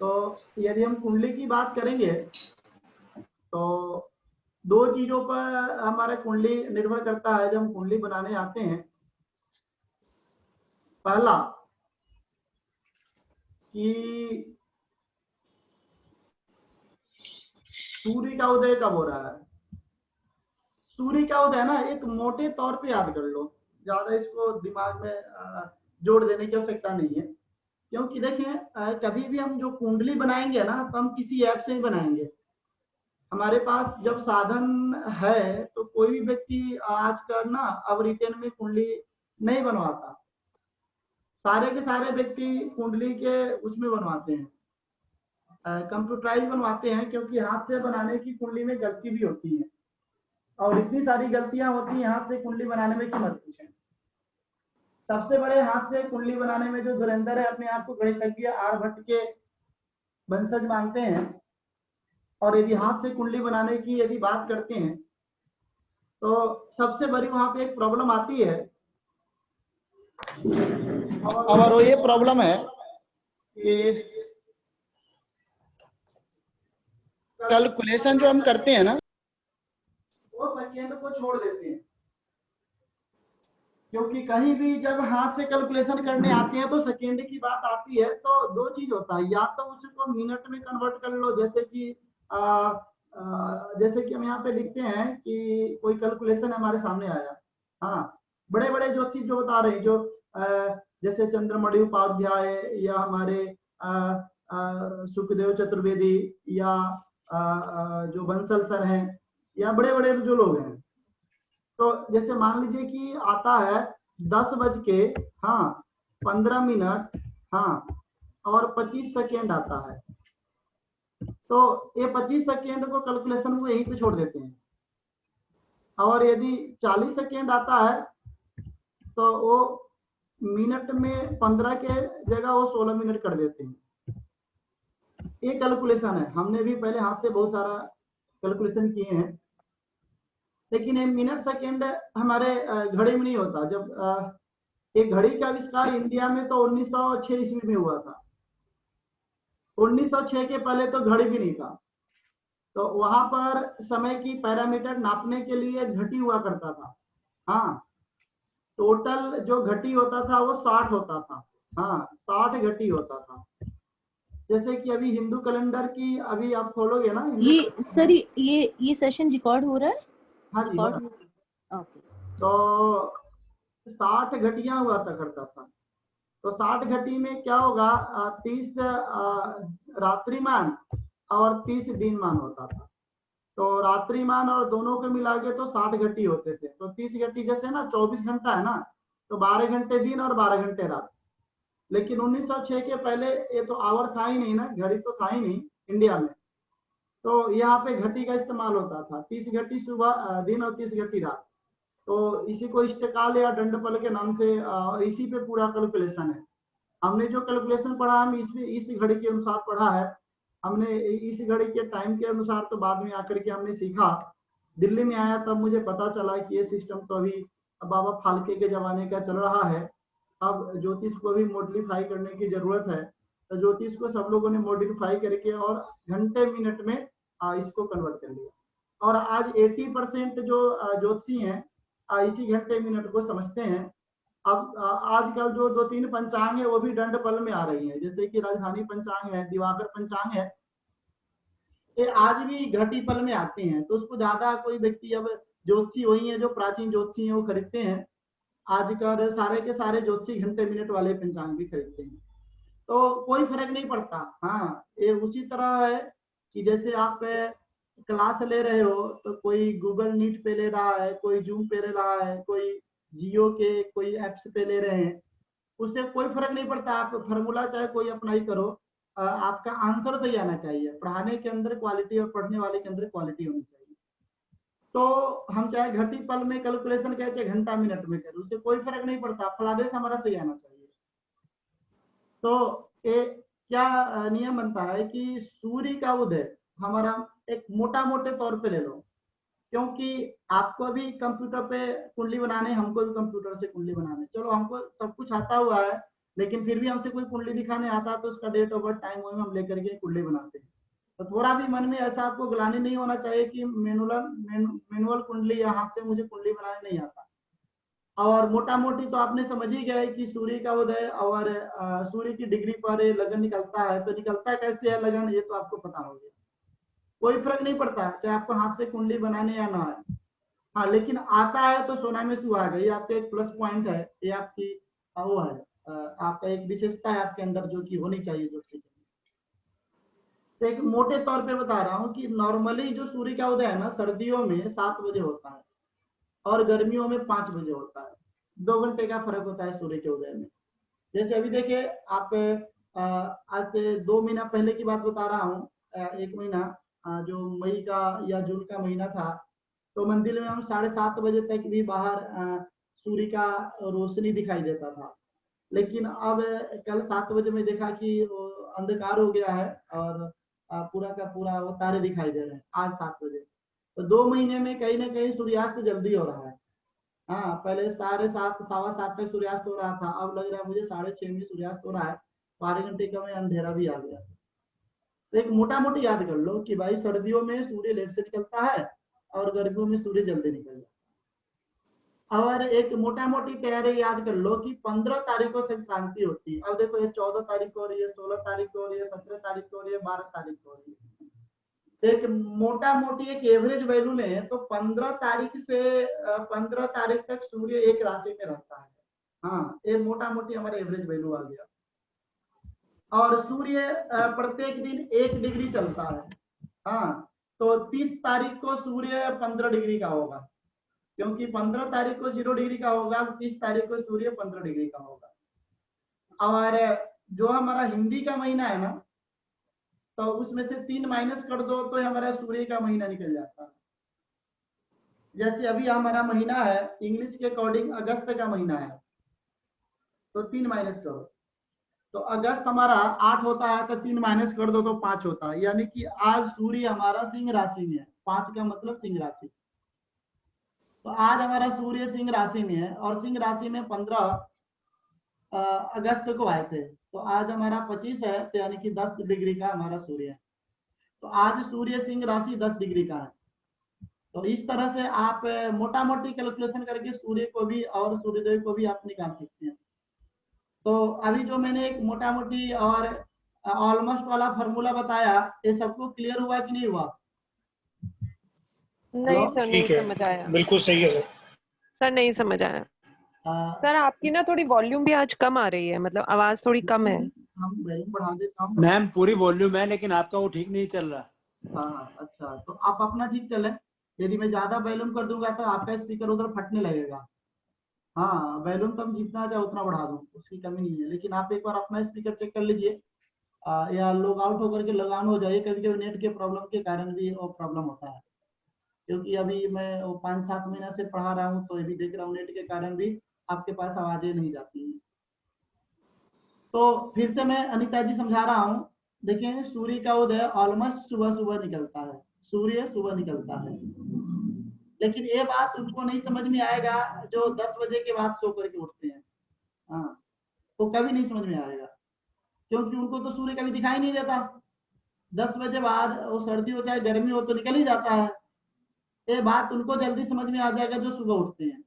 तो यदि हम कुंडली की बात करेंगे तो दो चीजों पर हमारा कुंडली निर्भर करता है जब हम कुंडली बनाने आते हैं। पहला कि सूर्य का उदय कब हो रहा है। सूर्य का उदय ना एक मोटे तौर पे याद कर लो, ज्यादा इसको दिमाग में जोड़ देने की आवश्यकता नहीं है। क्योंकि देखिए कभी भी हम जो कुंडली बनाएंगे ना तो हम किसी ऐप से ही बनाएंगे। हमारे पास जब साधन है तो कोई भी व्यक्ति आजकल ना अब रिटेल में कुंडली नहीं बनवाता। सारे के सारे व्यक्ति कुंडली के उसमें बनवाते हैं, कंप्यूटराइज बनवाते हैं, क्योंकि हाथ से बनाने की कुंडली में गलती भी होती है और इतनी सारी गलतियां होती हैं हाथ से कुंडली बनाने में कि मत पूछें। सबसे बड़े हाथ से कुंडली बनाने में जो धुरंधर है, अपने आप को गणितज्ञ आर्यभट्ट के वंशज मानते हैं, और यदि हाथ से कुंडली बनाने की यदि बात करते हैं तो सबसे बड़ी वहां पे एक प्रॉब्लम आती है। और वो ये प्रॉब्लम है कि कैलकुलेशन जो हम करते हैं ना वो सेकेंड को छोड़ देते हैं। क्योंकि कहीं भी जब हाथ से कैलकुलेशन करने आते हैं तो सेकेंड की बात आती है तो दो चीज होता है, या तो उसको मिनट में कन्वर्ट कर लो, जैसे कि जैसे कि हम यहाँ पे लिखते हैं कि कोई कैलकुलेशन हमारे सामने आया। हाँ, बड़े बड़े ज्योतिषी जो बता रहे हैं, जो जैसे चंद्रमणि उपाध्याय या हमारे सुखदेव चतुर्वेदी या जो बंसल सर हैं या बड़े बड़े जो लोग हैं, तो जैसे मान लीजिए कि आता है 10 बज के, हाँ, 15 मिनट, हाँ, और 25 सेकेंड आता है। तो ये 25 सेकेंड को कैलकुलेशन में यहीं पे छोड़ देते हैं। और यदि 40 सेकेंड आता है तो वो मिनट में 15 के जगह वो 16 मिनट कर देते हैं। ये कैलकुलेशन है, हमने भी पहले हाथ से बहुत सारा कैलकुलेशन किए हैं, लेकिन ये मिनट सेकेंड हमारे घड़ी में नहीं होता। जब एक घड़ी का आविष्कार इंडिया में तो 1906 ईस्वी में हुआ था। 1906 के पहले तो घड़ी भी नहीं था। तो वहां पर समय की पैरामीटर नापने के लिए घटी हुआ करता था। हाँ, टोटल जो घटी होता था वो 60 होता था। हाँ, 60 घटी होता था। जैसे कि अभी हिंदू कैलेंडर की अभी आप खोलोगे ना, ये सर ये सेशन रिकॉर्ड हो रहा है? हाँ जी, हो रहा है। ओके। तो 60 घटियां हुआ करता था। तो 60 घटी में क्या होगा, 30 रात्रिमान और 30 दिनमान होता था। तो रात्रिमान और दोनों को मिला के तो 60 घटी होते थे। तो 30 घटी जैसे ना 24 घंटा है ना, तो 12 घंटे दिन और 12 घंटे रात। लेकिन 1906 के पहले ये तो आवर था ही नहीं ना, घड़ी तो था ही नहीं इंडिया में। तो यहाँ पे घटी का इस्तेमाल होता था, 30 घटी सुबह दिन और 30 घटी रात। तो इसी को इष्टकाल या दंडपल के नाम से इसी पे पूरा कैलकुलेशन है। हमने जो कैलकुलेशन पढ़ा हम इस घड़ी के अनुसार पढ़ा है। हमने इस घड़ी के टाइम के अनुसार तो बाद में आकर के हमने सीखा। दिल्ली में आया तब मुझे पता चला कि ये सिस्टम तो अभी बाबा फाल्के के जमाने का चल रहा है। अब ज्योतिष को भी मॉडिफाई करने की जरूरत है। तो ज्योतिष को सब लोगों ने मॉडिफाई करके और घंटे मिनट में इसको कन्वर्ट कर लिया। और आज 80% जो ज्योतिषी हैं इसी घंटे मिनट को समझते हैं। अब आजकल जो 2-3 पंचांग है वो भी दंड पल में आ रही है, जैसे कि राजधानी पंचांग है, दिवाकर पंचांग है, ये आज भी घटी पल में आते हैं। तो उसको ज्यादा कोई व्यक्ति, अब ज्योतिषी वही है जो प्राचीन ज्योतिषी है वो खरीदते हैं। आजकल सारे के सारे ज्योतिषी घंटे मिनट वाले पंचांग भी खरीदते हैं। तो कोई फर्क नहीं पड़ता। हाँ, ये उसी तरह है कि जैसे आप क्लास ले रहे हो तो कोई गूगल मीट पे ले रहा है, कोई जूम पे ले रहा है, कोई जियो के कोई एप्स पे ले रहे हैं, उससे कोई फर्क नहीं पड़ता। आप फॉर्मूला चाहे कोई अप्लाई करो, आपका आंसर सही आना चाहिए। पढ़ाने के अंदर क्वालिटी और पढ़ने वाले के अंदर क्वालिटी होनी चाहिए। तो हम चाहे घटी पल में कैलकुलेशन करें चाहे घंटा मिनट में करें, उससे कोई फर्क नहीं पड़ता, फलादेश हमारा सही आना चाहिए। तो ये क्या नियम बनता है कि सूर्य का उदय हमारा एक मोटा मोटे तौर पे ले लो, क्योंकि आपको भी कंप्यूटर पे कुंडली बनाने, हमको भी कंप्यूटर से कुंडली बनाने, चलो हमको सब कुछ आता हुआ है, लेकिन फिर भी हमसे कोई कुंडली दिखाने आता है तो उसका डेट ऑफ बर्थ टाइम में हम लेकर के कुंडली बनाते हैं। तो थोड़ा भी मन में ऐसा आपको ग्लानि नहीं होना चाहिए कि मैनुअल कुंडली या हाथ से मुझे कुंडली बनाने नहीं आता। और मोटा मोटी तो आपने समझ ही गए कि सूर्य का उदय और सूर्य की डिग्री पर लगन निकलता है। तो निकलता है कैसे है लगन, ये तो आपको पता हो गया। कोई फर्क नहीं पड़ता चाहे आपको हाथ से कुंडली बनाने या ना आए। हाँ, लेकिन आता है तो सोना में सुहागा, ये आपका एक प्लस पॉइंट है, ये आपकी वो है, आपका एक विशेषता है आपके अंदर जो कि होनी चाहिए ज्योतिष के। तो एक मोटे तौर पे बता रहा हूँ कि नॉर्मली जो सूर्य का उदय है ना, सर्दियों में 7 बजे होता है और गर्मियों में 5 बजे होता है। 2 घंटे का फर्क होता है सूर्य के उदय में। जैसे अभी देखिए आप, आज से 2 महीना पहले की बात बता रहा हूँ, 1 महीना, जो मई का या जून का महीना था, तो मंदिर में हम 7:30 बजे तक भी बाहर सूर्य का रोशनी दिखाई देता था। लेकिन अब कल 7 बजे में देखा कि वो अंधकार हो गया है और पूरा का पूरा वो तारे दिखाई दे रहे हैं आज 7 बजे। तो 2 महीने में कहीं ना कहीं सूर्यास्त जल्दी हो रहा है। हाँ, पहले 7:30 7:15 तक सूर्यास्त हो रहा था, अब लग रहा है मुझे 6:30 में सूर्यास्त हो रहा है। 12 घंटे का में अंधेरा भी आ गया। तो एक मोटा मोटी याद कर लो कि भाई सर्दियों में सूर्य लेट से निकलता है और गर्मियों में सूर्य जल्दी निकल जाता है। और एक मोटा मोटी तैयारी याद कर लो कि 15 तारीख को संक्रांति होती है। अब देखो ये 14 तारीख को हो रही है, 16 तारीख को हो रही है, 17 तारीख को हो रही है, 12 तारीख को हो रही है। एक मोटा मोटी एक एवरेज वैल्यू लें तो 15 तारीख से 15 तारीख तक सूर्य एक राशि में रहता है। हाँ, ये मोटा मोटी हमारा एवरेज वैल्यू आ गया। और सूर्य प्रत्येक दिन 1 डिग्री चलता है। हाँ, तो 30 तारीख को सूर्य 15 डिग्री का होगा, क्योंकि 15 तारीख को 0 डिग्री का होगा, 30 तारीख को सूर्य 15 डिग्री का होगा। और जो हमारा हिंदी का महीना है ना, तो उसमें से 3 माइनस कर दो तो हमारा सूर्य का महीना निकल जाता है। जैसे अभी हमारा महीना है इंग्लिश के अकॉर्डिंग अगस्त का महीना है, तो 3 माइनस करो तो अगस्त हमारा 8 होता है, तो 3 माइनस कर दो तो 5 होता है। यानी कि आज सूर्य हमारा सिंह राशि में है। 5 का मतलब सिंह राशि। तो आज हमारा सूर्य सिंह राशि में है और सिंह राशि में 15 अगस्त को आए थे। तो आज हमारा 25 है, तो यानी कि 10 डिग्री का हमारा सूर्य है। तो आज सूर्य सिंह राशि 10 डिग्री का है। तो इस तरह से आप मोटा मोटी कैलकुलेशन करके सूर्य को भी और सूर्योदय को भी आप निकाल सकते हैं। तो अभी जो मैंने एक मोटा मोटी और ऑलमोस्ट वाला फॉर्मूला बताया, ये सबको क्लियर हुआ कि नहीं हुआ? नहीं सर, नहीं ठीक है, समझ आया बिल्कुल सही है सर। सर, नहीं समझ आया। सर आपकी ना थोड़ी वॉल्यूम भी आज कम आ रही है, मतलब आवाज थोड़ी कम है। हम वॉल्यूम बढ़ा देता हूँ। मैम पूरी वॉल्यूम है लेकिन आपका वो ठीक नहीं चल रहा। हाँ, अच्छा, तो आप अपना ठीक चले। यदि मैं ज्यादा वॉल्यूम कर दूंगा तो आपका स्पीकर उधर फटने लगेगा। हाँ, वॉल्यूम तो हम जितना चाहे उतना बढ़ा दूं, उसकी कमी नहीं है। लेकिन आप एक बार अपना स्पीकर चेक कर लीजिए, या लॉग आउट होकर के लॉग ऑन हो जाइए। कभी कभी नेट के प्रॉब्लम के कारण भी वो प्रॉब्लम होता है, क्योंकि अभी मैं 5-7 महीना से पढ़ा रहा हूँ, तो अभी देख रहा हूँ नेट के कारण भी आपके पास आवाजें नहीं जाती हैं। तो फिर से मैं अनिता जी समझा रहा हूँ। देखिए, सूर्य का उदय ऑलमोस्ट सुबह सुबह निकलता है, सूर्य सुबह निकलता है। लेकिन ये बात उनको नहीं समझ में आएगा जो 10 बजे के बाद सो करके उठते हैं। हाँ, तो कभी नहीं समझ में आएगा, क्योंकि उनको तो सूर्य कभी दिखाई नहीं देता। 10 बजे बाद वो सर्दी हो चाहे गर्मी हो तो निकल ही जाता है। ये बात उनको जल्दी समझ में आ जाएगा जो सुबह उठते हैं।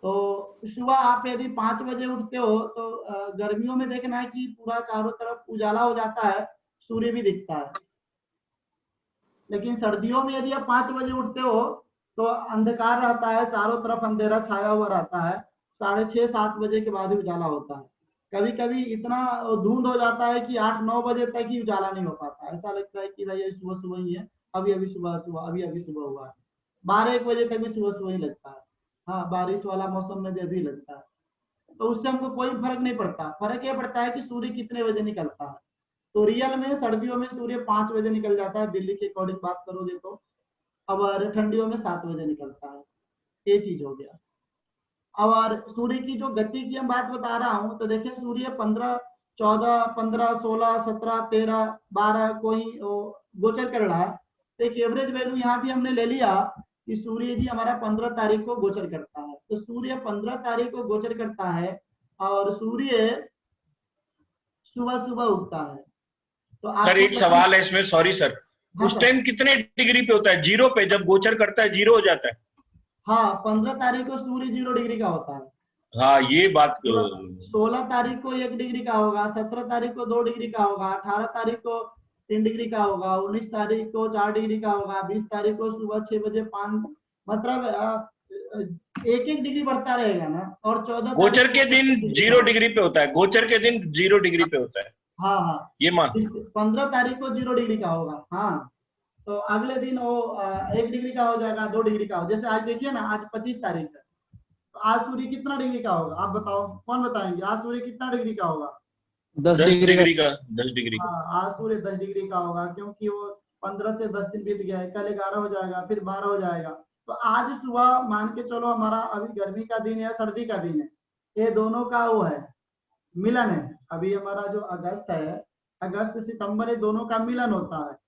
तो सुबह आप यदि 5 बजे उठते हो तो गर्मियों में देखना है कि पूरा चारों तरफ उजाला हो जाता है, सूर्य भी दिखता है। लेकिन सर्दियों में यदि आप 5 बजे उठते हो तो अंधकार रहता है, चारों तरफ अंधेरा छाया हुआ रहता है। 6:30-7 बजे के बाद ही उजाला होता है। कभी कभी इतना धुंध हो जाता है कि 8-9 बजे तक ही उजाला नहीं हो पाता। ऐसा लगता है कि भाई सुबह सुबह ही है, अभी अभी सुबह हुआ है। 12-1 बजे तक भी सुबह सुबह ही लगता है। हाँ, बारिश वाला मौसम में भी लगता है। तो उससे हमको कोई फर्क नहीं पड़ता। फर्क ये पड़ता है कि सूर्य कितने बजे निकलता है। तो रियल में सर्दियों में सूर्य 5 बजे निकल जाता है, दिल्ली के अकॉर्डिंग बात करोगे तो। और ठंडियों में 7 बजे निकलता है। ये चीज हो गया। और सूर्य की जो गति की हम बात बता रहा हूँ, तो देखिए सूर्य 15, 14, 15, 16, 17, 13, 12 कोई गोचर कर रहा है। तो एक एवरेज वैल्यू यहाँ भी हमने ले लिया कि सूर्य जी हमारा 15 तारीख को गोचर करता है। तो सूर्य 15 तारीख को गोचर करता है और सूर्य सुबह सुबह उगता है। तो सर आपको एक सवाल है इसमें, सॉरी सर, हाँ उस सर। टाइम कितने डिग्री पे होता है? 0 पे, जब गोचर करता है 0 हो जाता है? हाँ, 15 तारीख को सूर्य 0 डिग्री का होता है। हाँ ये बात 16 तारीख को 1 डिग्री का होगा, 17 तारीख को 2 डिग्री का होगा, 18 तारीख को 3 डिग्री का होगा, 19 तारीख को 4 डिग्री का होगा, 20 तारीख को सुबह 6 बजे 5, मतलब एक एक डिग्री बढ़ता रहेगा ना। और 14 गोचर तारीख के को दिन 25 0 डिग्री पे होता है, गोचर के दिन 0 डिग्री पे होता है। हाँ हाँ, ये मान 15 तारीख को 0 डिग्री का होगा। हाँ, तो अगले दिन वो 1 डिग्री का हो जाएगा, 2 डिग्री का हो। जैसे आज देखिए ना, आज 25 तारीख है, तो आज सूर्य कितना डिग्री का होगा आप बताओ, कौन बताएंगे? आज सूर्य कितना डिग्री का होगा? 10 डिग्री का, 10 डिग्री का। हाँ, आज सूर्य 10 डिग्री का होगा, क्योंकि वो 15 से 10 दिन बीत गया है, कल 11 हो जाएगा, फिर 12 हो जाएगा। तो आज सुबह मान के चलो, हमारा अभी गर्मी का दिन है, सर्दी का दिन है, ये दोनों का वो है, मिलन है। अभी हमारा जो अगस्त है, अगस्त सितंबर, ये दोनों का मिलन होता है।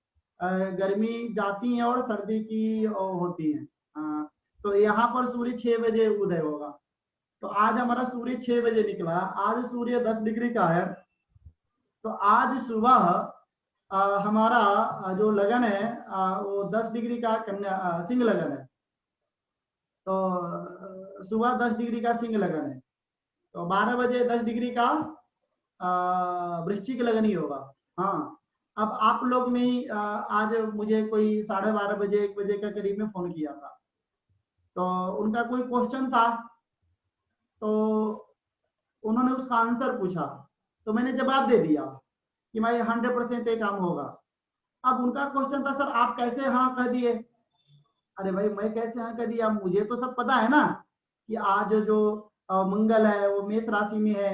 गर्मी जाती है और सर्दी की होती है। तो यहाँ पर सूर्य 6 बजे उदय होगा। तो आज हमारा सूर्य 6 बजे निकला, आज सूर्य 10 डिग्री का है। तो आज सुबह हमारा जो लगन है वो 10 डिग्री का कन्या सिंह लगन है। तो सुबह 10 डिग्री का सिंह लगन है, तो 12 बजे 10 डिग्री का वृश्चिक लगन ही होगा। हाँ, अब आप लोग में ही आज मुझे कोई 12:30 बजे 1 बजे के करीब में फोन किया था, तो उनका कोई क्वेश्चन था, तो उन्होंने उसका आंसर पूछा, तो मैंने जवाब दे दिया कि भाई 100% ये काम होगा। अब उनका क्वेश्चन था, सर आप कैसे हाँ कह दिए? अरे भाई, मैं कैसे हाँ कह दिया? मुझे तो सब पता है ना कि आज जो मंगल है वो मेष राशि में है।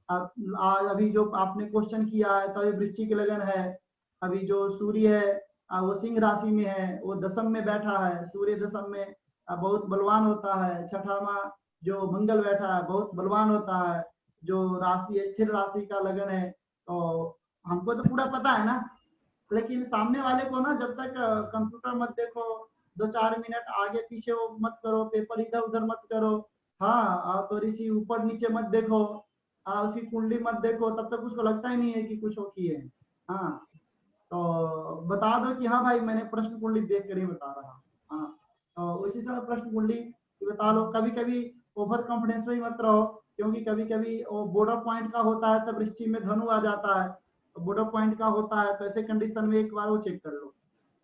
आज अभी जो आपने क्वेश्चन किया है, तो अभी वृश्चिक लगन है। अभी जो सूर्य है वो सिंह राशि में है, वो दशम में बैठा है। सूर्य दशम में बहुत बलवान होता है। छठा माह जो मंगल बैठा है बहुत बलवान होता है। जो राशि स्थिर राशि का लगन है, तो हमको तो पूरा पता है ना, लेकिन सामने वाले को ना, जब तक कंप्यूटर मत देखो, 2-4 मिनट आगे पीछे वो मत करो, पेपर इधर उधर मत करो, हाँ, तो ऋषि ऊपर नीचे मत देखो, उसकी कुंडली मत देखो, तब तक उसको लगता ही नहीं है कि कुछ हो किए। हाँ, तो बता दो कि हाँ भाई, मैंने प्रश्न कुंडली देख कर ही बता रहा। हाँ, तो उसी समय प्रश्न कुंडली बता लो। कभी कभी ओवर कॉन्फिडेंस में मत रहो, क्योंकि कभी कभी वो बॉर्डर पॉइंट का होता है, तब वृश्चिक में धनु आ जाता है। तो बॉर्डर पॉइंट का होता है, तो ऐसे कंडीशन में एक बार वो चेक कर लो।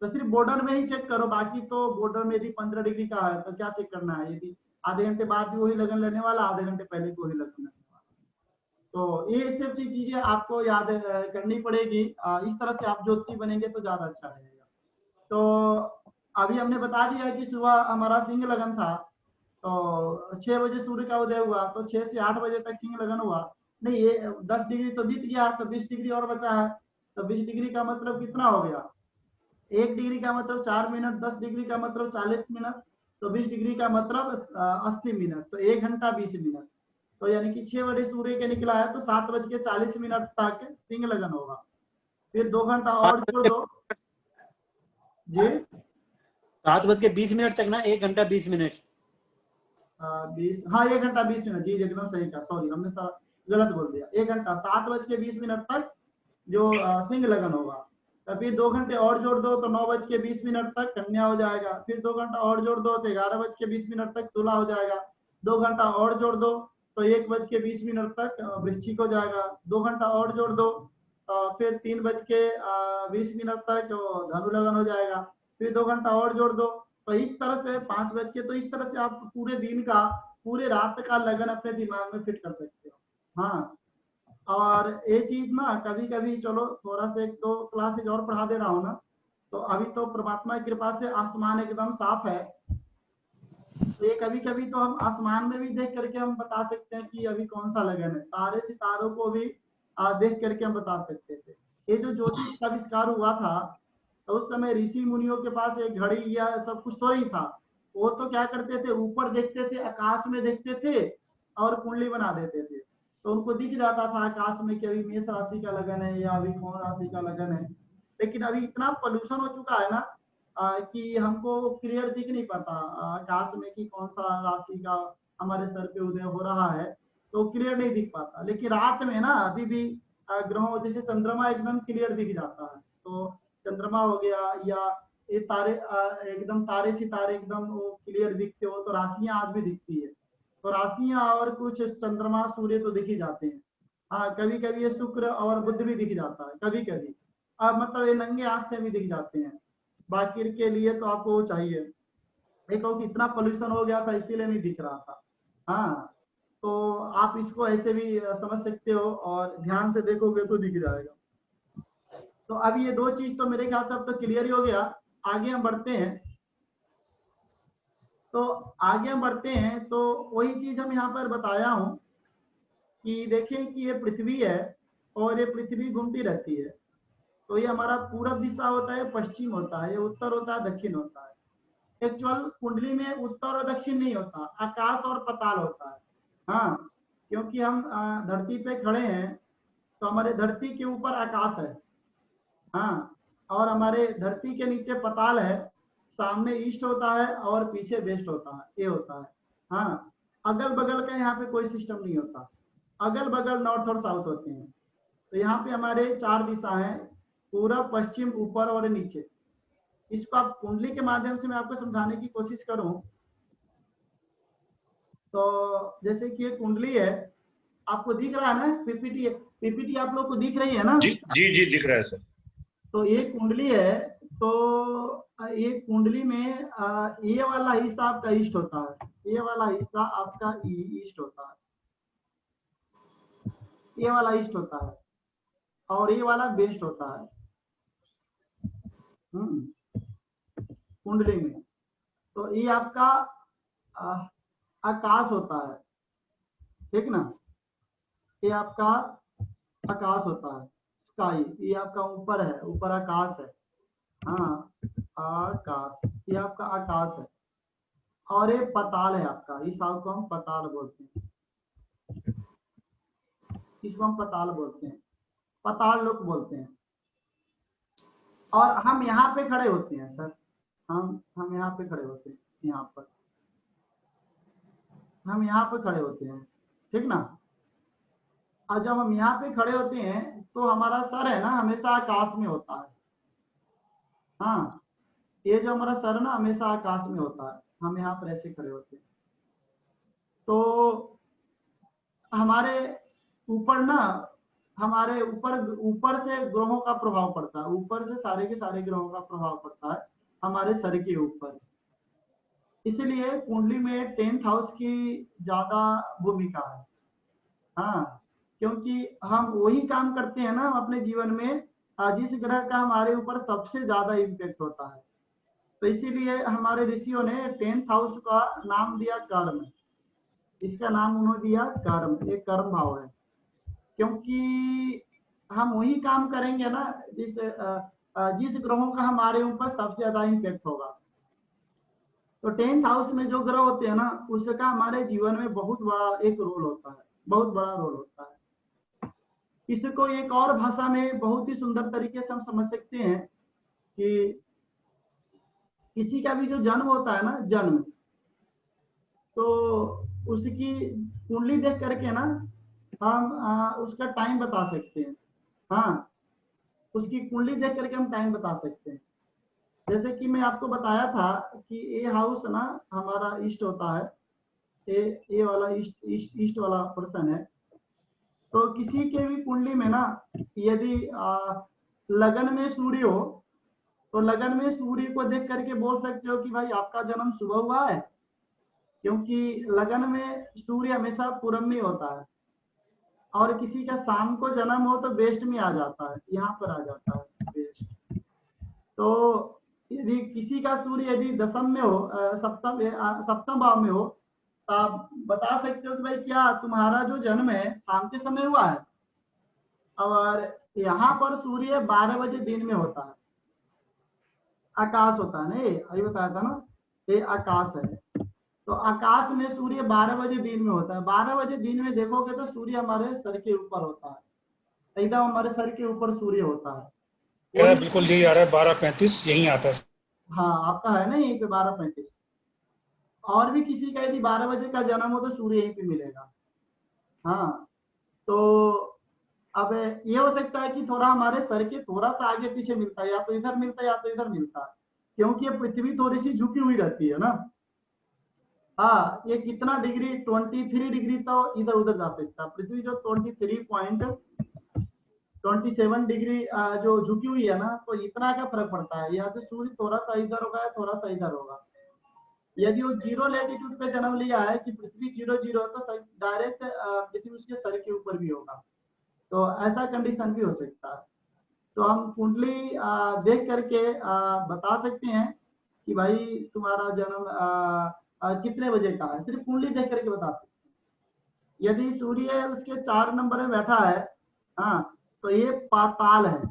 तो सिर्फ बॉर्डर में ही चेक करो, बाकी तो बॉर्डर में यदि 15 डिग्री का है तो क्या चेक करना है? यदि आधे घंटे बाद भी वही लगन लेने वाला, आधे घंटे पहले भी वही लगन लेने वाला। तो ये सब चीजें आपको याद करनी पड़ेगी। इस तरह से आप ज्योतिषी बनेंगे तो ज्यादा अच्छा रहेगा। तो अभी हमने बता दिया कि सुबह हमारा सिंह लगन था, तो 6 बजे सूर्य का उदय हुआ, तो 6 से 8 बजे तक सिंह लगन हुआ। नहीं, ये 10 डिग्री तो बीत गया, तो 20 डिग्री और बचा है। तो 20 डिग्री का मतलब कितना हो गया? 1 डिग्री का मतलब 4 मिनट, 10 डिग्री का मतलब 40 मिनट, तो 20 डिग्री का मतलब 80 मिनट, तो 1 घंटा 20 मिनट। तो यानी कि 6 बजे सूर्य के निकला है, तो 7:40 तक सिंह लगन होगा। फिर 2 घंटा और जोड़ दो जी। 7:20 तक ना, 1 घंटा 20 मिनट। 20, हाँ, 1 घंटा 20 मिनट जी, एकदम सही कहा, सॉरी हमने गलत बोल दिया। 1 घंटा 7:20 तक जो सिंह लगन होगा। तो फिर 2 घंटे और जोड़ दो, तो 9:20 तक कन्या हो जाएगा। फिर 2 घंटा और जोड़ दो, तो 11:20 तक तुला हो जाएगा। 2 घंटा और जोड़ दो, तो 1:20 तक वृश्चिक हो जाएगा। 2 घंटा और जोड़ दो, फिर 3:20 तक धनु लगन हो जाएगा। फिर 2 घंटा और जोड़ दो, तो इस तरह से 5 बज के, तो इस तरह से आप पूरे दिन का, पूरे रात का लगन अपने दिमाग में फिट कर सकते हो। हाँ, और ये चीज ना कभी कभी, चलो थोड़ा से 1-2 क्लासेज और पढ़ा दे रहा हूँ ना, तो अभी तो परमात्मा की कृपा से आसमान एकदम साफ है। तो ये कभी कभी तो हम आसमान में भी देख करके हम बता सकते हैं कि अभी कौन सा लगन है। तारे सितारों को भी देख करके हम बता सकते थे। ये जो ज्योतिष का आविष्कार हुआ था, तो उस समय ऋषि मुनियों के पास एक घड़ी या सब कुछ तो नहीं था। वो तो क्या करते थे, ऊपर देखते थे, आकाश में देखते थे और कुंडली बना देते थे। तो उनको दिख जाता था आकाश में कि अभी मेष राशि का लगन है या अभी कौन राशि का लगन है। लेकिन अभी इतना पोल्यूशन हो चुका है ना कि हमको क्लियर दिख नहीं पाता आकाश में कि कौन सा राशि का हमारे सर पे उदय हो रहा है। तो क्लियर नहीं दिख पाता। लेकिन रात में ना अभी भी ग्रहों जैसे चंद्रमा एकदम क्लियर दिख जाता है। तो चंद्रमा हो गया या ये तारे एकदम तारे सितारे एकदम वो क्लियर दिखते हो, तो राशियां आज भी दिखती है। तो राशियां और कुछ चंद्रमा सूर्य तो दिख ही जाते हैं। हाँ, कभी कभी ये शुक्र और बुध भी दिख जाता है, कभी कभी मतलब ये नंगे आंख से भी दिख जाते हैं। बाकी के लिए तो आपको वो चाहिए। एक कि इतना पोल्यूशन हो गया था इसीलिए नहीं दिख रहा था। हाँ, तो आप इसको ऐसे भी समझ सकते हो और ध्यान से देखोगे तो दिख जाएगा। तो अब ये दो चीज तो मेरे ख्याल से अब तो क्लियर ही हो गया। आगे हम बढ़ते हैं। तो वही चीज हम यहाँ पर बताया हूं कि देखें कि ये पृथ्वी है और ये पृथ्वी घूमती रहती है। तो ये हमारा पूरब दिशा होता है, पश्चिम होता है, ये उत्तर होता है, दक्षिण होता है। एक्चुअल कुंडली में उत्तर और दक्षिण नहीं होता, आकाश और पताल होता है। हाँ, क्योंकि हम धरती पे खड़े हैं तो हमारे धरती के ऊपर आकाश है। हाँ, और हमारे धरती के नीचे पताल है। सामने ईस्ट होता है और पीछे वेस्ट होता है, ये होता है। हाँ, अगल बगल का यहाँ पे कोई सिस्टम नहीं होता। अगल बगल नॉर्थ और साउथ होते हैं। तो यहाँ पे हमारे 4 दिशा हैं, पूरब, पश्चिम, ऊपर और नीचे। इसको आप कुंडली के माध्यम से मैं आपको समझाने की कोशिश करूं तो जैसे कि ये कुंडली है, आपको दिख रहा है ना, पीपीटी आप लोग को दिख रही है ना? जी जी जी दिख रहा है सर। तो ये कुंडली है। तो ये कुंडली में ये वाला हिस्सा आपका ईस्ट होता है, ये वाला हिस्सा आपका ईस्ट होता है, ये वाला ईस्ट होता है और ये वाला वेस्ट होता है कुंडली में। तो ये आपका आकाश होता है, ठीक ना? ये आपका आकाश होता है, स्काई। ये आपका ऊपर है, ऊपर आकाश है। हाँ, आकाश, ये आपका आकाश है। और ये पताल है आपका, इस आग को हम पताल बोलते हैं, इसको हम पताल बोलते हैं, पताल लोक बोलते हैं। और हम यहाँ पे खड़े होते हैं सर, हम यहाँ पे खड़े होते हैं, यहाँ पर हम यहाँ पे खड़े होते हैं, ठीक ना? और जब हम यहाँ पे खड़े होते हैं तो हमारा सर है ना हमेशा आकाश में होता है। हाँ, ये जो हमारा सर ना हमेशा आकाश में होता है, हम यहाँ पर ऐसे खड़े होते हैं। तो हमारे ऊपर ना, हमारे ऊपर से ग्रहों का प्रभाव पड़ता है, ऊपर से सारे के सारे ग्रहों का प्रभाव पड़ता है हमारे सर के ऊपर। इसलिए कुंडली में 10th हाउस की ज्यादा भूमिका है। हाँ, क्योंकि हम वही काम करते हैं ना अपने जीवन में जिस ग्रह का हमारे ऊपर सबसे ज्यादा इम्पैक्ट होता है। तो इसीलिए हमारे ऋषियों ने 10th हाउस का नाम दिया कर्म। इसका नाम उन्होंने दिया कर्म, एक कर्म भाव है। क्योंकि हम वही काम करेंगे ना जिस ग्रहों का हमारे ऊपर सबसे ज्यादा इम्पैक्ट होगा। तो 10th हाउस में जो ग्रह होते हैं ना उसका हमारे जीवन में बहुत बड़ा एक रोल होता है, बहुत बड़ा रोल होता है। इसको एक और भाषा में बहुत ही सुंदर तरीके से हम समझ सकते हैं कि किसी का भी जो जन्म होता है ना, जन्म, तो उसकी कुंडली देख करके ना हम उसका टाइम बता सकते हैं। हाँ, उसकी कुंडली देख करके हम टाइम बता सकते हैं। जैसे कि मैं आपको बताया था कि ये हाउस ना हमारा ईस्ट होता है, ये वाला ईस्ट वाला पर्सन है। तो किसी के भी कुंडली में ना यदि लगन में सूर्य हो तो लगन में सूर्य को देख करके बोल सकते हो कि भाई आपका जन्म सुबह हुआ है, क्योंकि लगन में सूर्य हमेशा पूरब में होता है। और किसी का शाम को जन्म हो तो वेस्ट में आ जाता है, यहाँ पर आ जाता है वेस्ट। तो यदि किसी का सूर्य यदि दशम में हो, सप्तम भाव में हो, तो आप बता सकते हो कि भाई क्या तुम्हारा जो जन्म है शाम के समय हुआ है। और यहाँ पर सूर्य 12 बजे दिन में होता है, आकाश होता है ना, ये अभी बताया था ना, ये आकाश है। तो आकाश में सूर्य 12 बजे दिन में होता है। 12 बजे दिन में देखोगे तो सूर्य हमारे सर के ऊपर होता है, एकदम हमारे सर के ऊपर सूर्य होता है। बिल्कुल यही आ रहा है, 12:35 यही आता है। हाँ, आपका है ना यहीं पे 12:35। और भी किसी का यदि 12 बजे का जन्म हो तो सूर्य यहीं पे मिलेगा। हाँ, तो अब ये हो सकता है कि थोड़ा हमारे सर के थोड़ा सा आगे पीछे मिलता है, या तो इधर मिलता है या तो इधर मिलता है, क्योंकि ये पृथ्वी थोड़ी सी झुकी हुई रहती है ना। हाँ, ये कितना डिग्री, 23 डिग्री तो इधर उधर जा सकता है। पृथ्वी जो 23.27 डिग्री जो झुकी हुई है ना, तो इतना का फर्क पड़ता है। यहाँ से सूर्य थोड़ा सा इधर होगा या थोड़ा सा इधर होगा। यदि वो 0 लैटिट्यूड पे जन्म लिया है कि पृथ्वी 0 है, तो डायरेक्ट पृथ्वी उसके सर के ऊपर भी होगा। तो ऐसा कंडीशन भी हो सकता है। तो हम कुंडली देख करके बता सकते हैं कि भाई तुम्हारा जन्म कितने बजे का है, सिर्फ कुंडली देख करके बता सकते हैं। यदि सूर्य उसके 4 नंबर में बैठा है, हाँ, तो ये पाताल है।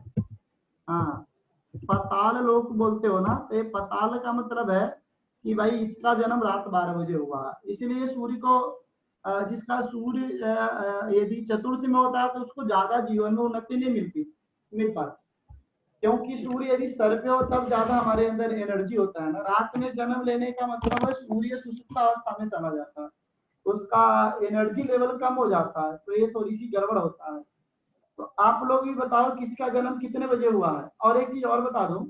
हाँ, पाताल लोग बोलते हो ना, तो ये पाताल का मतलब है कि भाई इसका जन्म रात 12 बजे हुआ। इसीलिए सूर्य को जिसका सूर्य यदि चतुर्थ में होता है तो उसको ज्यादा जीवन में उन्नति नहीं मिल पाती, क्योंकि सूर्य यदि सर पे हो तब ज्यादा हमारे अंदर एनर्जी होता है ना। रात में जन्म लेने का मतलब है सूर्य सुषुप्त अवस्था में चला जाता है, उसका एनर्जी लेवल कम हो जाता है, तो ये थोड़ी सी गड़बड़ होता है। तो आप लोग भी बताओ किसका जन्म कितने बजे हुआ है। और एक चीज और बता दूं,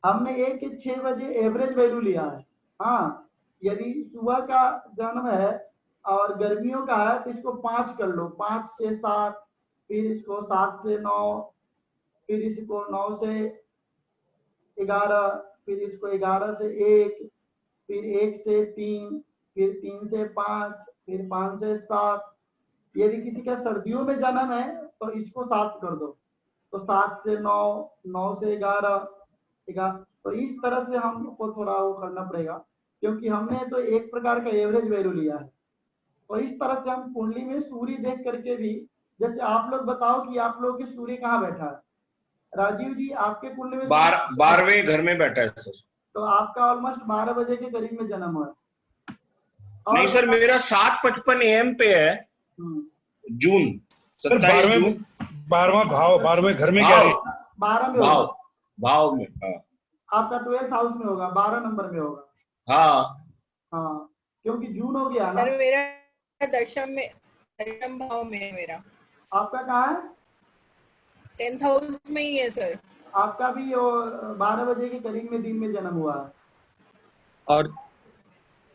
हमने 1 से 6 बजे एवरेज वैल्यू लिया है। हाँ, यदि सुबह का जन्म है और गर्मियों का है तो इसको 5 कर लो, 5 से 7, फिर इसको 7 से 9, फिर इसको 9 से 11, फिर इसको 11 से 1, फिर 1 से 3, फिर 3 से 5, फिर 5 से 7। यदि किसी का सर्दियों में जन्म है तो इसको 7 कर दो, तो 7 से 9, 9 से 11, 11। तो इस तरह से हमको थोड़ा वो करना पड़ेगा, क्योंकि हमने तो एक प्रकार का एवरेज वैल्यू लिया है। तो इस तरह से हम कुंडली में सूर्य देख करके भी, जैसे आप लोग बताओ कि आप लोग के सूर्य कहाँ बैठा है। राजीव जी, आपके कुंडली में 12वें घर में बैठा है सर। तो आपका ऑलमोस्ट 12 बजे के करीब में जन्म हुआ है। नहीं सर, मेरा 7:55 AM पे है, जून 27 12वां भाव, 12वें घर में क्या है? 12 में भाव, होगा, भाव में। हाँ, आपका 12th हाउस में होगा, 12 नंबर में होगा। हाँ, हाँ, क्योंकि जून हो गया ना। सर मेरा दशम भाव में है मेरा। आपका कहाँ है? 10th हाउस में ही है सर। आपका भी 12 बजे के करीब में दिन में जन्म हुआ है।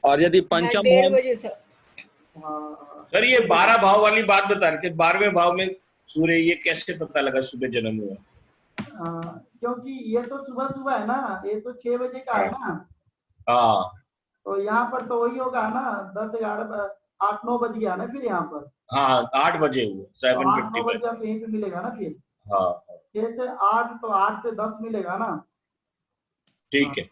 और यदि पंचम 1:30 बजे सर। हाँ सर ये 12 भाव वाली बात बता रहे थे, 12वें भाव में सूर्य, ये कैसे पता लगा सुबह जन्म हुआ? क्योंकि ये तो सुबह सुबह है ना, ये तो 6 बजे का है ना। हाँ, तो यहाँ पर तो वही होगा ना, 10, 11, 8, 9 बज गया ना फिर यहाँ पर। हाँ 8 बजे हुआ, तो 8, 9 बज 7:55। गया तो यहीं पे मिलेगा ना फिर। हाँ 6 से 8, तो 8 से 10 मिलेगा ना। ठीक है।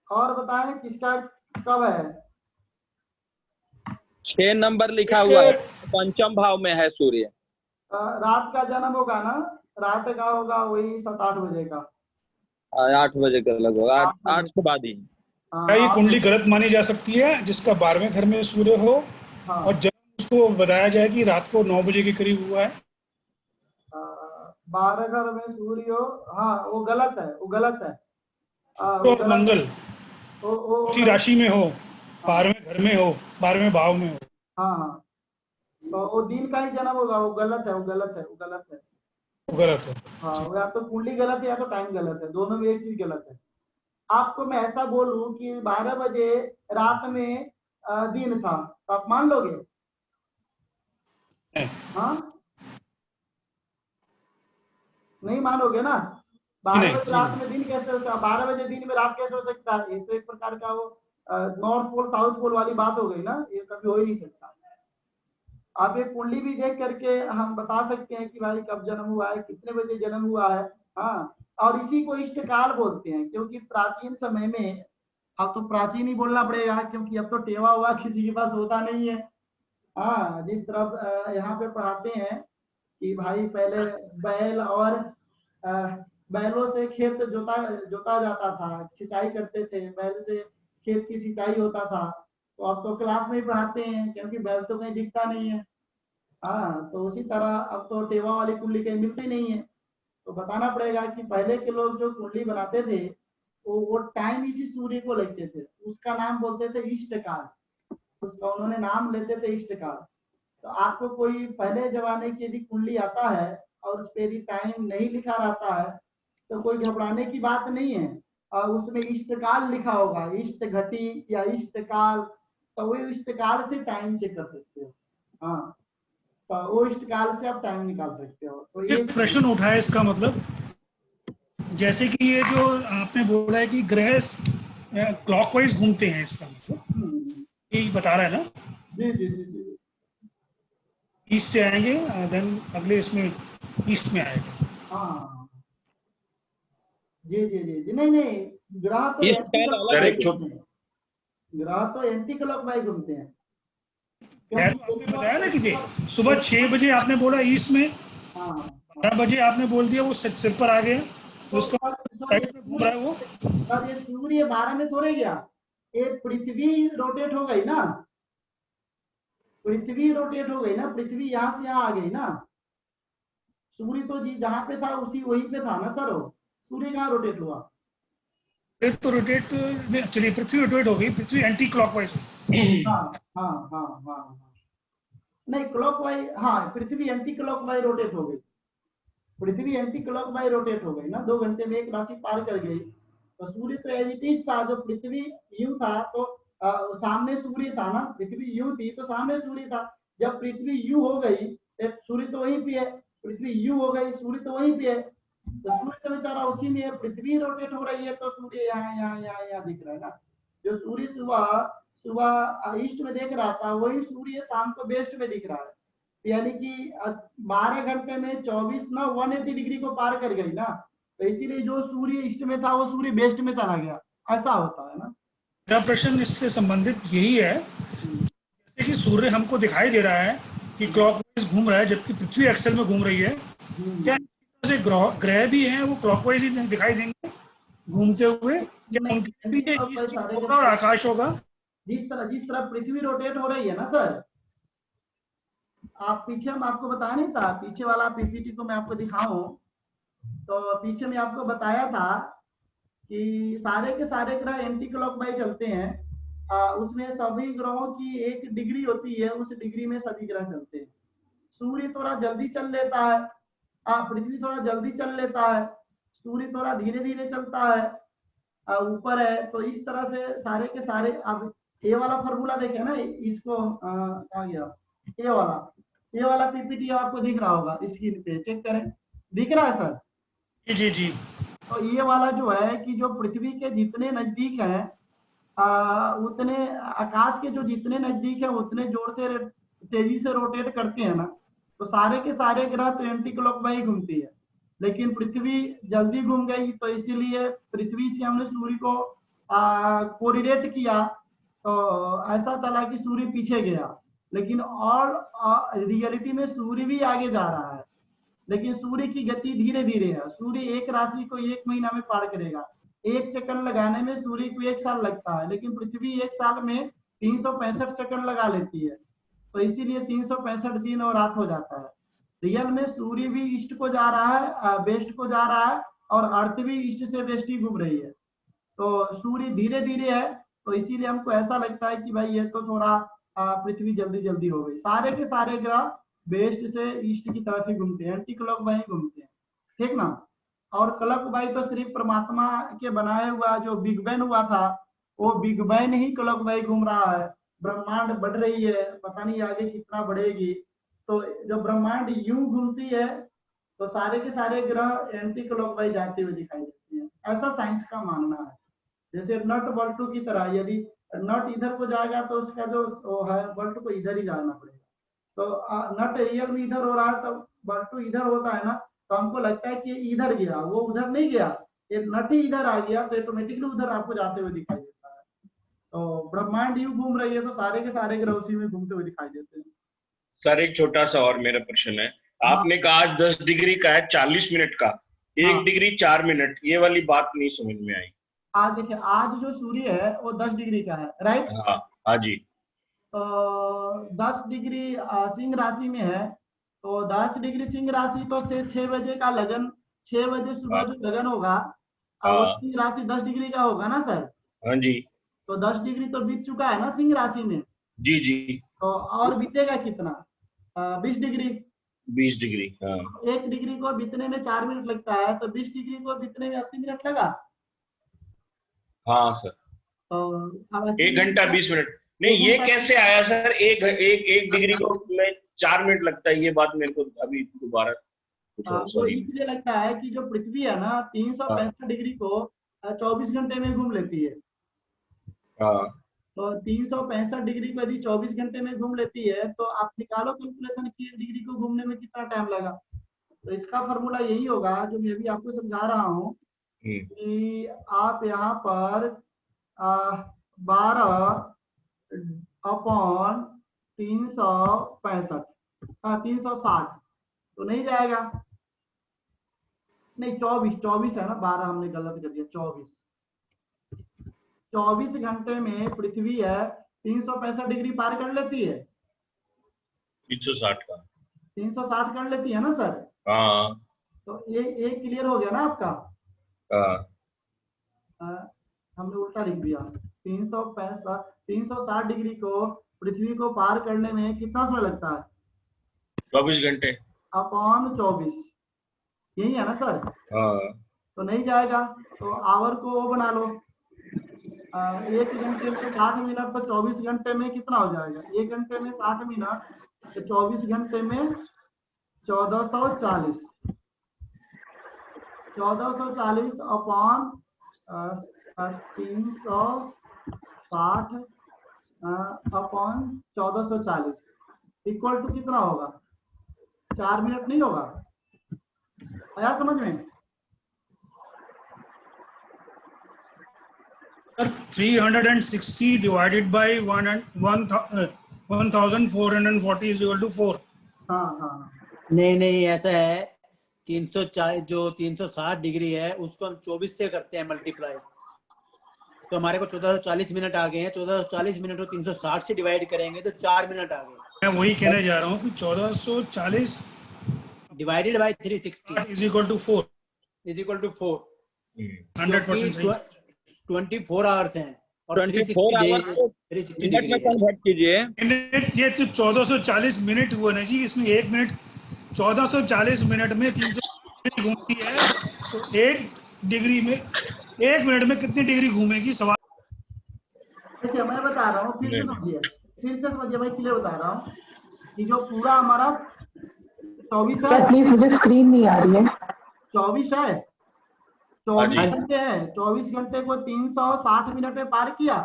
और बताएं किसका कब है? 6 नंबर लिखा हुआ है, पंचम भाव में है सूर्य। रात का जन्म होगा ना, रात का होगा वही 7-8 बजे का। 8 बजे का लगभग, 8 के बाद ही। क्या ये कुंडली गलत मानी जा सकती है जिसका 12वें घर में सूर्य हो और जन्म उसको बताया जाए कि रात को 9 बजे के करीब हुआ है? 12 घर में सूर्य हो, हाँ वो गलत है, वो गलत है। तो मंगल उसी राशि में हो, 12वें घर में हो, 12वें भाव में हो। हाँ, तो वो दिन का ही जन्म होगा, वो गलत है, वो गलत है, वो गलत है, वो गलत है। हाँ, या तो कुंडली गलत है या तो टाइम गलत है, दोनों में एक चीज गलत है। आपको मैं ऐसा बोलूं कि 12 बजे रात में दिन था, तो आप मान लोगे? हाँ, नहीं मानोगे ना। 12 बजे रात में दिन कैसे होता है, 12 बजे दिन में रात कैसे हो सकता है? ये तो एक प्रकार का वो नॉर्थ पोल साउथ पोल वाली बात हो गई ना, ये कभी हो ही नहीं सकता। आप ये कुंडली भी देख करके हम बता सकते हैं कि भाई कब जन्म हुआ है, कितने बजे जन्म हुआ है। हाँ, और इसी को इष्ट काल बोलते हैं, क्योंकि प्राचीन समय में, अब तो प्राचीन ही बोलना पड़ेगा क्योंकि अब तो टेवा हुआ किसी के पास होता नहीं है। हाँ, जिस तरफ यहाँ पे पढ़ाते हैं कि भाई पहले बैल और बैलों से खेत जोता जाता था, सिंचाई करते थे, बैल से खेत की सिंचाई होता था। तो अब तो क्लास में ही पढ़ाते हैं क्योंकि बैल तो कहीं दिखता नहीं है। हाँ, तो उसी तरह अब तो टेवा वाली कुंडली कहीं मिलती नहीं है। तो बताना पड़ेगा कि पहले के लोग जो कुंडली बनाते थे वो टाइम इसी सूर्य को लगते थे, उसका नाम बोलते थे इष्ट काल। उसका उन्होंने नाम लेते थे इष्ट काल। तो आपको कोई पहले जमाने की यदि कुंडली आता है और उस पर यदि टाइम नहीं लिखा रहता है तो कोई घबराने की बात नहीं है। और उसमें इष्ट काल लिखा होगा, इष्ट घटी या इष्ट काल, तो वो इष्ट काल से टाइम चेक कर सकते हो। हाँ, तो वो इष्ट काल से आप टाइम निकाल सकते हो। तो ये एक प्रश्न उठा है इसका मतलब, जैसे कि ये जो आपने बोला है कि ग्रह क्लॉकवाइज घूमते हैं, इसका मतलब यही बता रहा है ना? जी जी जी जी, ईस्ट से आएंगे देन अगले इसमें ईस्ट में आएगा। हाँ जी जी जी जी, नहीं नहीं, ग्रह तो इस एंटी काल क्लॉकवाइज अलग घूमते हैं, ग्रह तो एंटी क्लॉकवाइज घूमते हैं। आपने बताया ना कि जी सुबह 6 बजे आपने बोला ईस्ट में, हाँ 12 बजे आपने बोल दिया वो सिर पर आ गया, उसका राइट में घूम रहा है वो। सर ये सूर्य 12 में थोड़े गया, ये पृथ्वी रोटेट हो गई ना, पृथ्वी रोटेट हो गई ना, पृथ्वी यहाँ से यहाँ आ गई ना। सूर्य तो जी जहाँ पे था उसी वहीं पे था ना सर, वो सूर्य कहाँ रोटेट हुआ? तो रोटेट चलिए, पृथ्वी रोटेट हो गई, पृथ्वी एंटी क्लॉकवाइज। हाँ हाँ हाँ हाँ हाँ, नहीं क्लॉकवाइज, हाँ पृथ्वी एंटी क्लॉकवाइज रोटेट हो गई, पृथ्वी एंटी क्लॉकवाइज रोटेट हो गई ना, 2 घंटे में एक राशि पार कर गई। तो सूर्य तो एज इट इज था, जो पृथ्वी यू था तो सामने सूर्य था ना, पृथ्वी यू थी तो सामने सूर्य था। जब पृथ्वी यू हो गई तो सूर्य तो वहीं पे है, पृथ्वी यू हो गई सूर्य तो वहीं पे है, तो सूर्य तो बेचारा उसी में है, पृथ्वी रोटेट हो रही है तो सूर्य यहाँ यहाँ यहाँ यहाँ दिख रहा है ना। जो सूर्य सुबह सुबह ईस्ट में देख रहा था वही सूर्य शाम को वेस्ट में दिख रहा है, यानी कि 12 घंटे में 24 ना 180 डिग्री को पार कर गई ना, तो इसीलिए जो सूर्य ईस्ट में था वो सूर्य वेस्ट में चला गया, ऐसा होता है ना। मेरा प्रश्न इससे संबंधित यही है, जैसे कि सूर्य हमको दिखाई दे रहा है कि क्लॉकवाइज घूम रहा है जबकि पृथ्वी एक्सल में घूम रही है, क्या से ग्रह भी हैं वो क्लॉकवाइज ही दिखाई देंगे घूमते हुए, क्या उनके भी ईस्ट होगा और आकाश होगा? जिस तरह पृथ्वी रोटेट हो रही है ना सर, आप पीछे हम आपको बताया नहीं था, पीछे वाला पीपीटी को मैं आपको दिखाऊं तो पीछे में आपको बताया था कि सारे के सारे ग्रह एंटी क्लॉकवाइज चलते हैं। उसमें सभी ग्रहों की एक डिग्री होती है, उस डिग्री में सभी ग्रह चलते हैं। सूर्य थोड़ा जल्दी चल लेता है, पृथ्वी थोड़ा जल्दी चल लेता है, सूर्य थोड़ा धीरे धीरे चलता है, ऊपर है। तो इस तरह से सारे के सारे, अब ये वाला फॉर्मूला देखे ना, इसको आ गया ये वाला पीपीटी आपको दिख रहा होगा स्क्रीन पे, चेक करें, दिख रहा है सर? जी जी। तो ये वाला जो है कि जो पृथ्वी के जितने नजदीक है उतने आकाश के जो जितने नजदीक है उतने जोर से तेजी से रोटेट करते हैं ना, तो सारे के सारे ग्रह तो एंटी क्लॉकवाइज घूमती है। लेकिन पृथ्वी जल्दी घूम गई तो इसीलिए पृथ्वी से हमने सूर्य को कोरिलेट किया, तो ऐसा चला कि सूर्य पीछे गया, लेकिन और रियलिटी में सूर्य भी आगे जा रहा है, लेकिन सूर्य की गति धीरे धीरे है। सूर्य एक राशि को 1 महीना में पार करेगा, एक चक्कर लगाने में सूर्य को 1 साल लगता है, लेकिन पृथ्वी 1 साल में 365 चक्कर लगा लेती है, तो इसीलिए 365 दिन और रात हो जाता है। रियल में सूर्य भी ईस्ट को जा रहा है, वेस्ट को जा रहा है, और अर्थ भी ईस्ट से वेस्ट ही घूम रही है। तो सूर्य धीरे धीरे है, तो इसीलिए हमको ऐसा लगता है कि भाई ये तो थोड़ा पृथ्वी जल्दी जल्दी हो गई। सारे के सारे ग्रह वेस्ट से ईस्ट की तरफ ही घूमते हैं, एंटी क्लॉकवाइज घूमते हैं, ठीक ना। और क्लॉकवाइज तो सिर्फ परमात्मा के बनाए हुआ जो बिग बैंग हुआ था, वो बिग बैंग ही क्लॉकवाइज घूम रहा है। ब्रह्मांड बढ़ रही है, पता नहीं आगे कितना बढ़ेगी, तो जब ब्रह्मांड यूं घूमती है तो सारे के सारे ग्रह एंटी क्लॉकवाइज जाते हुए दिखाई देते हैं, ऐसा साइंस का मानना है। जैसे नट बल्टू की तरह, यदि नट इधर को जाएगा तो उसका जो है बल्टू को इधर ही जाना पड़ेगा। तो नट रियल में इधर हो रहा है तो बल्टू इधर होता है ना, तो हमको लगता है कि इधर गया, वो उधर नहीं गया, ये नट ही इधर आ गया, तो ऑटोमेटिकली उधर आपको जाते हुए दिखाई देता है। तो ब्रह्मांड यूं घूम रही है तो सारे के सारे ग्रह उसी में घूमते हुए दिखाई देते हैं। सर एक छोटा सा और मेरा प्रश्न है, आपने कहा आज 10 डिग्री का है 40 मिनट का, 1 डिग्री 4 मिनट, ये वाली बात नहीं समझ में आई। आज देखिए, आज जो सूर्य है वो 10 डिग्री का है, राइट? हाँ जी। तो 10 डिग्री सिंह राशि में है, तो 10 डिग्री सिंह राशि तो से 6 बजे का लगन, 6 बजे सुबह जो लगन होगा वो सिंह राशि 10 डिग्री का होगा ना सर? हाँ जी। तो 10 डिग्री तो बीत चुका है ना सिंह राशि में, जी जी। तो और बीतेगा कितना? 20 डिग्री। 20 डिग्री, हाँ। 1 डिग्री को बीतने में 4 मिनट लगता है, तो 20 डिग्री को बीतने में 80 मिनट लगा। हाँ सर। तो अब 80 1 घंटा 20 मिनट। नहीं, एक ये घंटा- कैसे आया सर? एक डिग्री को में 4 मिनट लगता है, ये बात मेरे को अभी दोबारा पूछो, वो सॉरी। इसलिए लगता है कि जो पृथ्वी है ना 365 डिग्री को 24 घंटे में घूम लेती है। हाँ। तो 365 डिग्री को यदि 24 घंटे में घूम लेती है, तो आप निकालो कैलकुलेशन की 1 डिग्री को घूमने में कितना टाइम लगा। तो इसका फॉर्मूला यही होगा जो मैं भी आपको समझा रहा हूँ कि आप यहाँ पर 12 अपॉन 365 360 तो नहीं जाएगा। नहीं, 24 है ना, 12 हमने गलत कर दिया। 24 घंटे में पृथ्वी है 365 डिग्री पार कर लेती है। 360 का 360 कर लेती है ना सर? हाँ। तो ये क्लियर हो गया ना आपका? हमने उल्टा लिख दिया। 360 डिग्री को पृथ्वी को पार करने में कितना समय लगता है? 24 घंटे अपॉन 24, यही है ना सर? हाँ। तो नहीं जाएगा, तो आवर को वो बना लो। 1 घंटे में 60 मिनट, तो 24 घंटे में कितना हो जाएगा? 1 घंटे में 60 मिनट, तो 24 घंटे में 1440 अपॉन 360 अपॉन 1440 इक्वल टू कितना होगा? 4 मिनट नहीं होगा? आया समझ में? Sir 360 divided by 1440 is equal to 4। हाँ। नहीं, ऐसा है 340 जो 360 डिग्री है उसको हम 24 से करते हैं मल्टीप्लाई, तो हमारे को 1440 मिनट आ गए हैं। 1440 मिनट को 360 से डिवाइड करेंगे तो 4 मिनट आ गए। मैं वही कहने जा रहा हूँ कि 1440 divided by 360 is equal to 4। 100% 24 hours हैं और 24 आवर्स को 360 मिनट में डिग्री। कन्वर्ट कीजिए। मिनट, ये तो 1440 मिनट हुआ ना जी, इसमें 1 मिनट 1440 मिनट में 300 डिग्री घूमती है, तो 1 डिग्री में 1 मिनट में कितनी डिग्री घूमेगी? सवाल। देखिए मैं बता रहा हूँ, फिर से समझिए भाई, क्लियर बता रहा हूँ कि जो पूरा हमारा 24 है, प्लीज मुझे स्क्रीन नहीं आ रही है। 24 है, 24 घंटे है, 24 घंटे को 360 मिनट में पार किया।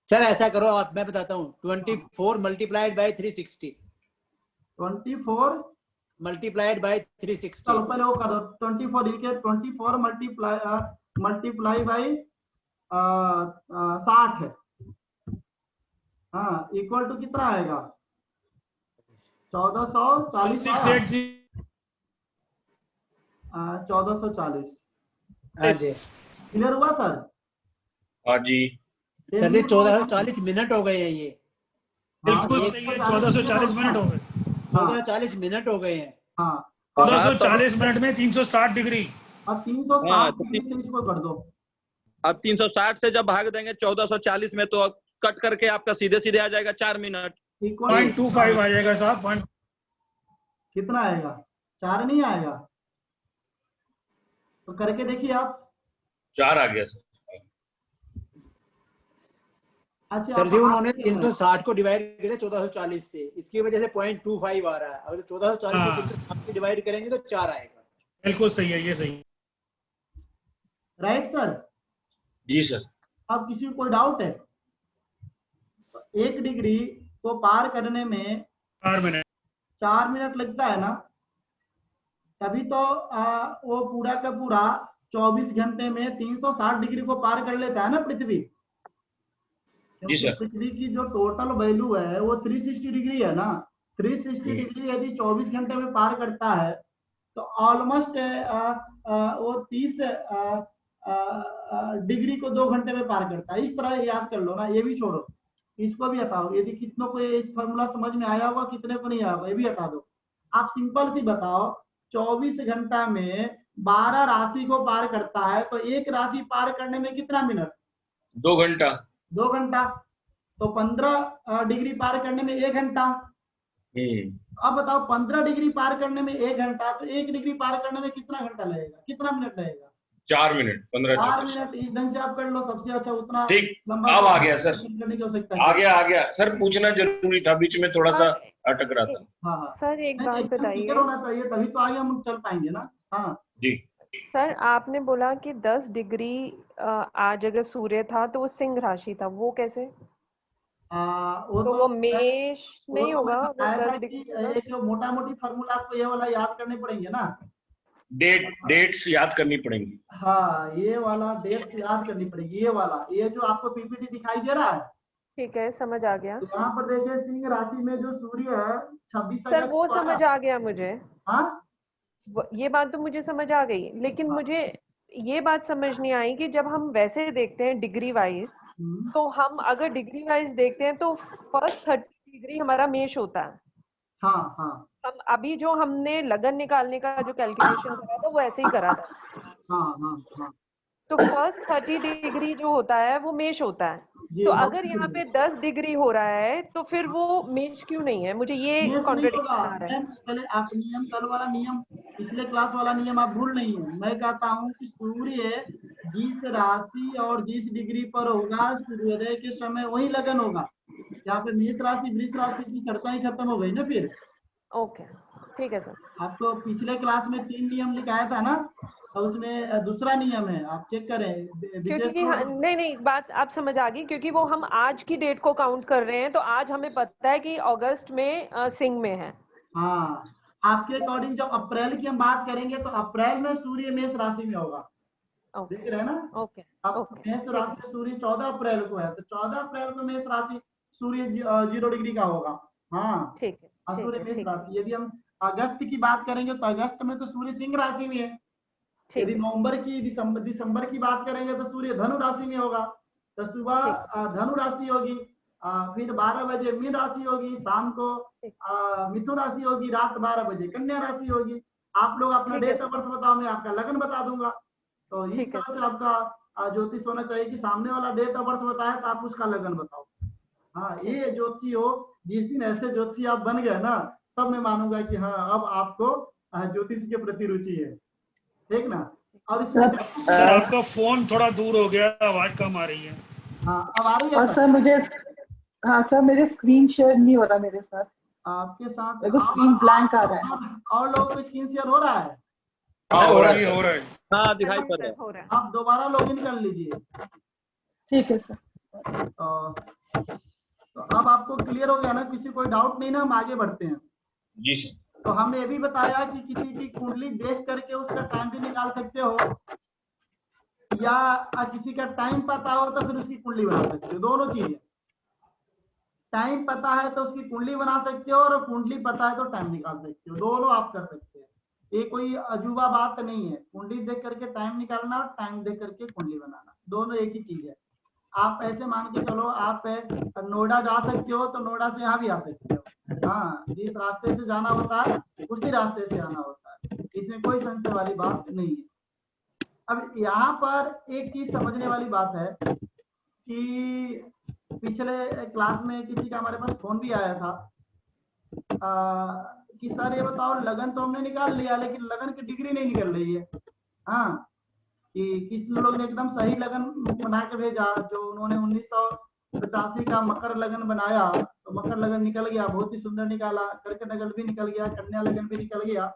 सर ऐसा करो आप, मैं बताता हूँ 24 मल्टीप्लाइड बाय 360। 24 multiplied by 360। चलो पहले वो कर दो। 24 लिखे, 24 मल्टीप्लाई बाई 60 है। हाँ, इक्वल टू कितना आएगा? 1440 1440। हाँ जी क्लियर हुआ सर? हाँ जी सर जी 1440 मिनट हो गए हैं ये। बिल्कुल सही है, 1440 मिनट हो गए। 1440 मिनट हो गए हैं। हाँ, 1440 मिनट में 360 डिग्री। अब 360 डिग्री से इसको कर दो। अब 360 से जब भाग देंगे 1440 में, तो कट करके आपका सीधे सीधे आ जाएगा 4 मिनट। 0.25 आ जाएगा साहब। कितना आएगा? 4 नहीं आएगा? तो करके देखिए आप। 4 आ गया सर। अच्छा, सर जी उन्होंने 360 को डिवाइड किया 1440 से, इसकी वजह से 0.25 आ रहा है। अगर 1440 को 360 से डिवाइड करेंगे तो 4 आएगा। बिल्कुल सही है, ये सही। Right sir? जी सर। अब किसी को कोई डाउट है? 1 डिग्री को पार करने में 4 मिनट लगता है ना, तभी तो वो पूरा का पूरा 24 घंटे में 360 डिग्री को पार कर लेता है ना पृथ्वी। जी सर। पृथ्वी की जो टोटल वैल्यू है वो 360 डिग्री है ना। 360 डिग्री यदि 24 घंटे में पार करता है तो ऑलमोस्ट वो 30 डिग्री को 2 घंटे में पार करता है। इस तरह याद कर लो ना, ये भी छोड़ो, इसको भी हटाओ। यदि कितनों को ये फॉर्मूला समझ में आया होगा, कितने को नहीं आया होगा, ये भी हटा दो। आप सिंपल सी बताओ, 24 घंटा में 12 राशि को पार करता है, तो एक राशि पार करने में कितना मिनट? 2 घंटा। 2 घंटा। तो 15 डिग्री पार करने में 1 घंटा। अब बताओ 15 डिग्री पार करने में 1 घंटा, तो 1 डिग्री पार करने में कितना घंटा लगेगा, कितना मिनट लगेगा? 4 मिनट 15 4 मिनट। इस ढंग से आप कर लो, सबसे अच्छा उतना ठीक। लंबा अब आ गया सर, करने की आवश्यकता आ गया सर। पूछना जरूरी था, बीच में थोड़ा सा अटक रहा था। हाँ सर एक बात एकदम बताइए। क्लियर होना चाहिए, तभी तो आगे हम चल पाएंगे ना। हाँ जी सर आपने बोला कि 10 डिग्री आज अगर सूर्य था तो वो सिंह राशि था, वो कैसे? तो वो मेष नहीं होगा, वो 10 डिग्री होगा। एक मोटा मोटी फार्मूला आपको ये वाला याद करने पड़ेंगे ना, डेट्स याद करनी पड़ेंगी। हाँ ये वाला डेट्स याद करनी पड़ेगी। ये वाला, ये जो आपको पीपीटी दिखाई दे रहा है, ठीक है, समझ आ गया। तो यहाँ पर देखिए सिंह राशि में जो सूर्य है 26 सर अगस्त वो को समझ आया। आ गया मुझे। हाँ ये बात तो मुझे समझ आ गई, लेकिन मुझे ये बात समझ नहीं आई कि जब हम वैसे देखते हैं डिग्री वाइज, तो हम अगर डिग्री वाइज देखते हैं तो फर्स्ट 30 डिग्री हमारा मेष होता है। हाँ हाँ हम अभी जो हमने लगन निकालने का जो कैलकुलेशन करा था वो ऐसे ही करा था। हाँ हाँ हाँ तो फर्स्ट 30 डिग्री जो होता है वो मेष होता है। तो अगर यहाँ पे 10 डिग्री हो रहा है तो फिर वो मेष क्यों नहीं है? मुझे ये कॉन्ट्रडिक्शन आ रहा है। पहले आप नियम, कल वाला नियम, पिछले क्लास वाला नियम आप भूल नहीं है। मैं कहता हूँ कि सूर्य जिस राशि और जिस डिग्री पर होगा सूर्योदय के समय वही लगन होगा। यहाँ पे मेष राशि वृष राशि की चर्चा ही खत्म हो गई ना फिर। ओके ठीक है सर। आपको पिछले क्लास में 3 नियम लिखाया था ना, और उसमें दूसरा नियम है, आप चेक करें। क्योंकि नहीं बात आप समझ आ गई, क्योंकि वो हम आज की डेट को काउंट कर रहे हैं, तो आज हमें पता है कि अगस्त में सिंह में है। हाँ आपके अकॉर्डिंग जब अप्रैल की हम बात करेंगे तो अप्रैल में सूर्य मेष राशि में होगा। देख रहे हैं ना? ओके अब मेष राशि में सूर्य 14 अप्रैल को है, तो 14 अप्रैल को मेष राशि सूर्य 0 डिग्री का होगा। हाँ ठीक है। सूर्य मेष राशि। यदि हम अगस्त की बात करेंगे तो अगस्त में तो सूर्य सिंह राशि में है। यदि नवंबर की दिसंबर की बात करेंगे तो सूर्य धनु राशि में होगा। तो सुबह धनु राशि होगी, फिर 12 बजे मीन राशि होगी, शाम को मिथुन राशि होगी, रात 12 बजे कन्या राशि होगी। आप लोग अपना डेट ऑफ बर्थ बताओ, मैं आपका लगन बता दूंगा। तो इस तरह से आपका ज्योतिष होना चाहिए कि सामने वाला डेट ऑफ बर्थ बताया तो आप उसका लगन बताओ। हाँ ये ज्योतिषी हो। जिस दिन ऐसे ज्योतिषी आप बन गए ना, तब मैं मानूंगा कि हाँ अब आपको ज्योतिष के प्रति रुचि है। ठीक ना? और इसमें सर आपका फोन थोड़ा दूर हो गया, आवाज कम आ रही है। हाँ अब आ रही है। और सर मुझे, हाँ सर मेरे स्क्रीन शेयर नहीं हो रहा मेरे साथ, आपके साथ स्क्रीन ब्लैंक आ रहा है। और लोगों को स्क्रीन शेयर हो रहा है? हो रहा है। हाँ दिखाई पड़ रहा है। आप दोबारा लॉगिन कर लीजिए। ठीक है सर। तो अब आपको क्लियर हो गया ना? किसी कोई डाउट नहीं ना? हम आगे बढ़ते हैं। जी सर। तो हमने ये भी बताया कि किसी की कुंडली देख करके उसका टाइम भी निकाल सकते हो, या किसी का टाइम पता हो तो फिर उसकी कुंडली बना सकते हो। दोनों चीजें, टाइम पता है तो उसकी कुंडली बना सकते हो, और कुंडली पता है तो टाइम निकाल सकते हो। दोनों आप कर सकते हैं, ये कोई अजूबा बात नहीं है। कुंडली देख करके टाइम निकालना और टाइम देख करके कुंडली बनाना, दोनों एक ही चीज है। आप ऐसे मान के चलो, आप नोएडा जा सकते हो तो नोएडा से यहाँ भी आ सकते हो। हाँ जिस रास्ते से जाना होता है उसी रास्ते से आना होता है, इसमें कोई संशय वाली बात नहीं है। अब यहाँ पर एक चीज समझने वाली बात है कि पिछले क्लास में किसी का हमारे पास फोन भी आया था कि सर ये बताओ, लगन तो हमने निकाल लिया लेकिन लगन की डिग्री नहीं निकल रही है। हाँ कि किस लोग ने एकदम सही लगन बना के भेजा, जो उन्होंने 1985 का मकर लगन बनाया, तो मकर लगन निकल गया, बहुत ही सुंदर निकाला। कर्क लगन भी निकल गया, कन्या लगन भी निकल गया।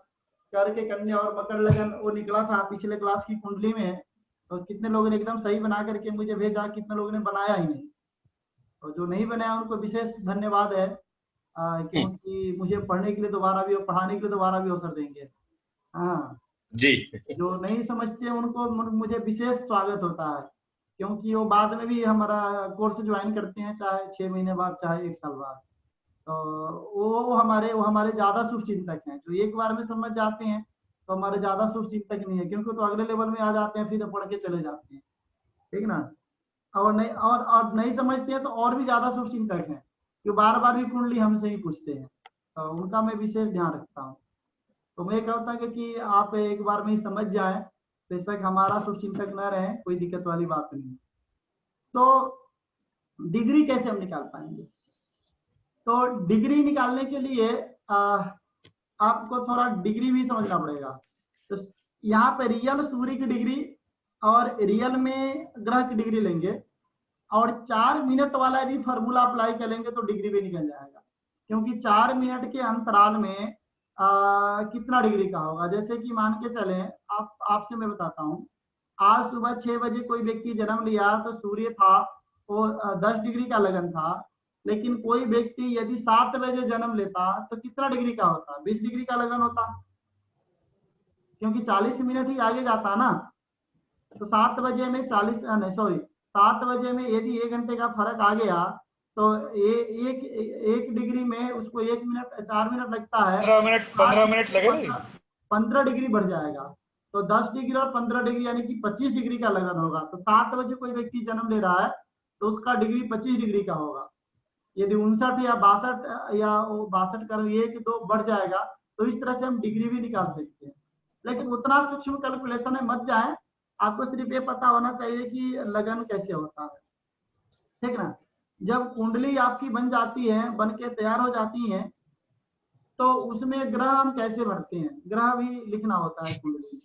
करके कन्या और मकर लगन वो निकला था पिछले क्लास की कुंडली में। तो कितने लोगों ने एकदम सही बना करके मुझे भेजा, कितने लोगों ने बनाया ही नहीं। तो जो नहीं बनाया उनको विशेष धन्यवाद है, क्योंकि मुझे पढ़ने के लिए दोबारा भी और पढ़ाने के लिए दोबारा भी अवसर देंगे। हाँ जी। जो नहीं समझते उनको मुझे विशेष स्वागत होता है, क्योंकि वो बाद में भी हमारा कोर्स ज्वाइन करते हैं, चाहे 6 महीने बाद चाहे 1 साल बाद। तो वो हमारे ज्यादा शुभ चिंतक हैं। जो एक बार में समझ जाते हैं तो हमारे ज्यादा शुभ चिंतक नहीं है, क्योंकि तो अगले लेवल में आ जाते हैं, फिर पढ़ के चले जाते हैं। ठीक ना? और नहीं समझते हैं तो और भी ज्यादा शुभ चिंतक हैं, जो बार बार भी कुंडली हमसे ही पूछते हैं। तो उनका मैं विशेष ध्यान रखता हूँ। तो मैं कहता हूँ कि आप एक बार में ही समझ जाए, बेशक हमारा शुभ चिंतक न रहे, कोई दिक्कत वाली बात नहीं। तो डिग्री कैसे हम निकाल पाएंगे? तो डिग्री निकालने के लिए आपको थोड़ा डिग्री भी समझना पड़ेगा। तो यहाँ पे रियल सूर्य की डिग्री और रियल में ग्रह की डिग्री लेंगे, और 4 मिनट वाला यदि फॉर्मूला अप्लाई करेंगे तो डिग्री भी निकल जाएगा, क्योंकि 4 मिनट के अंतराल में कितना डिग्री का होगा। जैसे कि मान के चले, आपसे मैं बताता हूँ, आज सुबह 6 बजे कोई व्यक्ति जन्म लिया तो सूर्य था वो 10 डिग्री का लगन था, लेकिन कोई व्यक्ति यदि 7 बजे जन्म लेता तो कितना डिग्री का होता? 20 डिग्री का लगन होता, क्योंकि 40 मिनट ही आगे जाता ना। तो 7 बजे में 7 बजे में यदि 1 घंटे का फर्क आ गया तो एक डिग्री में उसको 1 मिनट 4 मिनट लगता है, 15 मिनट लगेगा, 15 डिग्री बढ़ जाएगा। तो 10 डिग्री और 15 डिग्री यानी कि 25 डिग्री का लगन होगा। तो 7 बजे कोई व्यक्ति जन्म ले रहा है तो उसका डिग्री 25 डिग्री का होगा। यदि 59 या 62 या 62 का 1 2 बढ़ जाएगा, तो इस तरह से हम डिग्री भी निकाल सकते हैं। लेकिन उतना सूक्ष्म कैलकुलेशन में मत जाए, आपको सिर्फ ये पता होना चाहिए कि लगन कैसे होता है, ठीक ना। जब कुंडली आपकी बन जाती है, बन के तैयार हो जाती है, तो उसमें ग्रह हम कैसे भरते हैं, ग्रह भी लिखना होता है कुंडली में।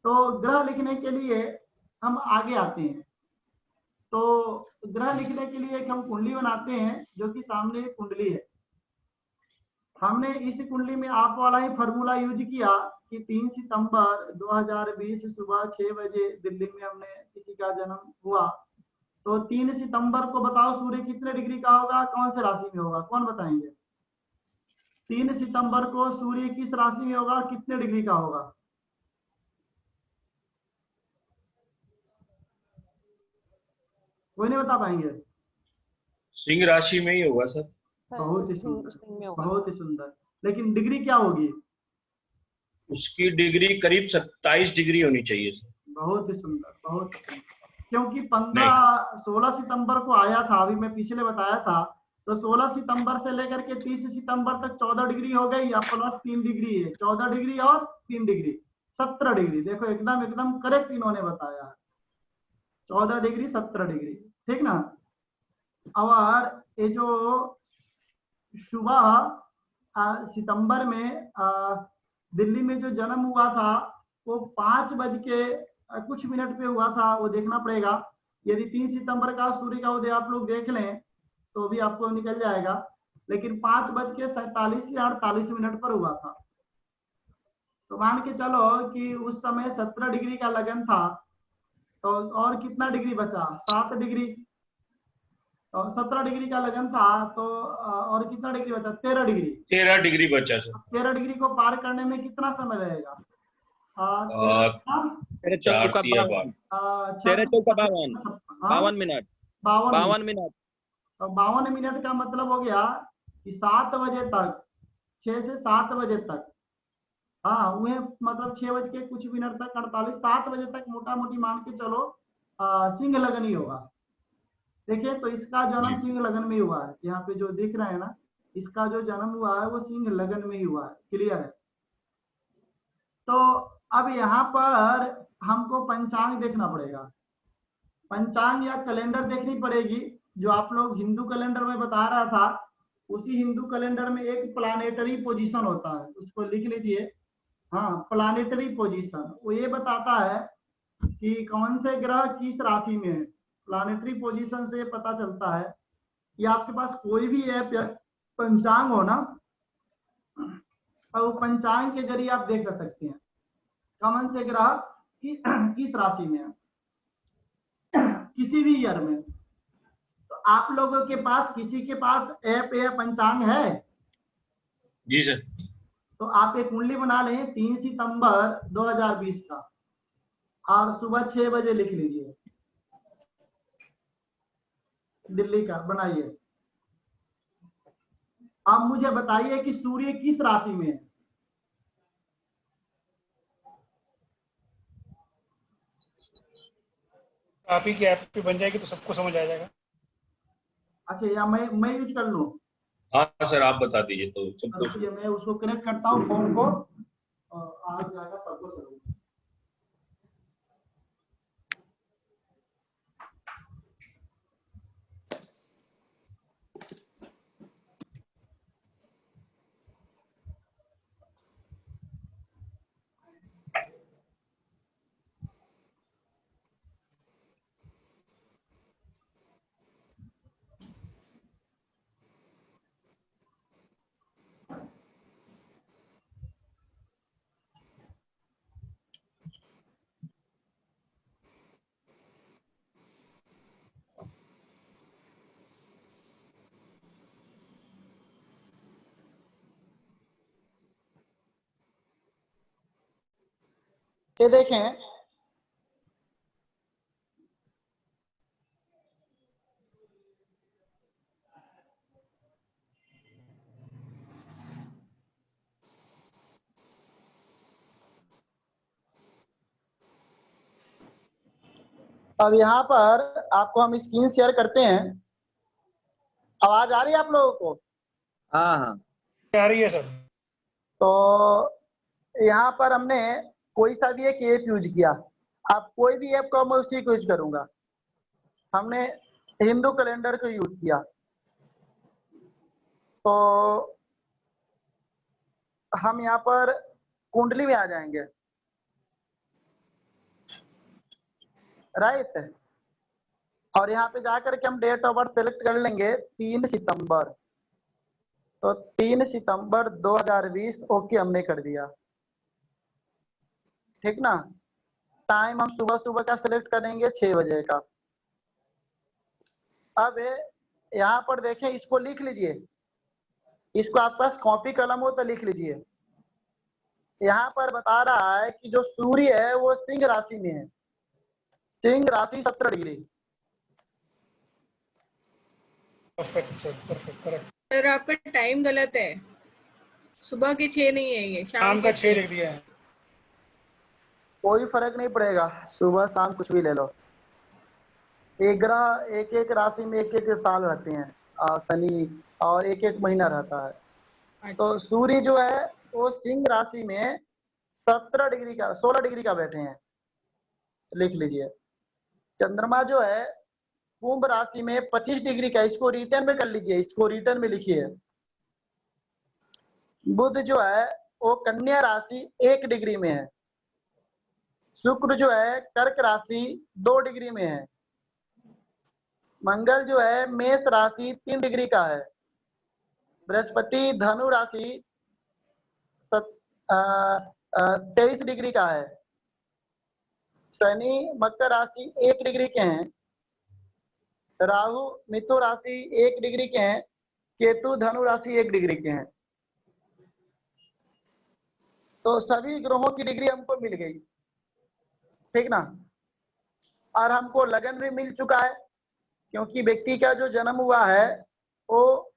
तो ग्रह लिखने के लिए हम आगे आते हैं। तो ग्रह लिखने के लिए एक हम कुंडली बनाते हैं, जो कि सामने कुंडली है। हमने इस कुंडली में आप वाला ही फॉर्मूला यूज किया कि 3 सितंबर 2020 सुबह 6 बजे दिल्ली में हमने किसी का जन्म हुआ। तो 3 सितंबर को बताओ सूर्य कितने डिग्री का होगा, कौन से राशि में होगा, कौन बताएंगे? 3 सितंबर को सूर्य किस राशि में होगा और कितने डिग्री का होगा? कोई नहीं बता पाएंगे? सिंह राशि में ही होगा सर। बहुत ही सुंदर, बहुत ही सुंदर। लेकिन डिग्री क्या होगी? उसकी डिग्री करीब 27 डिग्री होनी चाहिए सर। बहुत ही सुंदर, बहुत ही सुंदर। क्योंकि 16 सितंबर को आया था, अभी मैं पिछले बताया था, तो 16 सितंबर से लेकर के 30 सितंबर तक 14 डिग्री हो गई, या प्लस 3 डिग्री है, 14 डिग्री और 3 डिग्री 17 डिग्री। देखो एकदम एकदम करेक्ट इन्होंने बताया है, 14 डिग्री 17 डिग्री, ठीक ना। और ये जो सुबह सितंबर में दिल्ली में जो जन्म हुआ था वो 5 बज के कुछ मिनट पे हुआ था, वो देखना पड़ेगा। यदि 3 सितंबर का सूर्य का उदय आप लोग देख लें तो भी आपको निकल जाएगा, लेकिन 5 बज के 47 या 48 मिनट पर हुआ था। तो मान के चलो कि उस समय 17 डिग्री का लगन था, तो और कितना डिग्री बचा? 7 डिग्री। तो 17 डिग्री का लगन था, तो और कितना डिग्री बचा? 13 डिग्री। 13 डिग्री बचा सर। 13 डिग्री को पार करने में कितना समय रहेगा? 52 मिनट। 52 मिनट। तो 52 मिनट का मतलब हो गया कि 7 बजे तक, 6 से 7 बजे तक, हाँ वह मतलब 6 बज के कुछ मिनट तक 48, 7 बजे तक मोटा मोटी मान के चलो सिंह लगन ही होगा। देखिए, तो इसका जन्म सिंह लगन में ही हुआ है। यहाँ पे जो दिख रहा है ना, इसका जो जन्म हुआ है वो सिंह लगन में ही हुआ है। क्लियर है? तो अब यहाँ पर हमको पंचांग देखना पड़ेगा, पंचांग या कैलेंडर देखनी पड़ेगी। जो आप लोग हिंदू कैलेंडर में बता रहा था, उसी हिंदू कैलेंडर में एक प्लानेटरी पोजीशन होता है, उसको लिख लीजिए। हाँ, प्लानेटरी पोजीशन वो ये बताता है कि कौन से ग्रह किस राशि में है। प्लानेटरी पोजीशन से पता चलता है। कि आपके पास कोई भी ऐप या पंचांग हो ना, और पंचांग के जरिए आप देख सकते हैं कौन से ग्रह किस राशि में है किसी भी ईयर में। तो आप लोगों के पास किसी के पास ऐप या पंचांग है? जी सर। तो आप एक कुंडली बना लें 3 सितंबर 2020 का, और सुबह 6 बजे लिख लीजिए, दिल्ली का बनाइए। अब मुझे बताइए कि सूर्य किस राशि में है? आप ही की ऐप पे बन जाएगी तो सबको समझ आ जाएगा। अच्छा, या मैं यूज कर लूं? हाँ सर, आप बता दीजिए तो सबको। मैं उसको कनेक्ट करता हूँ फोन को, और आ जाएगा सबको समझ। ये देखें, अब यहाँ पर आपको हम स्क्रीन शेयर करते हैं। आवाज आ रही है आप लोगों को? हाँ हाँ आ रही है सर। तो यहाँ पर हमने कोई सा भी एक ऐप यूज किया, आप कोई भी ऐप को मैं उसी को यूज करूंगा। हमने हिंदू कैलेंडर को यूज किया, तो हम यहाँ पर कुंडली में आ जाएंगे, राइट। और यहाँ पे जाकर के हम डेट ऑफ बर्थ सेलेक्ट कर लेंगे 3 सितंबर। तो 3 सितंबर 2020 ओके हमने कर दिया, ठीक ना। टाइम हम सुबह सुबह का सिलेक्ट करेंगे 6 बजे का। अब यहाँ पर देखें, इसको लिख लीजिए, इसको आपके पास कॉपी कलम हो तो लिख लीजिए। यहाँ पर बता रहा है कि जो सूर्य है वो सिंह राशि में है, सिंह राशि 17 degree. Perfect sir, perfect, correct. Sir आपका टाइम गलत है, सुबह के 6 नहीं है, ये शाम का 6 लिख दिया है। कोई फर्क नहीं पड़ेगा, सुबह शाम कुछ भी ले लो। एक ग्रह एक एक राशि में एक एक साल रहते हैं, शनि, और एक एक महीना रहता है। अच्छा। तो सूर्य जो है वो सिंह राशि में 17 डिग्री का 16 डिग्री का बैठे हैं, लिख लीजिए। चंद्रमा जो है कुंभ राशि में 25 डिग्री का, इसको रिटर्न में कर लीजिए, इसको रिटर्न में लिखिए। बुध जो है वो कन्या राशि 1 डिग्री में है। शुक्र जो है कर्क राशि 2 डिग्री में है। मंगल जो है मेष राशि 3 डिग्री का है। बृहस्पति धनु राशि 23 डिग्री का है। शनि मकर राशि 1 डिग्री के हैं। राहु मिथुन राशि 1 डिग्री के हैं। केतु धनु राशि 1 डिग्री के हैं। तो सभी ग्रहों की डिग्री हमको मिल गई, ठीक ना। और हमको लगन भी मिल चुका है, क्योंकि व्यक्ति का जो जन्म हुआ है वो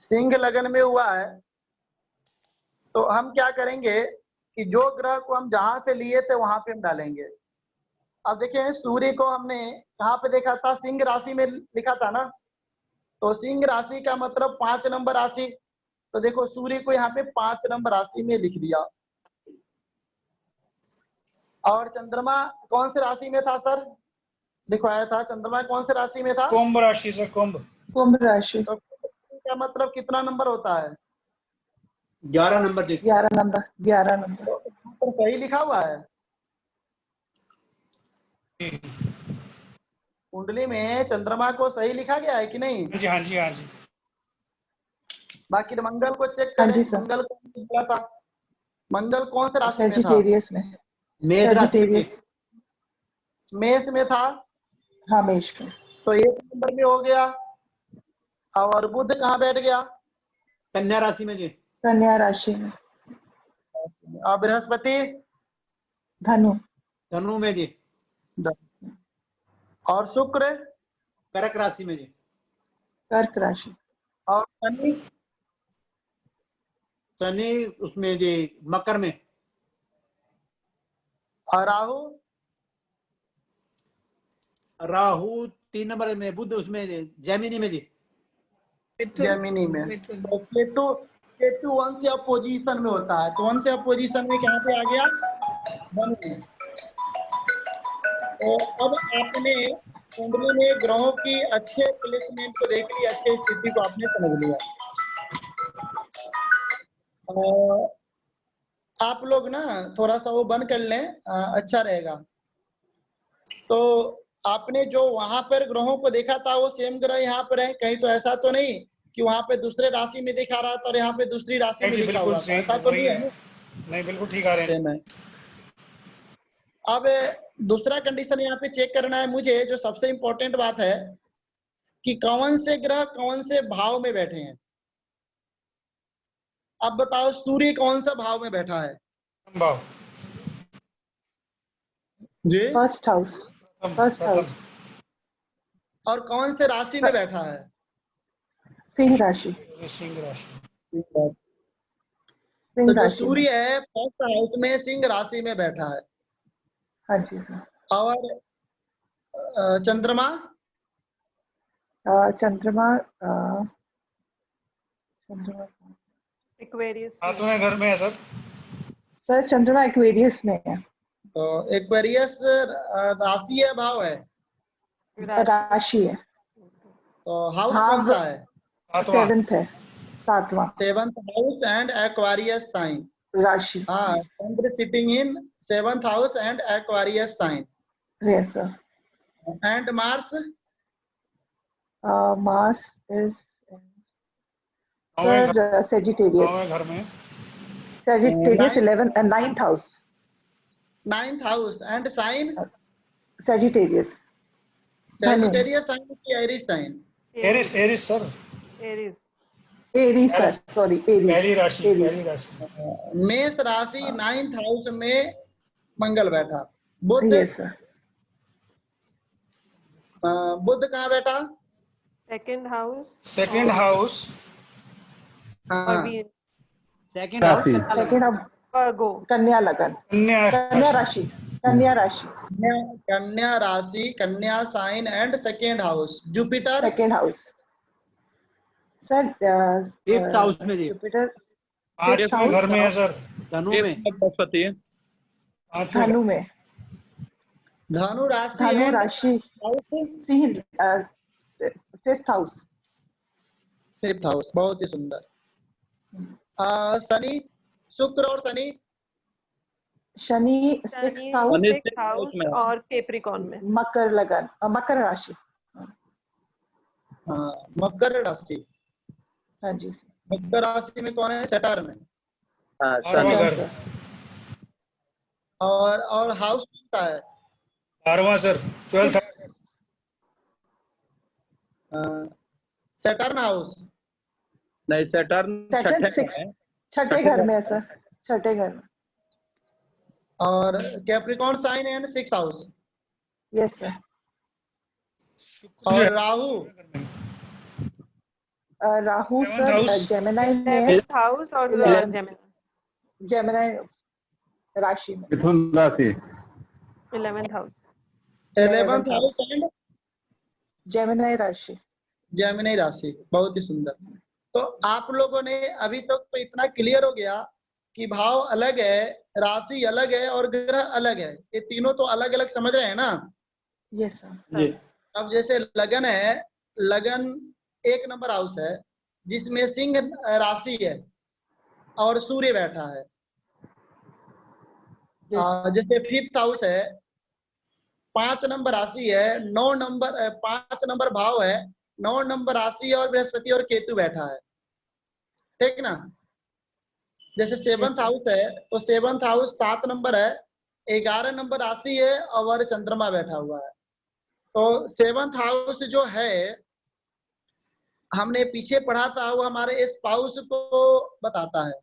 सिंह लगन में हुआ है। तो हम क्या करेंगे कि जो ग्रह को हम जहां से लिए थे वहां पे हम डालेंगे। अब देखें, सूर्य को हमने कहाँ पे देखा था? सिंह राशि में लिखा था ना। तो सिंह राशि का मतलब 5 नंबर राशि। तो देखो सूर्य को यहाँ पे 5 नंबर राशि में लिख दिया। और चंद्रमा कौन से राशि में था सर? लिखवाया था चंद्रमा कौन से राशि में था? कुंभ राशि सर, कुंभ। कुंभ राशि। तो का मतलब कितना नंबर होता है? 11 नंबर जी। 11 नंबर, 11 नंबर। तो सही लिखा हुआ है कुंडली में, चंद्रमा को सही लिखा गया है कि नहीं? हाँ जी, हाँ जी, हाँ जी। बाकी मंगल को चेक हाँ करें, जी सर। मंगल कौन सी जगह था? मंगल कौन से राशि में था? सेजिटेरियस में। मेष राशि में। मेष में था। हाँ, मेष में। तो 1 नंबर में हो गया। और बुध कहाँ बैठ गया? कन्या राशि में जी। कन्या राशि में। और बृहस्पति? धनु। धनु में जी। और शुक्र? कर्क राशि में जी। कर्क राशि। और शनि? शनि उसमें जी मकर में। और राहु? राहु 3 नंबर में। बुध उसमें जैमिनी में जी। जैमिनी में। तो केतु केतु 1 से अपोजिशन में होता है। तो 1 से अपोजिशन में कहाँ पे आ गया? धनु में। तो अब आपने कुंडली में ग्रहों की अच्छे प्लेसमेंट को देख लिया, अच्छी स्थिति को आपने समझ लिया। आप लोग ना थोड़ा सा वो बंद कर लें, अच्छा रहेगा। तो आपने जो वहां पर ग्रहों को देखा था वो सेम ग्रह यहाँ पर है? कहीं तो ऐसा तो नहीं कि वहां पे दूसरे राशि में दिखा रहा था और यहाँ पे दूसरी राशि में लिखा हुआ था? ऐसा तो नहीं है ना? नहीं, बिल्कुल ठीक आ रहे हैं। अब दूसरा कंडीशन यहाँ पे चेक करना है मुझे, जो सबसे इंपॉर्टेंट बात है कि कौन से ग्रह कौन से भाव में बैठे हैं। अब बताओ सूर्य कौन सा भाव में बैठा है? भाव। जी। First house. First house. और कौन से राशि में बैठा है? सिंह राशि। सिंह राशि। तो सिंह जो राशि में। सूर्य है फर्स्ट हाउस में सिंह राशि में बैठा है। हाँ जी सर। और चंद्रमा? चंद्रमा चंद्रमा एक्वेरियस सातवें घर में है सर। सर चंद्रमा एक्वेरियस में है। तो एक्वेरियस राशि है भाव है? राशि है। तो हाउस हाँ, कौन सा है? सातवां। 7th है। 7वां। 7th house and Aquarius sign. राशि। हाँ, Chandra sitting in 7th house and Aquarius sign. Yes sir. And Mars? Mars is sir Sagittarius. नौवें घर में। Sagittarius 9th house. 9th house and sign? Sagittarius. Sagittarius sign की Aries sign? Aries Aries sir. Aries. Aries sir, sorry Aries. पहली राशि। Aries. पहली राशि। मेष राशि 9th हाउस में मंगल बैठा। बुध? Yes sir. बुध कहाँ बैठा? Second house. Second house. और हाँ, भी सेकंड हाउस सेकंड ऑफ वर्गो। कन्या लगन। कन्या कन्या राशि। कन्या राशि। कन्या राशि, कन्या sign and second house. Jupiter? Second house sir. 5th house में जी। जुपिटर पांचवें हाउस। घर में है सर। धनु में। बृहस्पति है। पांचवें धनु में। धनु राशि धनु एंड राशि। House? Singh 5th house. 5th house, बहुत ही सुंदर। शनि, शुक्र और Shani? Shani 6th house. Shani 6th house में है। और केप्रिकॉन में। मकर लगन, मकर राशि। मकर राशि। हाँ जी। मकर राशि में कौन है? सैटर्न। हाँ, बारहवां शनि। घर। और हाउस कौन सा है? 12वां सर। 12th। Saturn house. नहीं, सैटर्न सैटर्न छठे में 6 है। छठे घर में है सर। छठे घर में। और Capricorn sign and 6th house. Yes sir. शुक्र जो और है Rahu? Rahu 11th sir house. Gemini में है। 11th हाउस और 11th जेमिनी। जेमिनाई राशि में। मिथुन राशि। 11th house. 11th house and Gemini राशि। जेमिनी राशि, बहुत ही सुंदर। तो आप लोगों ने अभी तक तो इतना क्लियर हो गया कि भाव अलग है, राशि अलग है और ग्रह अलग है। ये तीनों तो अलग अलग समझ रहे हैं ना? Yes sir. जी। अब जैसे लगन है, लगन 1 नंबर हाउस है जिसमें सिंह राशि है और सूर्य बैठा है। जैसे 5th हाउस है, 5 नंबर राशि है, 9 नंबर 5 नंबर भाव है, 9 नंबर राशि और बृहस्पति और केतु बैठा है, ठीक ना? जैसे 7th हाउस है तो 7th हाउस 7 नंबर है, 11 नंबर राशि है और चंद्रमा बैठा हुआ है। तो 7th हाउस जो है हमने पीछे पढ़ा था, वो हमारे स्पाउस को बताता है।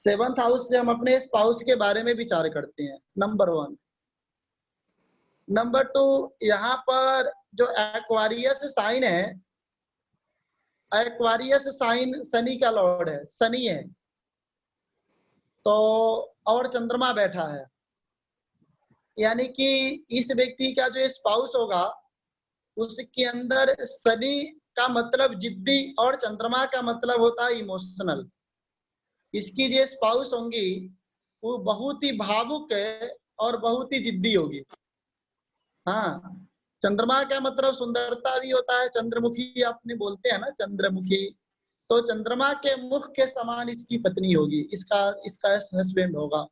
7th हाउस से हम अपने स्पाउस के बारे में विचार करते हैं, नंबर 1। नंबर 2, यहाँ पर जो एक्वारियस साइन है, एक्वारियस साइन शनि का लॉर्ड है, शनि है। तो और चंद्रमा बैठा है, यानी कि इस व्यक्ति का जो स्पाउस होगा उसके अंदर शनि का मतलब जिद्दी और चंद्रमा का मतलब होता है इमोशनल। इसकी जो स्पाउस होंगी वो बहुत ही भावुक है और बहुत ही जिद्दी होगी। हाँ, चंद्रमा का मतलब सुंदरता भी होता है, चंद्रमुखी आपने बोलते हैं ना, चंद्रमुखी। तो चंद्रमा के मुख के समान इसकी पत्नी होगी, इसका हस्बैंड होगा।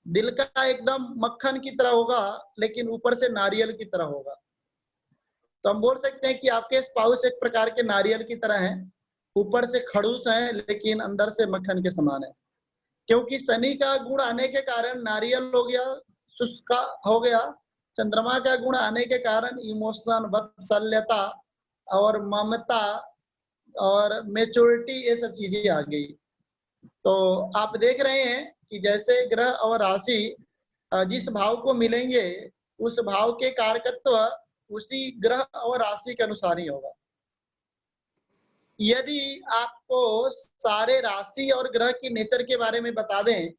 दिल का एकदम मक्खन की तरह होगा लेकिन ऊपर से नारियल की तरह होगा। तो हम बोल सकते हैं कि आपके स्पाउस एक प्रकार के नारियल की तरह हैं, ऊपर से खड़ूस हैं लेकिन अंदर से मक्खन के समान है। क्योंकि शनि का गुण आने के कारण नारियल हो गया, शुष्क हो गया। चंद्रमा का गुण आने के कारण इमोशनल, वात्सल्यता और ममता और मेच्योरिटी, ये सब चीजें आ गई। तो आप देख रहे हैं कि जैसे ग्रह और राशि जिस भाव को मिलेंगे उस भाव के कारकत्व उसी ग्रह और राशि के अनुसार ही होगा। यदि आपको सारे राशि और ग्रह की नेचर के बारे में बता दें,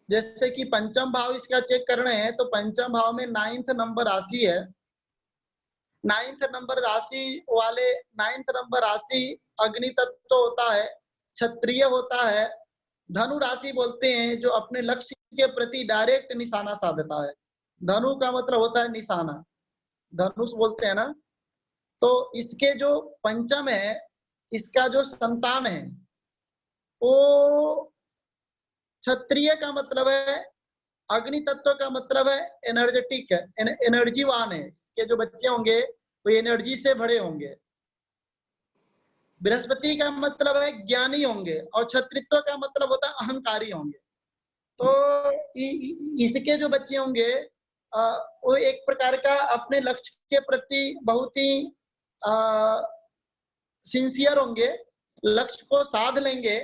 जैसे कि पंचम भाव इसका चेक करना है तो पंचम भाव में 9th नंबर राशि है। 9th नंबर राशि वाले 9th नंबर राशि अग्नि तत्व होता है, क्षत्रिय होता है, धनु राशि बोलते हैं जो अपने लक्ष्य के प्रति डायरेक्ट निशाना साधता है। धनु का मतलब होता है निशाना, धनुष बोलते हैं ना। तो इसके जो पंचम है, इसका जो संतान है वो क्षत्रिय का मतलब है, अग्नि तत्व का मतलब है एनर्जेटिक है, एनर्जीवान है। इसके जो बच्चे होंगे वो एनर्जी से भरे होंगे। बृहस्पति का मतलब है ज्ञानी होंगे और क्षत्रित्व का मतलब होता है अहंकारी होंगे। तो इसके जो बच्चे होंगे वो एक प्रकार का अपने लक्ष्य के प्रति बहुत ही सिंसियर होंगे, लक्ष्य को साध लेंगे,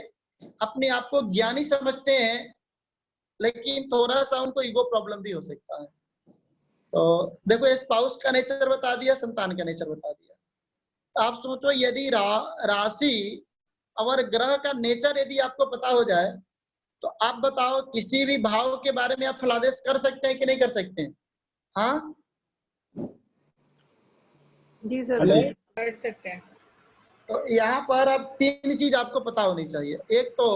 अपने आप को ज्ञानी समझते हैं, लेकिन थोड़ा सा उनको ईगो प्रॉब्लम भी हो सकता है। तो देखो स्पाउस का नेचर बता दिया, संतान का नेचर बता दिया। तो आप सोचो यदि राशि और ग्रह का नेचर यदि आपको पता हो जाए तो आप बताओ किसी भी भाव के बारे में आप फलादेश कर सकते हैं कि नहीं कर सकते हैं? हाँ जी सर, हेलो, कर सकते हैं। तो यहाँ पर अब 3 चीज आपको पता होनी चाहिए। एक तो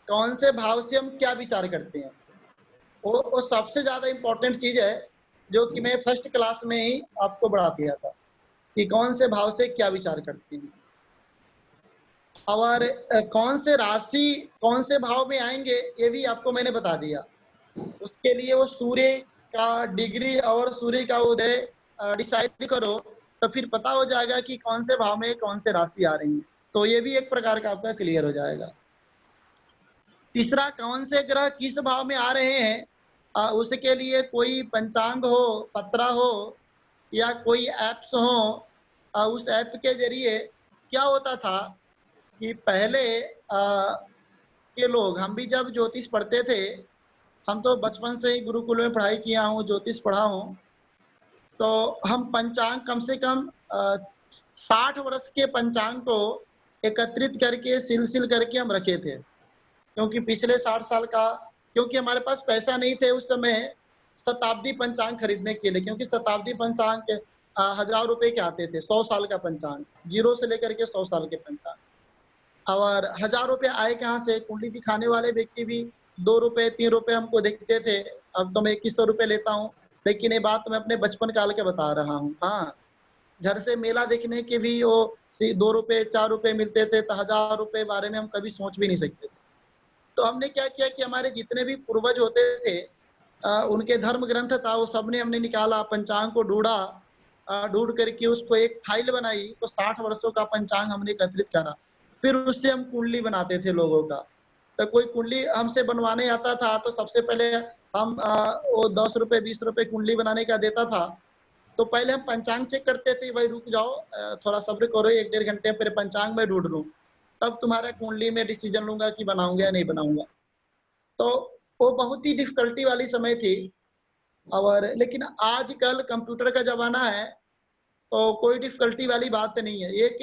कौन से भाव से हम क्या विचार करते हैं, वो सबसे ज्यादा इंपॉर्टेंट चीज है जो कि मैं फर्स्ट क्लास में ही आपको बढ़ा दिया था कि कौन से भाव से क्या विचार करते हैं और कौन से राशि कौन से भाव में आएंगे ये भी आपको मैंने बता दिया। उसके लिए वो सूर्य का डिग्री और सूर्य का उदय डिसाइड करो तो फिर पता हो जाएगा कि कौन से भाव में कौन से राशि आ रही है। तो ये भी एक प्रकार का आपका क्लियर हो जाएगा। तीसरा, कौन से ग्रह किस भाव में आ रहे हैं उसके लिए कोई पंचांग हो, पत्रा हो या कोई एप्स हो। उस ऐप के जरिए क्या होता था कि पहले के लोग, हम भी जब ज्योतिष पढ़ते थे, हम तो बचपन से ही गुरुकुल में पढ़ाई किया हूँ, ज्योतिष पढ़ा हूँ, तो हम पंचांग कम से कम 60 वर्ष के पंचांग को एकत्रित करके सिल करके हम रखे थे। क्योंकि पिछले 60 साल का, क्योंकि हमारे पास पैसा नहीं थे उस समय शताब्दी पंचांग खरीदने के लिए, क्योंकि शताब्दी पंचांग के 1000 रुपए के आते थे, 100 साल का पंचांग, 0 से लेकर के 100 साल के पंचांग। और 1000 रुपए आए कहाँ से? कुंडली दिखाने वाले व्यक्ति भी 2 रुपए 3 रुपए हमको देखते थे। अब तो मैं 2100 रुपए लेता हूँ, लेकिन ये बात मैं अपने बचपन काल के बता रहा हूँ। हाँ, घर से मेला देखने के भी वो 2 रुपए 4 रुपए मिलते थे, तो 1000 रुपए बारे में हम कभी सोच भी नहीं सकते थे। तो हमने क्या किया कि हमारे जितने भी पूर्वज होते थे उनके धर्म ग्रंथ था, वो सबने हमने निकाला, पंचांग को ढूंढा, ढूंढ करके उसको एक फाइल बनाई, तो 60 वर्षों का पंचांग हमने एकत्रित करा। फिर उससे हम कुंडली बनाते थे लोगों का। तो कोई कुंडली हमसे बनवाने आता था तो सबसे पहले हम वो 10 रुपए 20 रुपए कुंडली बनाने का देता था। तो पहले हम पंचांग चेक करते थे, भाई रुक जाओ, थोड़ा सब्र करो, 1-1.5 घंटे फिर पंचांग में ढूंढ लूं, तब तुम्हारा कुंडली में डिसीजन लूंगा कि बनाऊंगा या नहीं बनाऊंगा। तो वो बहुत ही डिफिकल्टी वाली समय थी। और लेकिन आजकल कंप्यूटर का जमाना है तो कोई डिफिकल्टी वाली बात नहीं है। एक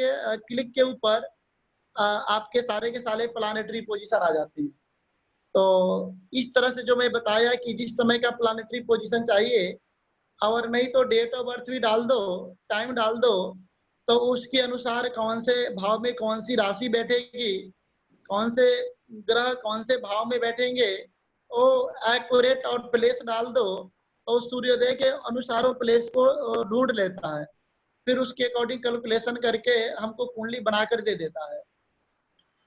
क्लिक के ऊपर आपके सारे के सारे प्लानेटरी पोजीशन आ जाती है। तो इस तरह से जो मैं बताया कि जिस समय का प्लानेटरी पोजीशन चाहिए, और नहीं तो डेट ऑफ बर्थ भी डाल दो, टाइम डाल दो, तो उसके अनुसार कौन से भाव में कौन सी राशि बैठेगी, कौन से ग्रह कौन से भाव में बैठेंगे, वो एक्यूरेट और प्लेस डाल दो, तो सूर्योदय के अनुसार वो प्लेस को ढूंढ लेता है। फिर उसके अकॉर्डिंग कैलकुलेशन करके हमको कुंडली बनाकर दे देता है।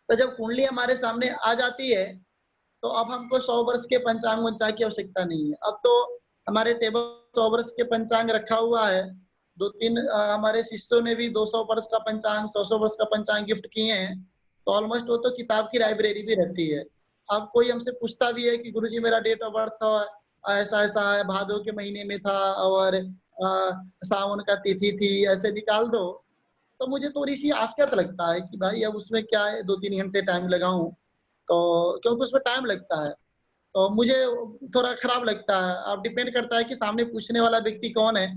तो जब कुंडली हमारे सामने आ जाती है तो अब हमको 100 वर्ष के पंचांग की आवश्यकता नहीं है। अब तो हमारे टेबल 100 वर्ष के पंचांग रखा हुआ है। 2-3 हमारे शिष्यों ने भी 200 वर्ष का पंचांग, 100 वर्ष का पंचांग गिफ्ट किए हैं। तो ऑलमोस्ट वो तो किताब की लाइब्रेरी भी रहती है। अब कोई हमसे पूछता भी है कि गुरुजी मेरा डेट ऑफ बर्थ ऐसा ऐसा है, भादो के महीने में था और सावन का तिथि थी, ऐसे निकाल दो। तो मुझे थोड़ी सी आश्चर्य लगता है कि भाई अब उसमें क्या है 2-3 घंटे टाइम लगाऊं, तो क्योंकि उसमें टाइम लगता है। तो मुझे थोड़ा खराब लगता है। अब डिपेंड करता है कि सामने पूछने वाला व्यक्ति कौन है,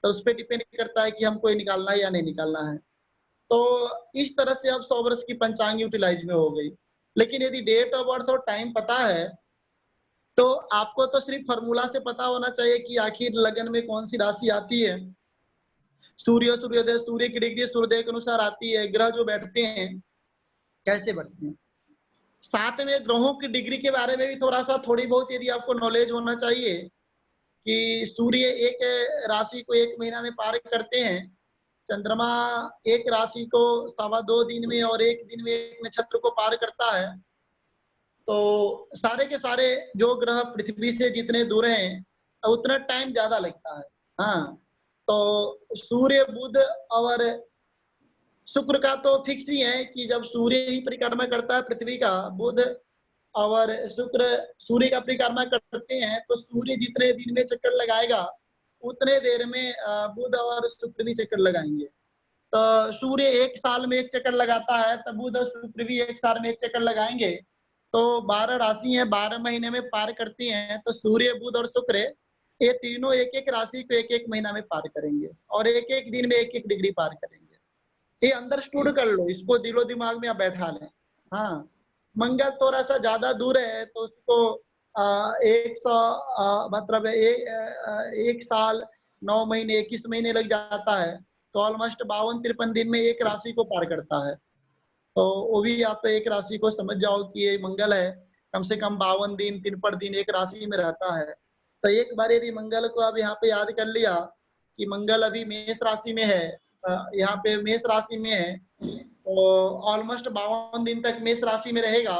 तो उस पर डिपेंड करता है कि हमको ये निकालना है या नहीं निकालना है। तो इस तरह से अब 100 वर्ष की पंचांग यूटिलाइज में हो गई। लेकिन यदि डेट ऑफ बर्थ और टाइम पता है तो आपको तो सिर्फ फॉर्मूला से पता होना चाहिए कि आखिर लगन में कौन सी राशि आती है। सूर्योदय, सूर्य की डिग्री सूर्योदय के अनुसार आती है। ग्रह जो बैठते हैं कैसे बैठते हैं, साथ में ग्रहों की डिग्री के बारे में भी थोड़ी बहुत यदि आपको नॉलेज होना चाहिए कि सूर्य एक राशि को 1 महीना में पार करते हैं, चंद्रमा एक राशि को 2.25 दिन में और 1 दिन में एक नक्षत्र को पार करता है। तो सारे के सारे जो ग्रह पृथ्वी से जितने दूर हैं उतना टाइम ज्यादा लगता है। हाँ, तो सूर्य, बुध और शुक्र का तो फिक्स ही है कि जब सूर्य ही परिक्रमा करता है पृथ्वी का, बुध और शुक्र सूर्य का परिक्रमा करते हैं, तो सूर्य जितने दिन में चक्कर लगाएगा उतने देर में बुध और शुक्र भी चक्कर लगाएंगे। तो सूर्य 1 साल में 1 चक्कर लगाता है, तो बुध और शुक्र भी 1 साल में 1 चक्कर लगाएंगे। तो 12 राशि है, 12 महीने में पार करती हैं। तो सूर्य, बुध और शुक्र ये तीनों 1-1 राशि को 1-1 महीना में पार करेंगे और 1-1 दिन में 1-1 डिग्री पार करेंगे। ये अंडरस्टूड कर लो, इसको दिलो दिमाग में आप बैठा लें। हाँ, मंगल थोड़ा सा ज्यादा दूर है तो उसको 100 मतलब 1 साल 9 महीने 21 महीने लग जाता है। तो ऑलमोस्ट 52-53 दिन में 1 राशि को पार करता है। तो वो भी आप 1 राशि को समझ जाओ कि ये मंगल है, कम से कम 52 दिन 3 पर दिन 1 राशि में रहता है। तो एक बार यदि मंगल को आप यहाँ पे याद कर लिया कि मंगल अभी मेष राशि में है, यहाँ पे मेष राशि में है, तो ऑलमोस्ट 52 दिन तक मेष राशि में रहेगा।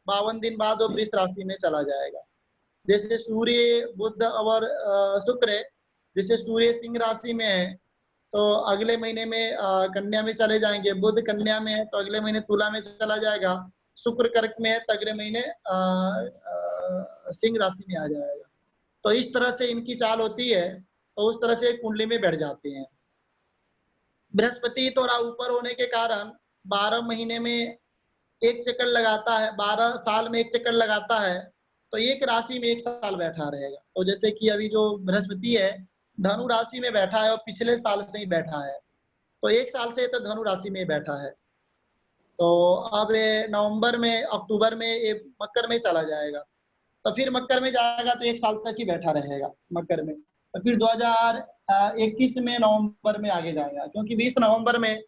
52 दिन बाद वो वृष राशि में चला जाएगा। जैसे सूर्य, बुध और शुक्र, जैसे सूर्य सिंह राशि में है तो अगले महीने में कन्या में चले जाएंगे। बुध कन्या में है तो अगले महीने तुला में चला जाएगा। शुक्र कर्क में है तो अगले महीने सिंह राशि में आ जाएगा। तो इस तरह से इनकी चाल होती है, तो उस तरह से कुंडली में बैठ जाते हैं। बृहस्पति थोड़ा ऊपर होने के कारण 12 महीने में 1 चक्कर लगाता है, 12 साल में 1 चक्कर लगाता है, तो 1 राशि में 1 साल बैठा रहेगा। तो जैसे कि अभी जो बृहस्पति है धनु राशि में बैठा है और पिछले साल से ही बैठा है, तो 1 साल से तो धनु राशि में बैठा है। तो अब नवंबर में, अक्टूबर में ये मकर में चला जाएगा, तो फिर मकर में जाएगा तो 1 साल तक ही बैठा रहेगा मकर में। तो फिर 2021 में नवंबर में आगे जाएगा, क्योंकि 20 नवंबर में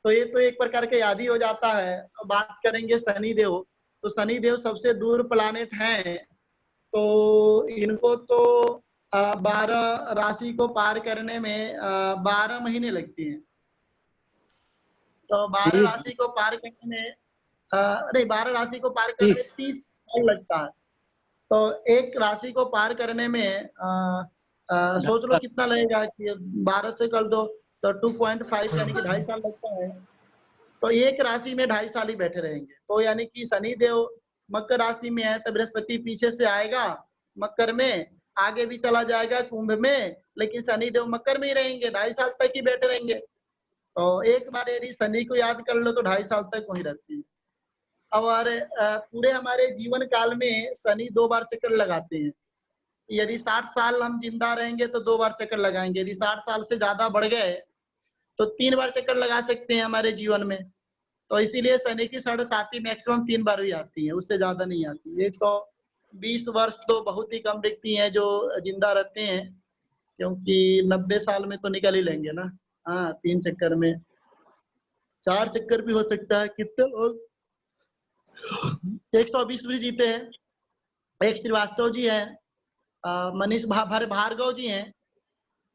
तो ये तो एक प्रकार के याद ही हो जाता है। अब बात करेंगे शनि देव, तो शनि देव सबसे दूर प्लानेट हैं, तो इनको तो 12 राशि को पार करने में 12 महीने लगते हैं। तो 12 राशि को पार करने में नहीं, 12 राशि को पार करने में 30 साल लगता है। तो 1 राशि को पार करने में सोच लो कितना लगेगा कि 12 से कर दो तो 2.5 यानी कि 2.5 साल लगता है। तो 1 राशि में 2.5 साल ही बैठे रहेंगे। तो यानी कि शनि देव मकर राशि में है तो बृहस्पति पीछे से आएगा मकर में, आगे भी चला जाएगा कुंभ में, लेकिन शनि देव मकर में ही रहेंगे, 2.5 साल तक ही बैठे रहेंगे। तो एक बार यदि शनि को याद कर लो तो 2.5 साल तक वही रहती है। और पूरे हमारे जीवन काल में शनि 2 बार चक्कर लगाते हैं। यदि 60 साल हम जिंदा रहेंगे तो 2 बार चक्कर लगाएंगे। यदि 60 साल से ज्यादा बढ़ गए तो 3 बार चक्कर लगा सकते हैं हमारे जीवन में। तो इसीलिए शनि की 7.5 मैक्सिमम 3 बार ही आती है, उससे ज्यादा नहीं आती। 120 वर्ष तो बहुत ही कम व्यक्ति हैं जो जिंदा रहते हैं, क्योंकि 90 साल में तो निकल ही लेंगे ना। हाँ, 3 चक्कर में 4 चक्कर भी हो सकता है। कितने लोग 120 भी जीते हैं। एक श्रीवास्तव जी हैं, मनीष भार्गव जी हैं,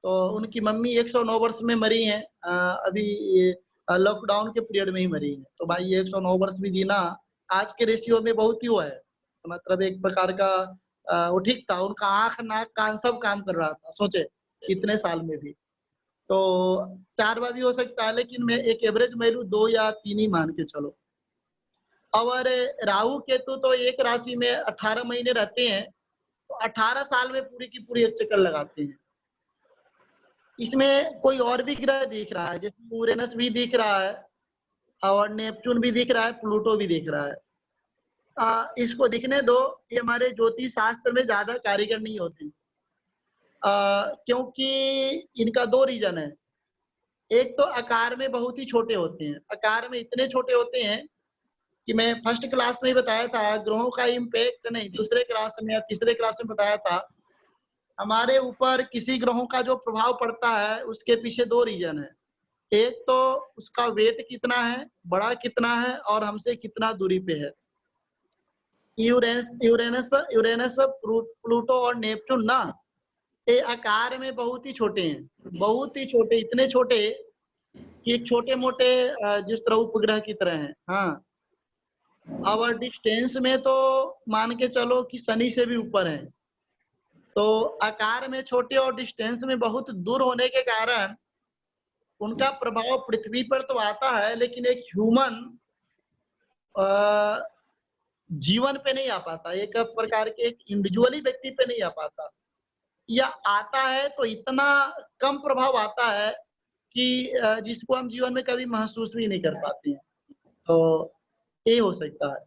तो उनकी मम्मी 109 वर्ष में मरी हैं, अभी लॉकडाउन के पीरियड में ही मरी हैं। तो भाई 109 वर्ष भी जीना आज के रेशियो में बहुत ही हुआ है। तो मतलब एक प्रकार का वो ठीक था, उनका आंख नाक कान सब काम कर रहा था, सोचे इतने साल में भी। तो 4 बार भी हो सकता है, लेकिन मैं एक एवरेज वैल्यू 2 या 3 ही मान के चलो। और राहु केतु तो 1 राशि में 18 महीने रहते हैं, तो 18 साल में पूरी की पूरी 1 चक्कर लगाते हैं। इसमें कोई और भी ग्रह दिख रहा है, जैसे यूरेनस भी दिख रहा है और नेपच्यून भी दिख रहा है, प्लूटो भी दिख रहा है। इसको दिखने दो, ये हमारे ज्योतिष शास्त्र में ज्यादा कारीगर नहीं होते, क्योंकि इनका 2 रीजन है। एक तो आकार में बहुत ही छोटे होते हैं, आकार में इतने छोटे होते हैं कि मैं फर्स्ट क्लास में ही बताया था, ग्रहों का इम्पैक्ट नहीं, दूसरे क्लास में या तीसरे क्लास में बताया था, हमारे ऊपर किसी ग्रहों का जो प्रभाव पड़ता है उसके पीछे 2 रीजन है। एक तो उसका वेट कितना है, बड़ा कितना है, और हमसे कितना दूरी पे है। यूरेनस, प्लूटो और नेपच्यून ना, ये आकार में बहुत ही छोटे हैं, बहुत ही छोटे, इतने छोटे कि एक छोटे मोटे जिस तरह उपग्रह की तरह हैं। हाँ, और डिस्टेंस में तो मान के चलो कि शनि से भी ऊपर है। तो आकार में छोटे और डिस्टेंस में बहुत दूर होने के कारण उनका प्रभाव पृथ्वी पर तो आता है, लेकिन एक ह्यूमन जीवन पे नहीं आ पाता, एक प्रकार के एक इंडिविजुअली व्यक्ति पे नहीं आ पाता, या आता है तो इतना कम प्रभाव आता है कि जिसको हम जीवन में कभी महसूस भी नहीं कर पाते हैं। तो ये हो सकता है।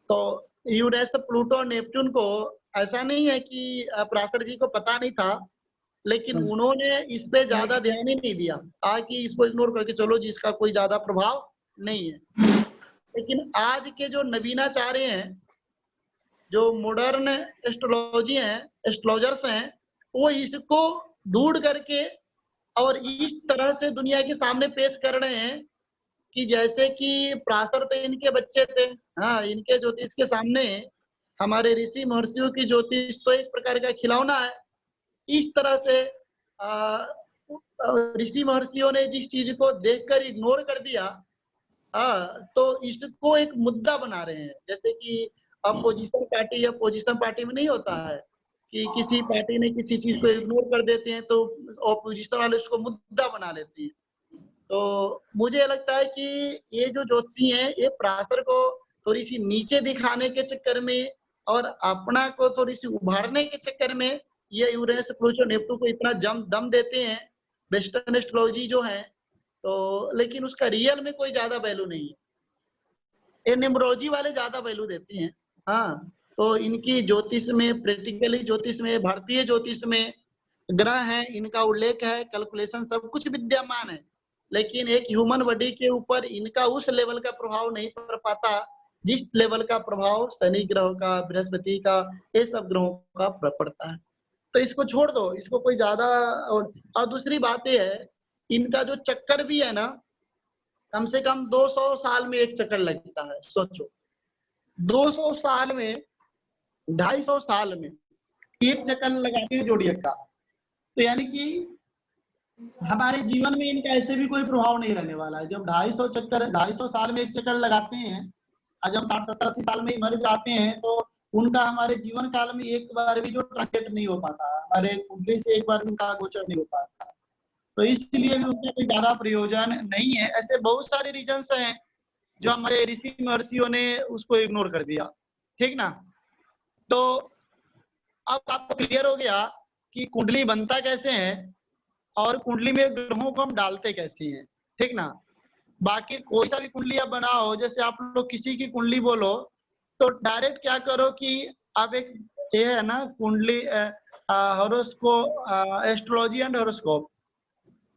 तो यूरेनस, प्लूटो और नेपच्यून को ऐसा नहीं है कि पराशर जी को पता नहीं था, लेकिन उन्होंने इस पे ज्यादा ध्यान ही नहीं दिया, कि इसको इग्नोर करके चलो जिसका कोई ज्यादा प्रभाव नहीं है। लेकिन आज के जो नवीनाचार्य हैं, जो मॉडर्न एस्ट्रोलॉजी हैं, एस्ट्रोलॉजर्स हैं, वो इसको ढूंढ करके और इस तरह से दुनिया के सामने पेश कर रहे हैं कि जैसे कि पराशर तो इनके बच्चे थे। हाँ, इनके ज्योतिष के सामने हमारे ऋषि महर्षियों की ज्योतिष तो एक प्रकार का खिलौना है। इस तरह से ऋषि महर्षियों ने जिस चीज को देखकर इग्नोर कर दिया, तो इसको एक मुद्दा बना रहे हैं। जैसे कि अपोजिशन पार्टी या पोजिशन पार्टी में नहीं होता है कि किसी पार्टी ने किसी चीज को इग्नोर कर देते हैं तो अपोजिशन वाले उसको मुद्दा बना लेते हैं। तो मुझे लगता है कि ये जो ज्योतिषी हैं, ये पराशर को थोड़ी सी नीचे दिखाने के चक्कर में और अपना को थोड़ी सी उभारने के चक्कर में ये यूरेनस, प्लूटो, नेपच्यून को इतना दम देते हैं वेस्टर्न एस्ट्रोलॉजी जो है। तो लेकिन उसका रियल में कोई ज्यादा वैल्यू नहीं है, ये न्यूमरोलॉजी वाले ज्यादा वैल्यू देते हैं। हाँ, तो इनकी ज्योतिष में, प्रैक्टिकली ज्योतिष में, भारतीय ज्योतिष में ग्रह है, इनका उल्लेख है, कैलकुलेशन सब कुछ विद्यमान है, लेकिन एक ह्यूमन बॉडी के ऊपर इनका उस लेवल का प्रभाव नहीं पड़ पाता जिस लेवल का प्रभाव शनि ग्रह का, बृहस्पति का, ये सब ग्रहों का पड़ता है। तो इसको छोड़ दो, इसको कोई ज्यादा। और दूसरी बात यह है, इनका जो चक्कर भी है ना, कम से कम 200 साल में एक चक्कर लगता है। सोचो 200 साल में, 250 साल में एक चक्कर लगाते हैं जोड़ियक का। तो यानी कि हमारे जीवन में इनका ऐसे भी कोई प्रभाव नहीं रहने वाला है। जब 250 साल में एक चक्कर लगाते हैं, आज हम 60, 70, 80 साल में ही मर जाते हैं, तो उनका हमारे जीवन काल में एक बार भी जो ट्रांजिट नहीं हो पाता, हमारे कुंडली से एक बार उनका गोचर नहीं हो पाता। तो इसलिए भी उनका कोई ज्यादा प्रयोजन नहीं है। ऐसे बहुत सारे रीजन्स हैं जो हमारे ऋषि महर्षियों ने उसको इग्नोर कर दिया। ठीक ना? तो अब आपको क्लियर हो गया कि कुंडली बनता कैसे है और कुंडली में ग्रहों को हम डालते कैसे हैं। ठीक ना? बाकी कोई सा भी कुंडली आप बनाओ, जैसे आप लोग किसी की कुंडली बोलो तो डायरेक्ट क्या करो कि आप एक ये है ना कुंडली हॉरोस्कोप, एस्ट्रोलॉजी एंड हॉरोस्कोप,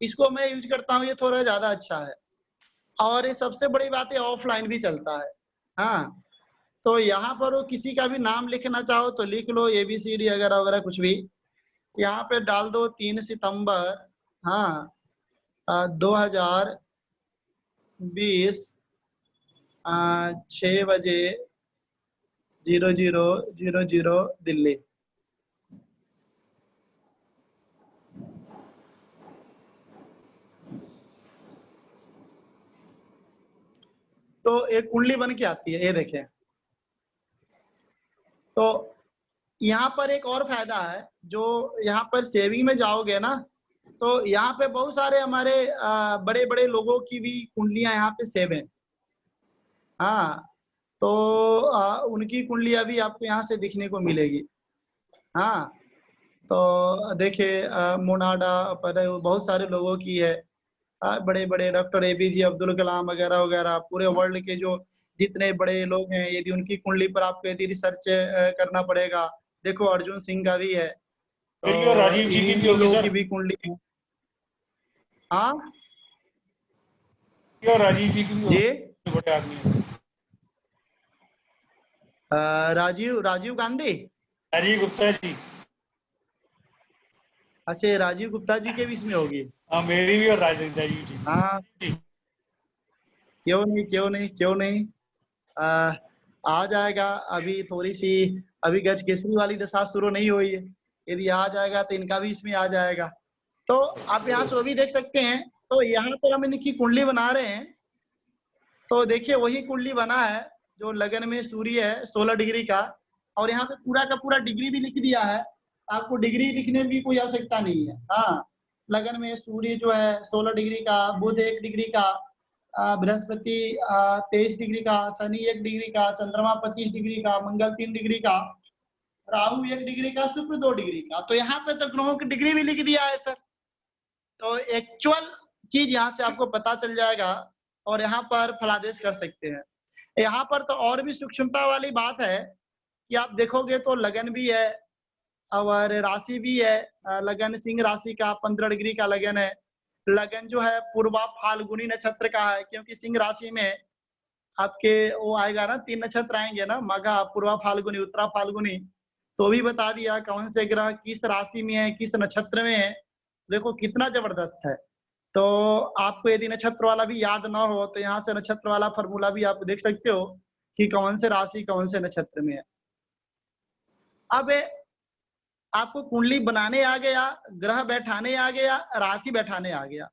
इसको मैं यूज करता हूँ, ये थोड़ा ज्यादा अच्छा है। और ये सबसे बड़ी बात है ऑफलाइन भी चलता है। हाँ, तो यहाँ पर वो किसी का भी नाम लिखना चाहो तो लिख लो, ABCD वगैरह वगैरह कुछ भी यहाँ पे डाल दो। 3 सितंबर 2020 6 बजे 0000 दिल्ली। तो एक कुंडली बन के आती है, ये देखें। तो यहाँ पर एक और फायदा है, जो यहाँ पर सेविंग में जाओगे ना, तो यहाँ पे बहुत सारे हमारे बड़े बड़े लोगों की भी कुंडलियां यहाँ पे सेव हैं। हाँ, तो उनकी कुंडलियां भी आपको यहाँ से दिखने को मिलेगी। हाँ, तो देखिए मोनाडा पर बहुत सारे लोगों की है, बड़े बड़े डॉक्टर APJ अब्दुल कलाम वगैरह वगैरह, पूरे वर्ल्ड के जो जितने बड़े लोग हैं, यदि उनकी कुंडली पर आपको यदि रिसर्च करना पड़ेगा। देखो अर्जुन सिंह का भी है, तो मेरी और राजीव जी की इन भी होगी लोगों सर। की भी कुंडली है। हाँ मेरी और राजीव जी की भी जी, होगी, बड़े आदमी हैं। राजीव गांधी। राजीव गुप्ता जी। अच्छा, राजीव गुप्ता जी के भी इसमें होगी। हाँ, मेरी भी और राजीव जी। हाँ, जी। क्यों नहीं, क्यों नहीं, क्यों नहीं। आ जाएगा। अभी थोड़ी सी अभी गज केसरी वाली दशा शुरू नहीं हुई है, यदि आ जाएगा तो इनका भी इसमें आ जाएगा। तो आप यहाँ से वो भी देख सकते हैं। तो यहाँ पर हम इनकी कुंडली बना रहे हैं, तो देखिए वही कुंडली बना है जो लगन में सूर्य है 16 डिग्री का, और यहाँ पे पूरा का पूरा डिग्री भी लिख दिया है। आपको डिग्री लिखने की कोई आवश्यकता नहीं है। हाँ, लगन में सूर्य जो है 16 डिग्री का, बुध 1 डिग्री का, बृहस्पति 23 डिग्री का, शनि 1 डिग्री का, चंद्रमा 25 डिग्री का, मंगल 3 डिग्री का, राहु 1 डिग्री का, शुक्र 2 डिग्री का। तो यहाँ पे तो ग्रहों की डिग्री भी लिख दिया है सर। तो एक्चुअल चीज यहाँ से आपको पता चल जाएगा और यहाँ पर फलादेश कर सकते हैं। यहाँ पर तो और भी सूक्ष्मता वाली बात है कि आप देखोगे तो लगन भी है और राशि भी है। लगन सिंह राशि का 15 डिग्री का लगन है। लगन जो है पूर्वा फाल्गुनी नक्षत्र का है, क्योंकि सिंह राशि में आपके वो आएगा ना, 3 नक्षत्र आएंगे ना, मघा, पूर्वा फाल्गुनी, उत्तरा फाल्गुनी। तो भी बता दिया कौन से ग्रह किस राशि में है, किस नक्षत्र में है। देखो कितना जबरदस्त है। तो आपको यदि नक्षत्र वाला भी याद ना हो तो यहाँ से नक्षत्र वाला फॉर्मूला भी आप देख सकते हो कि कौन से राशि कौन से नक्षत्र में है। अब आपको कुंडली बनाने आ गया, ग्रह बैठाने आ गया, राशि बैठाने आ गया।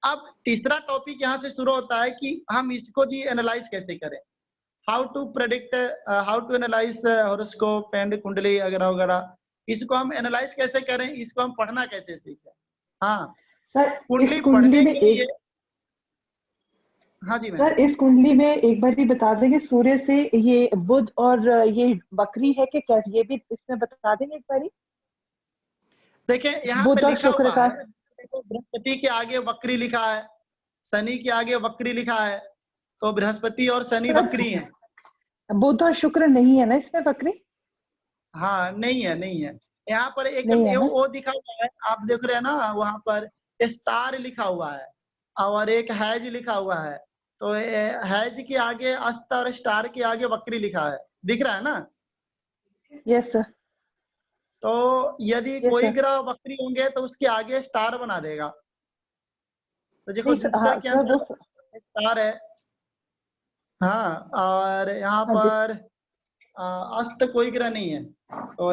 अब तीसरा टॉपिक यहाँ से शुरू होता है कि हम इसको जी एनालाइज कैसे करें, how to predict, how to analyse horoscope and kundli वगैरह वगैरह। इसको हम एनालाइज कैसे करें, इसको हम पढ़ना कैसे सीखें। हाँ सर कुंडली इस कुंडली पढ़ने में के लिए, एक हाँ जी मैम। सर इस कुंडली में एक बार ही बता देंगे सूर्य से ये बुध और ये वक्री है कि क्या, ये भी इसमें बता देंगे एक बारी। देखिए यहाँ पे बुध और लिखा शुक्र हुआ का। है, देखो बृहस्पति के आगे वक्री लिखा है, शनि के आगे वक्री लिखा है, तो बृहस्पति और शनि वक्री हैं। बुध और शुक्र नहीं है ना इसमें वक्री? हाँ नहीं है, नहीं है। यहाँ पर एक नहीं है ना? वो दिखा हुआ है, आप देख रहे हैं ना, वहां पर स्टार लिखा हुआ है और एक हैज लिखा हुआ है। तो हैज के आगे अस्त और स्टार के आगे वक्री लिखा है, दिख रहा है ना। Yes sir. तो यदि यस कोई सर। ग्रह वक्री होंगे तो उसके आगे स्टार बना देगा। तो देखो नहीं सर, जुपिटर हाँ के सर वो अंदर स्टार है। हाँ, और यहाँ हाँ जी। पर अस्त कोई ग्रह नहीं है, तो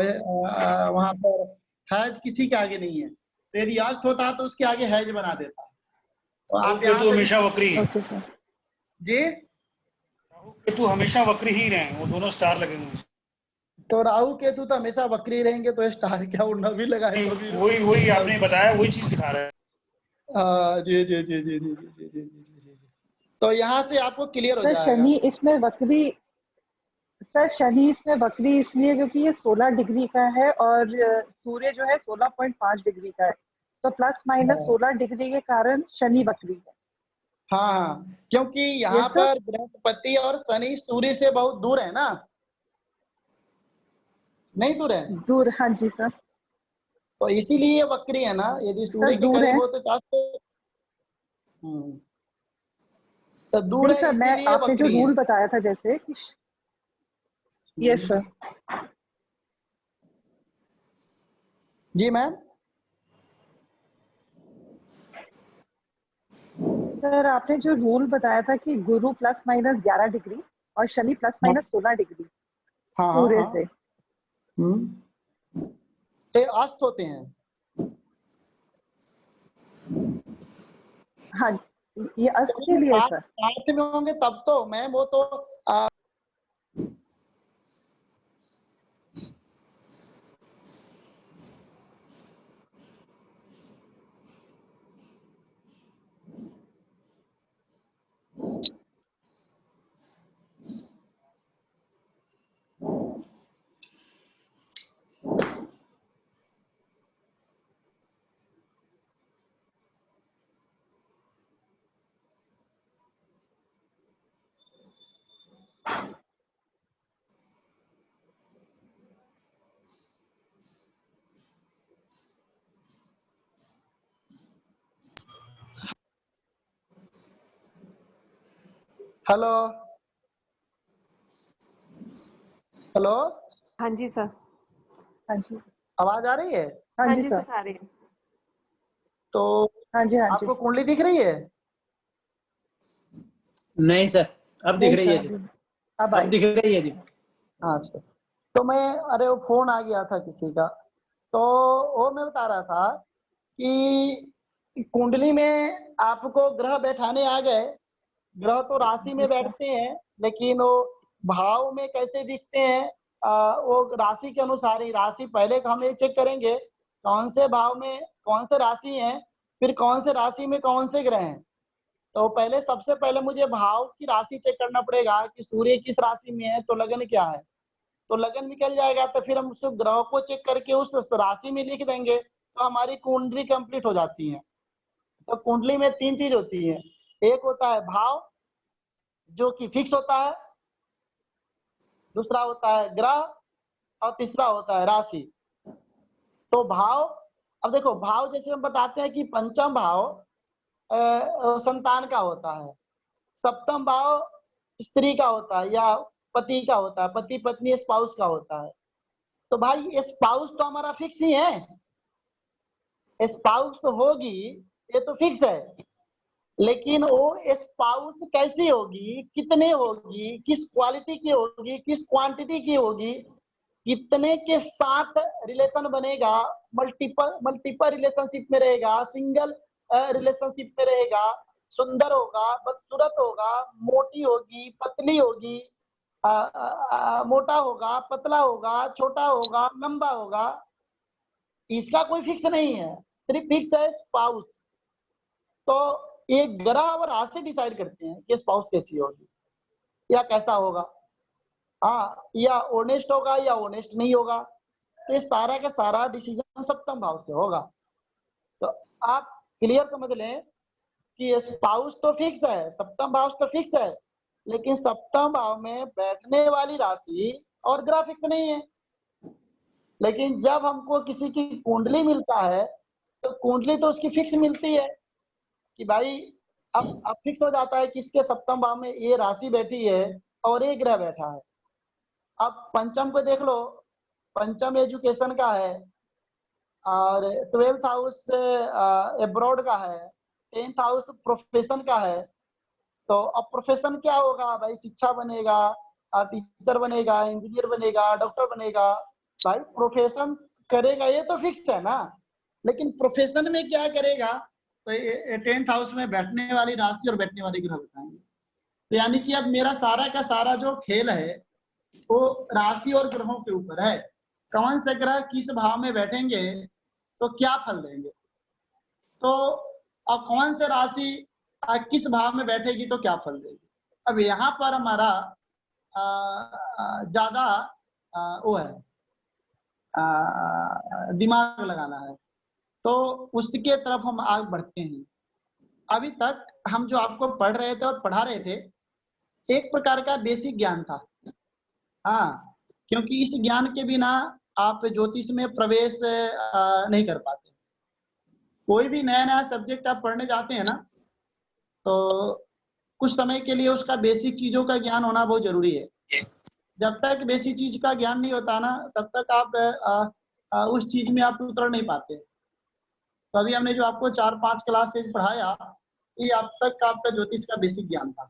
वहां पर हैज किसी के आगे नहीं है। तो यदि अस्त होता तो उसके आगे हैज बना देता। तो आप यहाँ केतु से हमेशा वक्री है। Okay sir. जी, राहु केतु हमेशा वक्री ही रहे, वो दोनों स्टार लगे हुए। तो राहु केतु तो हमेशा वक्री रहेंगे, तो स्टार क्या उड़ना भी लगाए तो भी। वही आपने बताया, वही चीज दिखा रहा है। जी जी जी जी जी जी जी जी जी जी जी। तो यहाँ से आपको क्लियर हो सर जाएगा। शनि इसमें वक्री, सर शनि इसमें वक्री इसलिए क्योंकि ये 16 डिग्री का है और सूर्य जो है 16.5 डिग्री का है, तो प्लस माइनस 16 डिग्री के कारण शनि वक्री है। हाँ हाँ, क्योंकि यहाँ यस सर। पर बृहस्पति और शनि सूर्य से बहुत दूर है ना, नहीं दूर है, दूर, हाँ जी सर। तो इसीलिए ये वक्री है ना। यदि सर सूर्य के दूर है। करीब होते तो आज तो तो दूर नहीं है सर, मैं इसीलिए आपने जो वक्री है। रूल बताया था जैसे कि यस सर। जी मैम। सर आपने जो रूल बताया था कि गुरु प्लस माइनस 11 डिग्री और शनि प्लस हाँ माइनस 16 डिग्री हाँ हाँ सूर्य हाँ। से। ये अस्त होते हैं। हाँ, ये अस्त के लिए सर। साथ में होंगे तब तो मैम, वो तो हेलो हेलो, हाँ जी सर। हाँ जी, आवाज आ रही है? हाँ हाँ जी जी सर, सर, आ रही है। तो हाँ जी, हाँ जी। आपको कुंडली दिख रही है? नहीं सर, अब दिख नहीं रही है सर, जी, अब अब आई। दिख रही है जी। अच्छा, तो मैं, अरे वो फोन आ गया था किसी का, तो वो मैं बता रहा था कि कुंडली में आपको ग्रह बैठाने आ गए। ग्रह तो राशि में बैठते हैं, लेकिन वो भाव में कैसे दिखते हैं, वो राशि के अनुसार ही। राशि पहले हम ये चेक करेंगे कौन से भाव में कौन से राशि हैं, फिर कौन से राशि में कौन से ग्रह हैं। तो पहले, सबसे पहले मुझे भाव की राशि चेक करना पड़ेगा कि सूर्य किस राशि में है, तो लगन क्या है। तो लगन निकल जाएगा तो फिर हम उस ग्रह को चेक करके उस राशि में लिख देंगे, तो हमारी कुंडली कंप्लीट हो जाती है। तो कुंडली में 3 चीज होती है। एक होता है भाव, जो कि फिक्स होता है, दूसरा होता है ग्रह, और तीसरा होता है राशि। तो भाव, अब देखो भाव जैसे हम बताते हैं कि पंचम भाव संतान का होता है, सप्तम भाव स्त्री का होता है या पति का होता है, पति पत्नी स्पाउस का होता है। तो भाई स्पाउस तो हमारा फिक्स ही है, स्पाउस तो होगी, ये तो फिक्स है। लेकिन वो स्पाउस कैसी होगी, कितने होगी, किस क्वालिटी की होगी, किस क्वांटिटी की होगी, कितने के साथ रिलेशन बनेगा, मल्टीपल मल्टीपल रिलेशनशिप में रहेगा, सिंगल रिलेशनशिप में रहेगा, सुंदर होगा, बदसूरत होगा, मोटी होगी, पतली होगी, मोटा होगा, पतला होगा, छोटा होगा, लंबा होगा, इसका कोई फिक्स नहीं है, सिर्फ फिक्स है स्पाउस। तो ये ग्रह और राशि डिसाइड करते हैं कि स्पाउस कैसी होगी या कैसा होगा, हाँ, या ऑनेस्ट होगा या ऑनेस्ट नहीं होगा। तो ये सारा का सारा डिसीजन सप्तम भाव से होगा। तो आप क्लियर समझ लें कि स्पाउस तो फिक्स है, सप्तम भाव तो फिक्स है, लेकिन सप्तम भाव में बैठने वाली राशि और ग्रह फिक्स नहीं है। लेकिन जब हमको किसी की कुंडली मिलता है, तो कुंडली तो उसकी फिक्स मिलती है कि भाई अब फिक्स हो जाता है कि इसके सप्तम भाव में ये राशि बैठी है और ये ग्रह बैठा है। अब पंचम को देख लो, पंचम एजुकेशन का है, और 12th हाउस एब्रॉड का है, 10th हाउस प्रोफेशन का है। तो अब प्रोफेशन क्या होगा भाई, शिक्षा बनेगा, टीचर बनेगा, इंजीनियर बनेगा, डॉक्टर बनेगा। भाई प्रोफेशन करेगा, ये तो फिक्स है ना। लेकिन प्रोफेशन में क्या करेगा, तो 10th हाउस में बैठने वाली राशि और बैठने वाली ग्रह बताएंगे। तो यानी कि अब मेरा सारा का सारा जो खेल है वो राशि और ग्रहों के ऊपर है। कौन से ग्रह किस भाव में बैठेंगे तो क्या फल देंगे, तो और कौन से राशि किस भाव में बैठेगी तो क्या फल देगी। अब यहाँ पर हमारा ज्यादा वो है, दिमाग लगाना है, तो उसके तरफ हम आगे बढ़ते हैं। अभी तक हम जो आपको पढ़ रहे थे और पढ़ा रहे थे, एक प्रकार का बेसिक ज्ञान था, हाँ, क्योंकि इस ज्ञान के बिना आप ज्योतिष में प्रवेश नहीं कर पाते। कोई भी नया नया सब्जेक्ट आप पढ़ने जाते हैं ना, तो कुछ समय के लिए उसका बेसिक चीजों का ज्ञान होना बहुत जरूरी है। जब तक बेसिक चीज का ज्ञान नहीं होता ना, तब तक आप उस चीज में आप उतर नहीं पाते। तो अभी हमने जो आपको 4-5 क्लासेज पढ़ाया, ये अब तक आपका ज्योतिष का बेसिक ज्ञान था।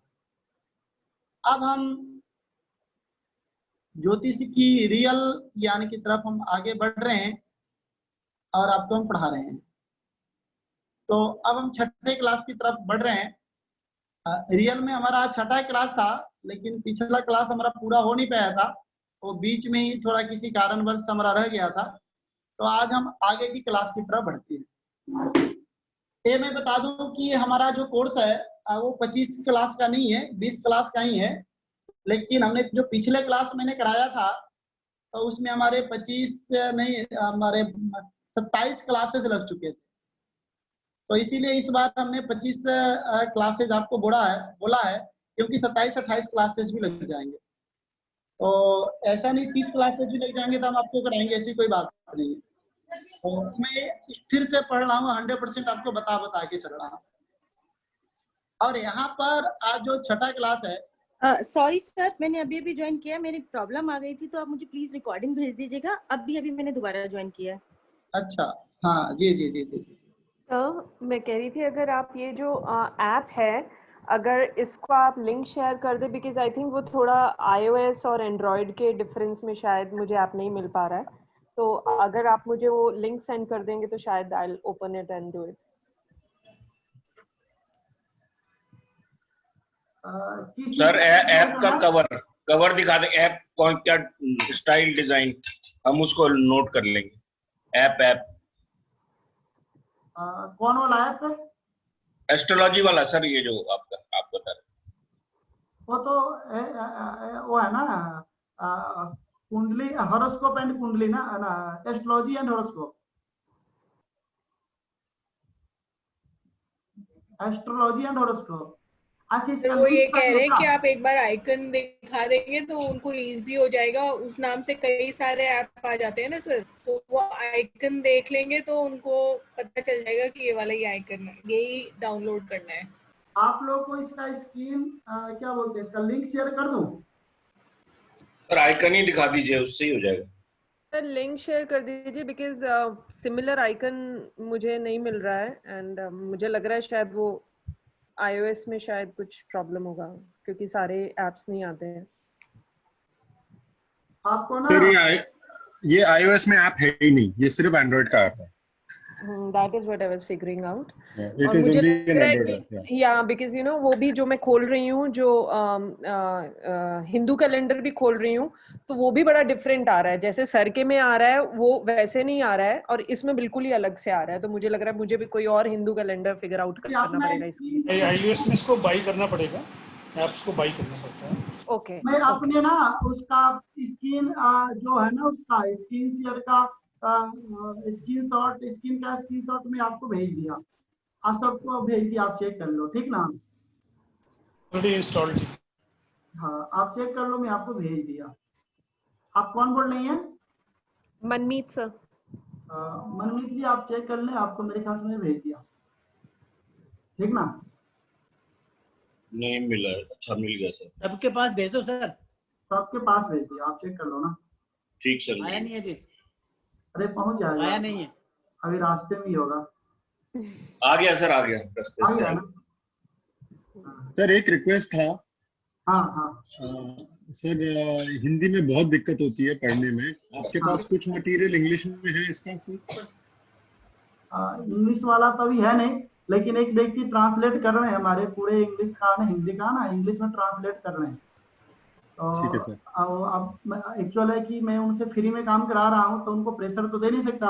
अब हम ज्योतिष की रियल ज्ञान की तरफ हम आगे बढ़ रहे हैं और आपको हम पढ़ा रहे हैं। तो अब हम छठे क्लास की तरफ बढ़ रहे हैं। रियल में हमारा छठा क्लास था, लेकिन पिछला क्लास हमारा पूरा हो नहीं पाया था, वो बीच में ही थोड़ा किसी कारणवश हमारा रह गया था। तो आज हम आगे की क्लास की तरफ बढ़ते हैं। ये मैं बता दूं कि हमारा जो कोर्स है वो 25 क्लास का नहीं है, 20 क्लास का ही है। लेकिन हमने जो पिछले क्लास मैंने कराया था, तो उसमें हमारे 25 नहीं, हमारे 27 क्लासेस लग चुके थे। तो इसीलिए इस बार हमने 25 क्लासेज आपको बोला है, क्योंकि 27-28 क्लासेस भी लग जाएंगे। तो ऐसा नहीं 30 क्लासेस भी लग जाएंगे तो हम आपको कराएंगे, ऐसी कोई बात नहीं है। तो मैं स्थिर से पढ़ रहा हूँ, 100% आपको बता के चल रहा हूँ। और यहाँ पर आज जो छठा क्लास है, सॉरी सर, मैंने अभी अभी ज्वाइन किया, मेरी प्रॉब्लम आ गई थी, तो आप मुझे प्लीज रिकॉर्डिंग भेज दीजिएगा। अभी मैंने दोबारा ज्वाइन किया है। अच्छा, हाँ जी जी जी जी जी। तो मैं कह रही थी, अगर आप ये जो ऐप है, अगर इसको आप लिंक शेयर कर दे, बिकॉज आई थिंक वो थोड़ा iOS और एंड्रॉयड के डिफरेंस में शायद मुझे ऐप नहीं मिल पा रहा है, तो अगर आप मुझे वो लिंक सेंड कर देंगे तो शायद I will open it and do it. Sir app का कवर दिखा दें, ऐप कौन क्या स्टाइल डिजाइन, हम उसको नोट कर लेंगे। ऐप कौन वाला ऐप है? एस्ट्रोलॉजी वाला सर, ये जो आप बता रहे। वो तो वो है ना, कुंडली, हॉरोस्कोप एंड कुंडली ना, astrology and horoscope, astrology and horoscope. अच्छा, सर वो ये कह रहे हैं कि आप एक बार आइकन दिखा देंगे तो उनको इजी हो जाएगा। उस नाम से कई सारे ऐप आ जाते हैं ना सर, तो वो आइकन देख लेंगे तो उनको पता चल जाएगा कि ये वाला ही आइकन है, यही डाउनलोड करना है। आप लोग को इसका स्क्रीन क्या बोलते हैं, इसका लिंक शेयर कर दूं? सर आइकन ही दिखा दीजिए, उससे ही हो जाएगा। सर लिंक शेयर कर दीजिए, बिकॉज सिमिलर आइकन मुझे नहीं मिल रहा है, एंड मुझे लग रहा है शायद वो iOS में शायद कुछ प्रॉब्लम होगा, क्योंकि सारे एप्स नहीं आते हैं। आपको ना सर ये iOS में ऐप है ही नहीं, ये सिर्फ एंड्रॉइड का ऐप है। That is what I was figuring out. It is only an Android app. Yeah, because you know वो भी जो मैं खोल रही हूँ, जो हिंदू कैलेंडर भी खोल रही हूँ, तो वो भी बड़ा डिफरेंट आ रहा है। जैसे सर के में आ रहा है वो वैसे नहीं आ रहा है, और इसमें बिल्कुल ही अलग से आ रहा है। तो मुझे लग रहा है मुझे भी कोई और हिंदू कैलेंडर फिगर आउट करना पड़ेगा इसके। iOS में इसको बाई करना पड़ेगा, ऐप्स को बाई करना पड़ता है। ओके, मैं अपने ना उसका स्क्रीन जो है ना, उसका स्क्रीन शेयर का स्क्रीनशॉट में आपको भेज दिया, आप सबको भेज दिया, आप चेक कर लो, ठीक ना? Already installed. हाँ, आप चेक कर लो, मैं आपको भेज दिया। आप कौन बोल रही हैं? मनमीत सर। मनमीत जी, आप चेक कर लें, आपको मेरे ख्याल से भेज दिया, ठीक ना? नहीं मिला है। अच्छा, मिल गया सर। सबके पास भेज दो सर। सबके पास भेज दिया, आप चेक कर लो ना। ठीक सर। आया नहीं है जी? अरे पहुंच जाएगा, आया नहीं है, अभी रास्ते में ही होगा। आ गया सर, आ गया रास्ते आ से। गया ना? सर एक रिक्वेस्ट था। हाँ हाँ सर हिंदी में बहुत दिक्कत होती है पढ़ने में, आपके पास कुछ मटेरियल इंग्लिश में है इसका सर? इंग्लिश वाला तो अभी है नहीं, लेकिन एक व्यक्ति ट्रांसलेट कर रहे हैं, हमारे पूरे इंग्लिश का ना, हिंदी का ना, इंग्लिश में ट्रांसलेट कर रहे हैं। ठीक है सर। अब एक्चुअल है कि मैं उनसे फ्री में काम करा रहा हूँ, तो उनको प्रेशर तो दे नहीं सकता।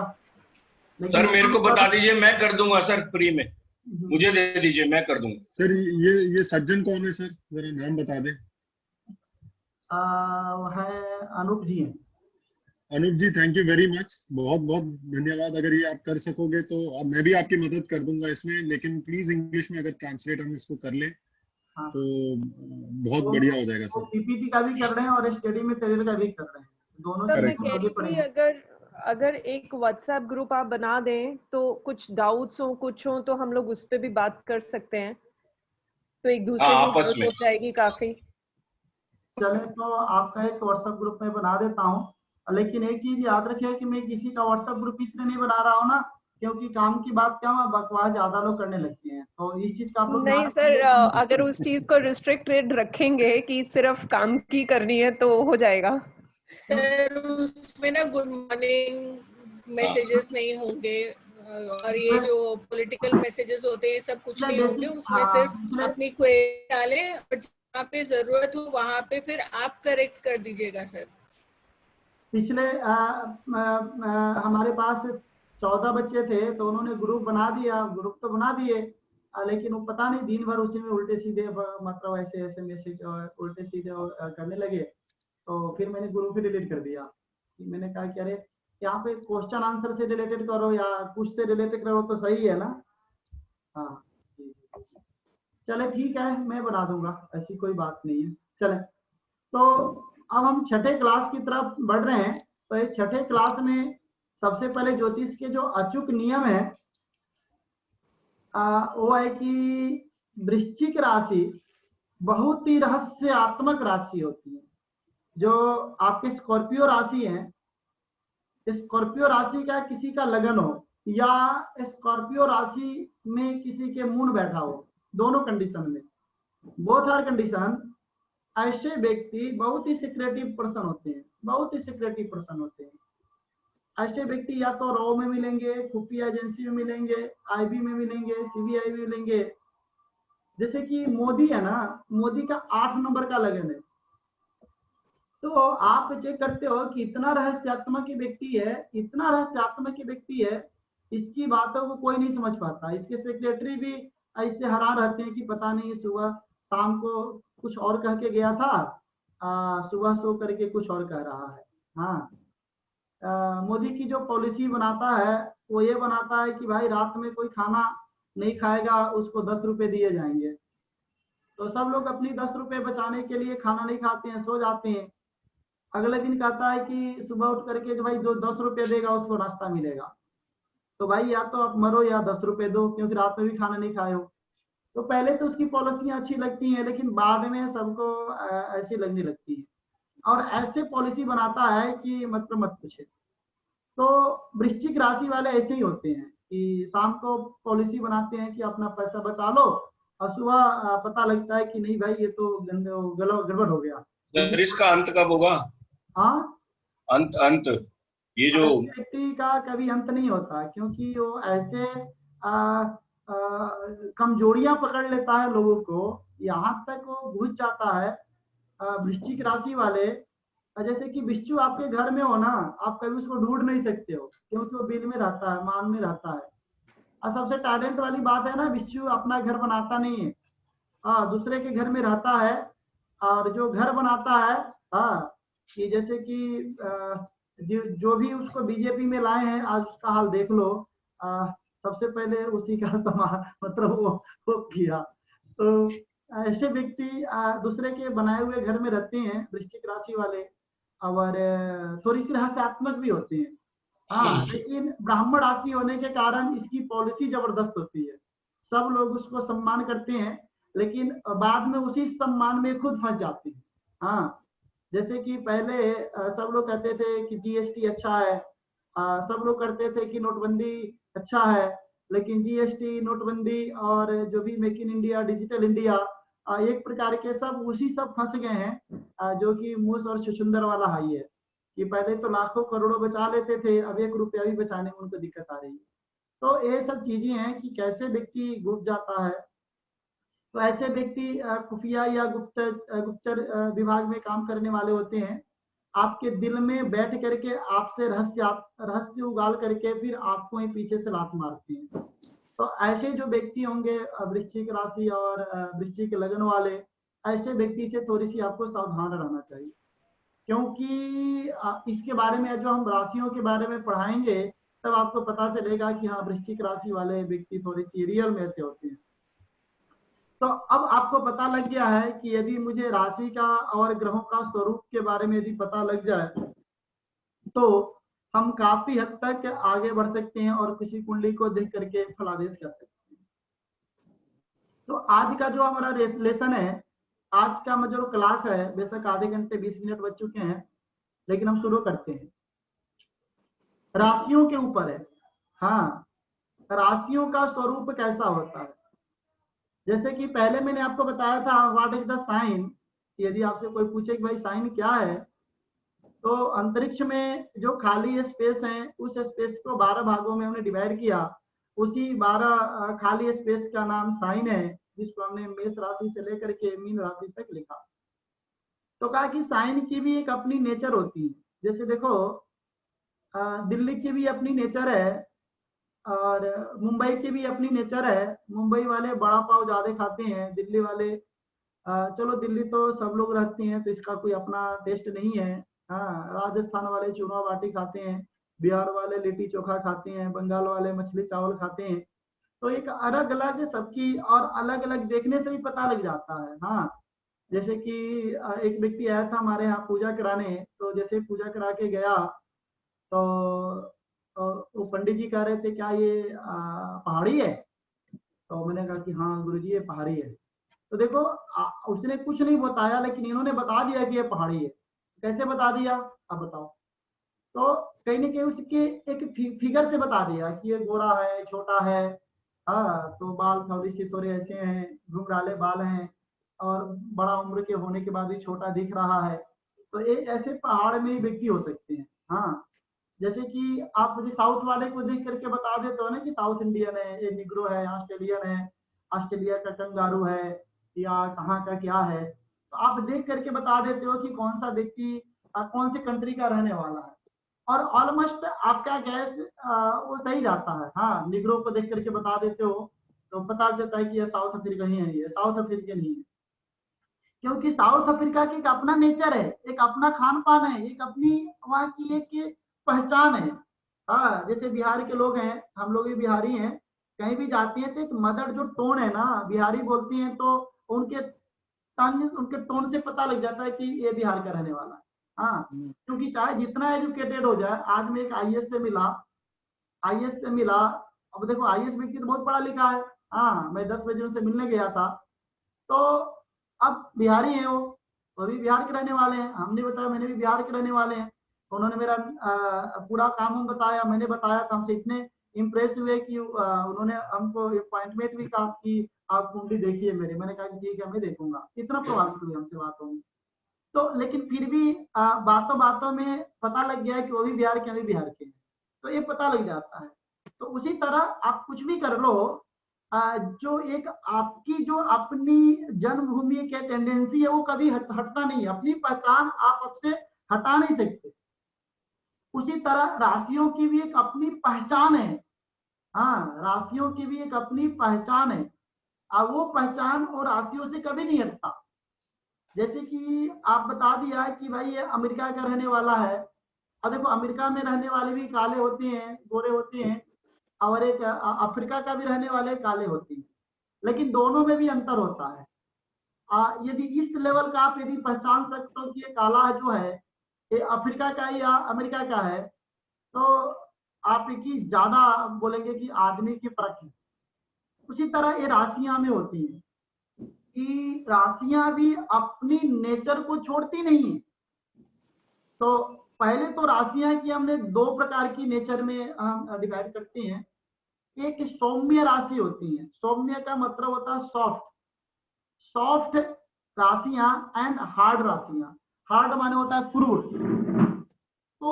सर मेरे को बता दीजिए, मैं कर दूंगा सर फ्री में, मुझे दे दीजिए, मैं कर दूंगा। सर ये सज्जन कौन है सर, जरा नाम बता दें। है अनूप जी हैं। अनूप जी, थैंक यू वेरी मच, बहुत बहुत धन्यवाद। अगर ये आप कर सकोगे तो मैं भी आपकी मदद कर दूंगा इसमें, लेकिन प्लीज इंग्लिश में अगर ट्रांसलेट हम इसको कर लें तो बहुत बढ़िया हो जाएगा सर। पीपीटी का भी कर रहे हैं और स्टडी मटेरियल का भी कर रहे हैं, दोनों सर मैं कह रही थी, अगर एक व्हाट्सएप ग्रुप आप बना दें तो कुछ डाउट्स हो, कुछ हो, तो हम लोग उस पर भी बात कर सकते हैं, तो एक दूसरे की मदद हो जाएगी काफी। चले तो आपका एक व्हाट्सएप ग्रुप में बना देता हूँ, लेकिन एक चीज याद रखिए कि मैं किसी का व्हाट्सएप ग्रुप इसलिए नहीं बना रहा हूँ ना, क्योंकि काम की बात क्या है, बकवास ज्यादा लोग करने लगते हैं, तो इस चीज का आप लोग नहीं सर, अगर उस चीज को रिस्ट्रिक्टेड रखेंगे कि सिर्फ काम की करनी है तो हो जाएगा। सर उसमें ना गुड मॉर्निंग मैसेजेस नहीं होंगे, और ये जो पॉलिटिकल मैसेजेस होते हैं सब कुछ नहीं होंगे, उसमें सिर्फ अपनी क्वेरी डालें और जहाँ पे जरूरत हो वहाँ पे फिर आप करेक्ट कर दीजिएगा सर। पिछले हमारे पास 14 बच्चे थे, तो उन्होंने ग्रुप बना दिया, ग्रुप तो बना दिए, लेकिन वो पता नहीं दिन भर उसी में उल्टे सीधे मतलब ऐसे ऐसे मैसेज उल्टे सीधे करने लगे, तो फिर मैंने ग्रुप ही डिलीट कर दिया। मैंने कहा कि अरे यहाँ पे क्वेश्चन आंसर से रिलेटेड करो या कुछ से रिलेटेड करो तो सही है ना। हाँ चले ठीक है, मैं बना दूंगा, ऐसी कोई बात नहीं है। चले तो अब हम छठे क्लास की तरफ बढ़ रहे हैं। तो ये छठे क्लास में सबसे पहले ज्योतिष के जो अचूक नियम है वो है कि वृश्चिक राशि बहुत ही रहस्यात्मक राशि होती है। जो आपके स्कॉर्पियो राशि है, स्कॉर्पियो राशि का किसी का लगन हो या स्कॉर्पियो राशि में किसी के मून बैठा हो, दोनों कंडीशन में, बोथ आर कंडीशन, ऐसे व्यक्ति बहुत ही सिक्रेटिव पर्सन होते हैं, बहुत ही सिक्रेटिव पर्सन होते हैं। ऐसे व्यक्ति या तो रॉ में मिलेंगे, खुफिया एजेंसी में मिलेंगे, आईबी में मिलेंगे, सीबीआई में मिलेंगे। जैसे कि मोदी है ना, मोदी का 8 नंबर का लगन है, तो आप चेक करते हो कि इतना रहस्यात्मक व्यक्ति है, इतना रहस्यात्मक व्यक्ति है, इसकी बातों को कोई नहीं समझ पाता। इसके सेक्रेटरी भी ऐसे हैरान रहते हैं कि पता नहीं सुबह शाम को कुछ और कह के गया था, सुबह सो करके कुछ और कह रहा है। हाँ, मोदी की जो पॉलिसी बनाता है वो ये बनाता है कि भाई रात में कोई खाना नहीं खाएगा उसको 10 रुपए दिए जाएंगे। तो सब लोग अपनी 10 रुपए बचाने के लिए खाना नहीं खाते हैं, सो जाते हैं। अगले दिन कहता है कि सुबह उठ करके जो भाई जो 10 रुपए देगा उसको नाश्ता मिलेगा। तो भाई या तो आप मरो या 10 रुपए दो, क्योंकि रात में भी खाना नहीं खाए हो। तो पहले तो उसकी पॉलिसियां अच्छी लगती हैं, लेकिन बाद में सबको ऐसी लगने लगती है, और ऐसे पॉलिसी बनाता है कि मतलब मत पूछे। तो वृश्चिक राशि वाले ऐसे ही होते हैं कि शाम को पॉलिसी बनाते हैं कि अपना पैसा बचा लो, और सुबह पता लगता है कि नहीं भाई ये तो गड़बड़ हो गया। सर इसका अंत कब होगा? हाँ, अंत ये जो व्यक्ति का कभी अंत नहीं होता, क्योंकि वो ऐसे कमजोरियां पकड़ लेता है लोगों को, यहाँ तक वो घुस जाता है। वृश्चिक राशि वाले, जैसे कि बिच्छू आपके घर में हो ना, आप कभी उसको ढूंढ नहीं सकते हो, क्योंकि वो बिल में रहता है, मान में रहता है। और सबसे टैलेंट वाली बात है ना, बिच्छू अपना घर बनाता नहीं है, दूसरे के घर में रहता है। और जो घर बनाता है, कि जैसे कि जो भी उसको बीजेपी में लाए हैं, आज उसका हाल देख लो। सबसे पहले उसी का समान मतलब वो किया। तो ऐसे व्यक्ति दूसरे के बनाए हुए घर में रहते हैं, वृश्चिक राशि वाले, और थोड़ी सी रहस्यात्मक भी होते हैं। हाँ, लेकिन ब्राह्मण राशि होने के कारण इसकी पॉलिसी जबरदस्त होती है, सब लोग उसको सम्मान करते हैं, लेकिन बाद में उसी सम्मान में खुद फंस जाते हैं। हाँ, जैसे कि पहले सब लोग कहते थे कि जीएसटी अच्छा है, सब लोग करते थे कि नोटबंदी अच्छा है, लेकिन जीएसटी, नोटबंदी और जो भी make in India, digital India, एक प्रकार के सब उसी सब फंस गए हैं, जो कि मूस और छुछुंदर वाला हाई है, कि पहले तो लाखों करोड़ों बचा लेते थे, अब 1 रुपया भी बचाने में उनको दिक्कत आ रही है। तो ये सब चीजें हैं कि कैसे व्यक्ति घुस जाता है। तो ऐसे व्यक्ति खुफिया या गुप्तचर विभाग में काम करने वाले होते हैं, आपके दिल में बैठ करके आपसे रहस्य उगाल करके फिर आपको ही पीछे से लात मारते हैं। तो ऐसे जो व्यक्ति होंगे वृश्चिक राशि और वृश्चिक लगन वाले, ऐसे व्यक्ति से थोड़ी सी आपको सावधान रहना चाहिए, क्योंकि इसके बारे में जो हम राशियों के बारे में पढ़ाएंगे तब आपको पता चलेगा कि हाँ, वृश्चिक राशि वाले व्यक्ति थोड़ी सी रियल में ऐसे होते हैं। तो अब आपको पता लग गया है कि यदि मुझे राशि का और ग्रहों का स्वरूप के बारे में यदि पता लग जाए तो हम काफी हद तक आगे बढ़ सकते हैं और किसी कुंडली को देख करके फलादेश कर सकते हैं। तो आज का जो हमारा लेसन है, आज का जो क्लास है, बेशक आधे घंटे 20 मिनट बच चुके हैं, लेकिन हम शुरू करते हैं। राशियों के ऊपर है। हाँ, राशियों का स्वरूप कैसा होता है। जैसे कि पहले मैंने आपको बताया था व्हाट इज द साइन। यदि आपसे कोई पूछे कि भाई साइन क्या है, तो अंतरिक्ष में जो खाली स्पेस है उस स्पेस को 12 भागों में हमने डिवाइड किया, उसी 12 खाली स्पेस का नाम साइन है, जिसको हमने मेष राशि से लेकर के मीन राशि तक लिखा। तो कहा कि साइन की भी एक अपनी नेचर होती है। जैसे देखो, दिल्ली की भी अपनी नेचर है और मुंबई की भी अपनी नेचर है। मुंबई वाले बड़ा पाव ज्यादा खाते हैं, दिल्ली वाले चलो दिल्ली तो सब लोग रहते हैं तो इसका कोई अपना टेस्ट नहीं है। हाँ, राजस्थान वाले चूरमा बाटी खाते हैं, बिहार वाले लिट्टी चोखा खाते हैं, बंगाल वाले मछली चावल खाते हैं। तो एक अलग अलग सबकी और अलग अलग देखने से भी पता लग जाता है। हाँ, जैसे कि एक व्यक्ति आया था हमारे यहाँ पूजा कराने, तो जैसे पूजा करा के गया तो वो पंडित जी कह रहे थे क्या ये पहाड़ी है। तो मैंने कहा कि हाँ गुरुजी ये पहाड़ी है। तो देखो उसने कुछ नहीं बताया, लेकिन इन्होंने बता दिया कि ये पहाड़ी है। कैसे बता दिया, अब बताओ। तो कहीं ना कहीं उसके एक फिगर से बता दिया कि ये गोरा है, छोटा है, हाँ, तो बाल थोड़ी सी थोड़े ऐसे हैं, घुंघराले बाल हैं, और बड़ा उम्र के होने के बाद भी छोटा दिख रहा है। तो ये ऐसे पहाड़ में ही व्यक्ति हो सकते हैं। हाँ, जैसे कि आप मुझे साउथ वाले को देख करके बता देते हो ना कि साउथ इंडियन है, ये निग्रो है, ऑस्ट्रेलियन है, ऑस्ट्रेलिया का कंगारू है, या कहाँ का क्या है, तो आप देख करके बता देते हो कि कौन सा व्यक्ति कौन से कंट्री का रहने वाला है, और ऑलमोस्ट आपका गैस वो सही जाता है। हाँ, निग्रो को देख करके बता देते हो तो पता चलता है कि ये साउथ अफ्रीकन ही है, ये साउथ अफ्रीकन ही है, क्योंकि साउथ अफ्रीका की एक अपना नेचर है, एक अपना खान पान है, एक अपनी वहाँ की एक पहचान है। हाँ, जैसे बिहार के लोग हैं, हम लोग भी बिहारी हैं, कहीं भी जाती हैं तो एक मदर जो टोन है ना, बिहारी बोलती हैं तो उनके टंग, उनके टोन से पता लग जाता है कि ये बिहार का रहने वाला है। हाँ, क्योंकि चाहे जितना एजुकेटेड हो जाए, आज मैं एक आईएएस से मिला, अब देखो आईएएस व्यक्ति तो बहुत पढ़ा लिखा है। हाँ, मैं 10 बजे उनसे मिलने गया था, तो अब बिहारी है वो भी बिहार के रहने वाले हैं, हमने बताया मैंने भी बिहार के रहने वाले हैं। उन्होंने मेरा पूरा काम बताया, मैंने बताया, तो हमसे इतने इम्प्रेस हुए कि उन्होंने हमको अपॉइंटमेंट भी कहा कि आप कुंडली देखिए मेरे। मैंने कहा कि ठीक है, मैं देखूंगा। इतना प्रभावित हुए हमसे बातों में। तो लेकिन फिर भी बातों बातों में पता लग गया है कि वो भी बिहार के, हम भी बिहार के हैं, तो ये पता लग जाता है। तो उसी तरह आप कुछ भी कर लो, जो एक आपकी जो अपनी जन्मभूमि की टेंडेंसी है वो कभी हटता नहीं है। अपनी पहचान आप अब से हटा नहीं सकते। उसी तरह राशियों की भी एक अपनी पहचान है। हाँ, राशियों की भी एक अपनी पहचान है, अब वो पहचान और राशियों से कभी नहीं हटता। जैसे कि आप बता दिया कि भाई ये अमेरिका का रहने वाला है। अब देखो, अमेरिका में रहने वाले भी काले होते हैं, गोरे होते हैं, और एक अफ्रीका का भी रहने वाले काले होते हैं, लेकिन दोनों में भी अंतर होता है। यदि इस लेवल का आप यदि पहचान सकते हो कि ये काला जो है ये अफ्रीका का या अमेरिका का है, तो आप की ज्यादा बोलेंगे कि आदमी की परख है। उसी तरह ये राशियां में होती हैं कि राशियां भी अपनी नेचर को छोड़ती नहीं है। तो पहले तो राशियां की हमने 2 प्रकार की नेचर में हम डिवाइड करते हैं। एक सौम्य राशि होती है, सौम्य का मतलब होता है सॉफ्ट राशियां एंड हार्ड राशियां। हार्ड माने होता है क्रूर। तो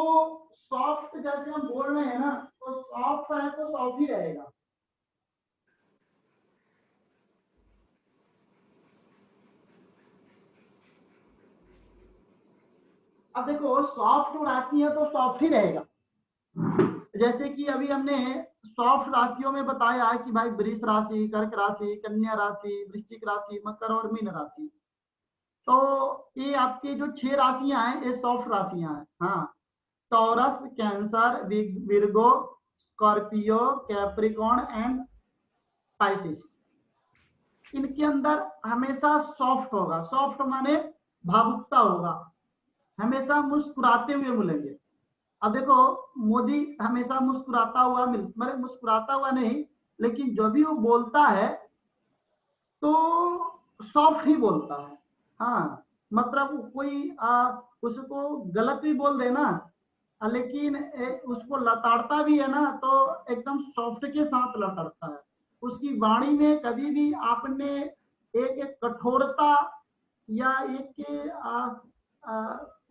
सॉफ्ट जैसे हम बोल रहे हैं ना, तो सॉफ्ट है तो सॉफ्ट ही रहेगा। अब देखो, सॉफ्ट राशि है तो सॉफ्ट ही रहेगा। जैसे कि अभी हमने सॉफ्ट राशियों में बताया कि भाई वृष राशि, कर्क राशि, कन्या राशि, वृश्चिक राशि, मकर और मीन राशि। तो ये आपके जो 6 राशियां हैं ये सॉफ्ट राशियां हैं। हाँ, taurus, cancer, Virgo, Scorpio, Capricorn and Pisces. इनके अंदर हमेशा सॉफ्ट होगा। सॉफ्ट माने भावुकता होगा, हमेशा मुस्कुराते हुए मिलेंगे। अब देखो, मोदी हमेशा मुस्कुराता हुआ मतलब मुस्कुराता हुआ नहीं, लेकिन जो भी वो बोलता है तो सॉफ्ट ही बोलता है। हाँ, मतलब कोई उसको गलत भी बोल देना, लेकिन उसको लताड़ता भी है ना, तो एकदम सॉफ्ट के साथ लताड़ता है। उसकी वाणी में कभी भी आपने एक कठोरता या एक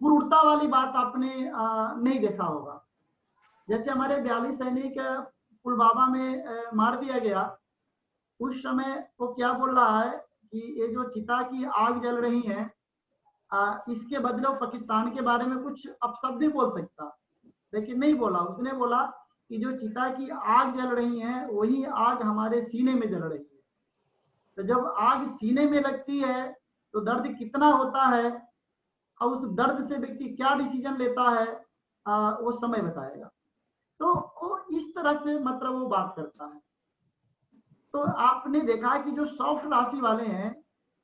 क्रूरता वाली बात आपने नहीं देखा होगा। जैसे हमारे 42 सैनिक पुलवामा में मार दिया गया, उस समय वो क्या बोल रहा है कि ये जो चिता की आग जल रही है, इसके बदले वो पाकिस्तान के बारे में कुछ अपशब्द भी बोल सकता, लेकिन नहीं बोला। उसने बोला कि जो चिता की आग जल रही है वही आग हमारे सीने में जल रही है। तो जब आग सीने में लगती है तो दर्द कितना होता है, और उस दर्द से व्यक्ति क्या डिसीजन लेता है वो समय बताएगा। तो वो इस तरह से मतलब वो बात करता है। तो आपने देखा कि जो सॉफ्ट राशि वाले हैं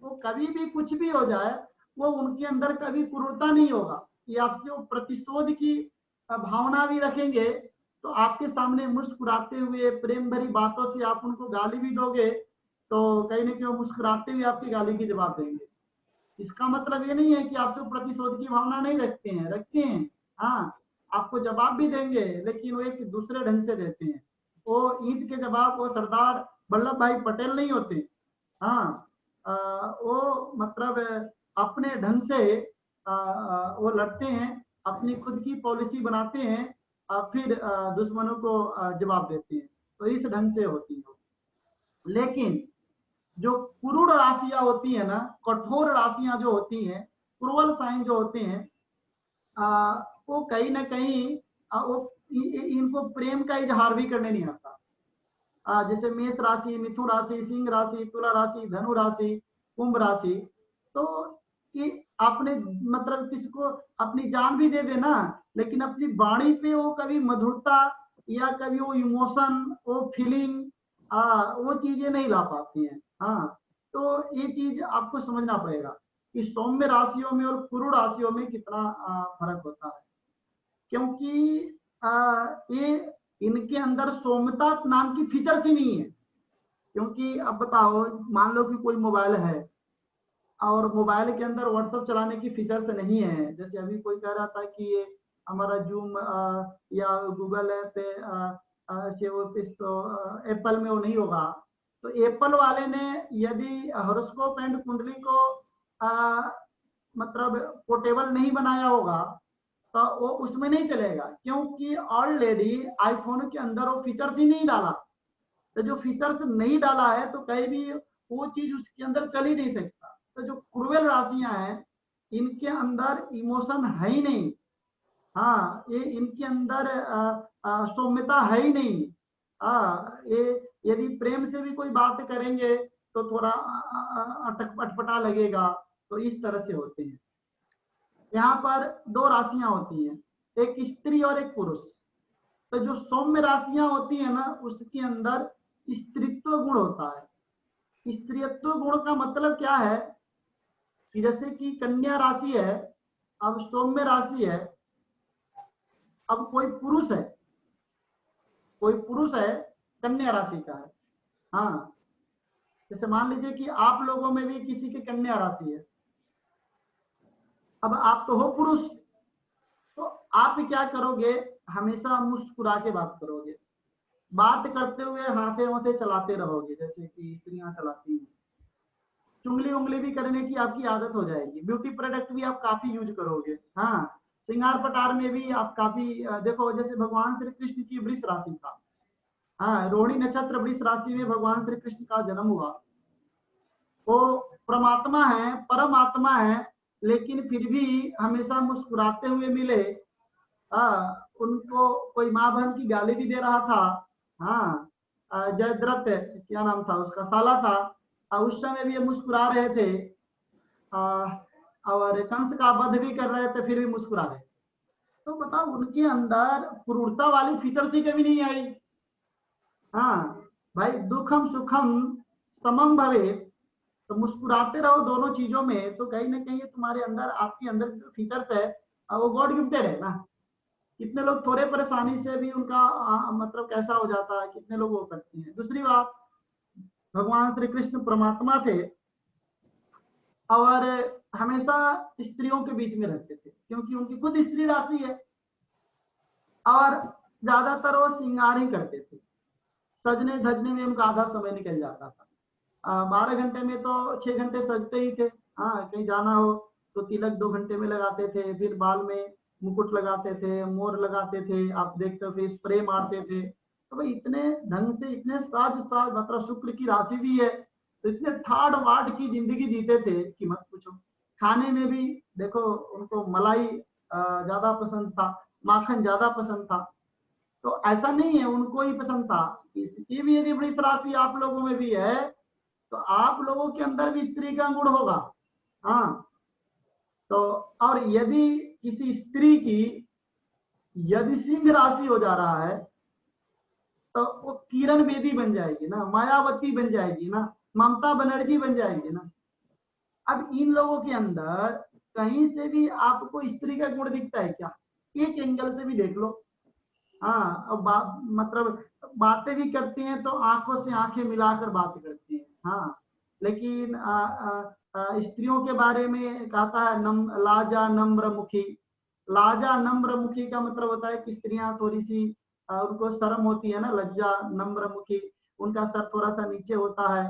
वो कभी भी कुछ भी हो जाए, वो उनके अंदर कभी क्रूरता नहीं होगा। कि आपसे वो प्रतिशोध की भावना भी रखेंगे, तो आपके सामने मुस्कुराते हुए प्रेम भरी बातों से आप उनको गाली भी दोगे तो कहीं ना कहीं वो मुस्कुराते हुए आपकी गाली की जवाब देंगे। इसका मतलब ये नहीं है कि आपसे प्रतिशोध की भावना नहीं रखते हैं, रखते हैं। हाँ, आपको जवाब भी देंगे, लेकिन वो एक दूसरे ढंग से देते हैं। वो ईंट के जवाब वो सरदार वल्लभ भाई पटेल नहीं होते। हाँ, वो मतलब अपने ढंग से वो लड़ते हैं, अपनी खुद की पॉलिसी बनाते हैं, फिर दुश्मनों को जवाब देते हैं। तो इस ढंग से होती है। लेकिन जो क्रूर राशियां होती है ना, कठोर राशियां जो होती हैं, क्रूअल साइन जो होते हैं, वो कहीं ना कहीं वो इनको प्रेम का इजहार भी करने नहीं आता। जैसे मेष राशि, मिथुन राशि, सिंह राशि, तुला राशि, धनु राशि, कुंभ राशि, तो ये आपने मतलब किसी को अपनी जान भी दे देना, लेकिन अपनी वाणी पे वो कभी मधुरता या कभी वो इमोशन, वो फीलिंग, वो चीजें नहीं ला पाती हैं। हाँ, तो ये चीज आपको समझना पड़ेगा कि सौम्य राशियों में और क्रूर राशियों में कितना फर्क होता है, क्योंकि ये इनके अंदर सौम्यता नाम की फीचर्स ही नहीं है। क्योंकि अब बताओ, मान लो कि कोई मोबाइल है और मोबाइल के अंदर व्हाट्सएप चलाने की फीचर्स नहीं है। जैसे अभी कोई कह रहा था कि ये हमारा जूम या गूगल ऐप से वो तो एप्पल में वो नहीं होगा। तो एप्पल वाले ने यदि हॉरोस्कोप एंड कुंडली को मतलब पोर्टेबल नहीं बनाया होगा तो वो उसमें नहीं चलेगा, क्योंकि ऑलरेडी आईफोन के अंदर वो फीचर्स ही नहीं डाला। तो जो फीचर्स नहीं डाला है तो कहीं भी वो चीज उसके अंदर चल ही नहीं सकता। तो जो क्रूएल राशियां हैं, इनके अंदर इमोशन है ही नहीं। हाँ, ये इनके अंदर सौम्यता है ही नहीं। ये यदि प्रेम से भी कोई बात करेंगे तो थोड़ा अटपटा लगेगा। तो इस तरह से होते हैं। यहाँ पर दो राशियां होती हैं, एक स्त्री और एक पुरुष। तो जो सौम्य राशियां होती है ना, उसके अंदर स्त्रीत्व गुण होता है। स्त्रीत्व गुण का मतलब क्या है कि जैसे कि कन्या राशि है, अब सौम्य राशि है, अब कोई पुरुष है कन्या राशि का है। हाँ, जैसे मान लीजिए कि आप लोगों में भी किसी की कन्या राशि है। अब आप तो हो पुरुष, तो आप क्या करोगे, हमेशा मुस्कुरा के बात करोगे, बात करते हुए हाथे वाथे चलाते रहोगे, जैसे कि स्त्रियां चलाती हैं। चुंगली उंगली भी करने की आपकी आदत हो जाएगी। ब्यूटी प्रोडक्ट भी आप काफी यूज करोगे। हाँ, श्रृंगार पटार में भी आप काफी देखो, जैसे भगवान श्री कृष्ण की वृष राशि था। हाँ, रोहिणी नक्षत्र वृष राशि में भगवान श्री कृष्ण का जन्म हुआ। वो परमात्मा है, परमात्मा है, लेकिन फिर भी हमेशा मुस्कुराते हुए मिले। उनको कोई माँ बहन की गाली भी दे रहा था। हाँ, जयद्रथ क्या नाम था उसका, साला था, उस समय भी ये मुस्कुरा रहे थे। और कंस का वध भी कर रहे थे, फिर भी मुस्कुरा रहे। तो बताओ, उनके अंदर क्रूरता वाली फीचर्स ही कभी नहीं आई। हाँ भाई, दुखम सुखम समम भवे, तो मुस्कुराते रहो दोनों चीजों में। तो कहीं ना कहीं तुम्हारे अंदर, आपके अंदर जो फीचर्स है वो गॉड गिफ्टेड है ना। कितने लोग थोड़े परेशानी से भी उनका मतलब कैसा हो जाता है, कितने लोग वो करते हैं। दूसरी बात, भगवान श्री कृष्ण परमात्मा थे और हमेशा स्त्रियों के बीच में रहते थे, क्योंकि उनकी खुद स्त्री राशि है और ज्यादातर वो श्रृंगार ही करते थे। सजने धजने में उनका आधा समय निकल जाता था। 12 घंटे में तो 6 घंटे सजते ही थे। हाँ, कहीं जाना हो तो तिलक 2 घंटे में लगाते थे, फिर बाल में मुकुट लगाते थे, मोर लगाते थे, आप देखते हो, फिर स्प्रे मारते थे। तो भाई इतने ढंग से, इतने साज मतलब शुक्र की राशि भी है, तो इतने ठाड़ वाड़ की जिंदगी जीते थे कि मत पूछो। खाने में भी देखो, उनको मलाई ज्यादा पसंद था, माखन ज्यादा पसंद था। तो ऐसा नहीं है उनको ही पसंद था। इसकी भी यदि वृष राशि आप लोगों में भी है तो आप लोगों के अंदर भी स्त्री का गुण होगा। हाँ, तो और यदि किसी स्त्री की यदि सिंह राशि हो जा रहा है तो वो किरण बेदी बन जाएगी ना, मायावती बन जाएगी ना, ममता बनर्जी बन जाएगी ना। अब इन लोगों के अंदर कहीं से भी आपको स्त्री का गुण दिखता है क्या? एक एंगल से भी देख लो। हाँ, अब मतलब बातें भी करती हैं तो आंखों से आंखें मिलाकर बात करती हैं। हाँ, लेकिन स्त्रियों के बारे में कहता है लाजा नम्र मुखी। लाजा नम्र मुखी का मतलब होता है कि स्त्रियां थोड़ी सी उनको शर्म होती है ना, लज्जा नम्र मुखी, उनका सर थोड़ा सा नीचे होता है,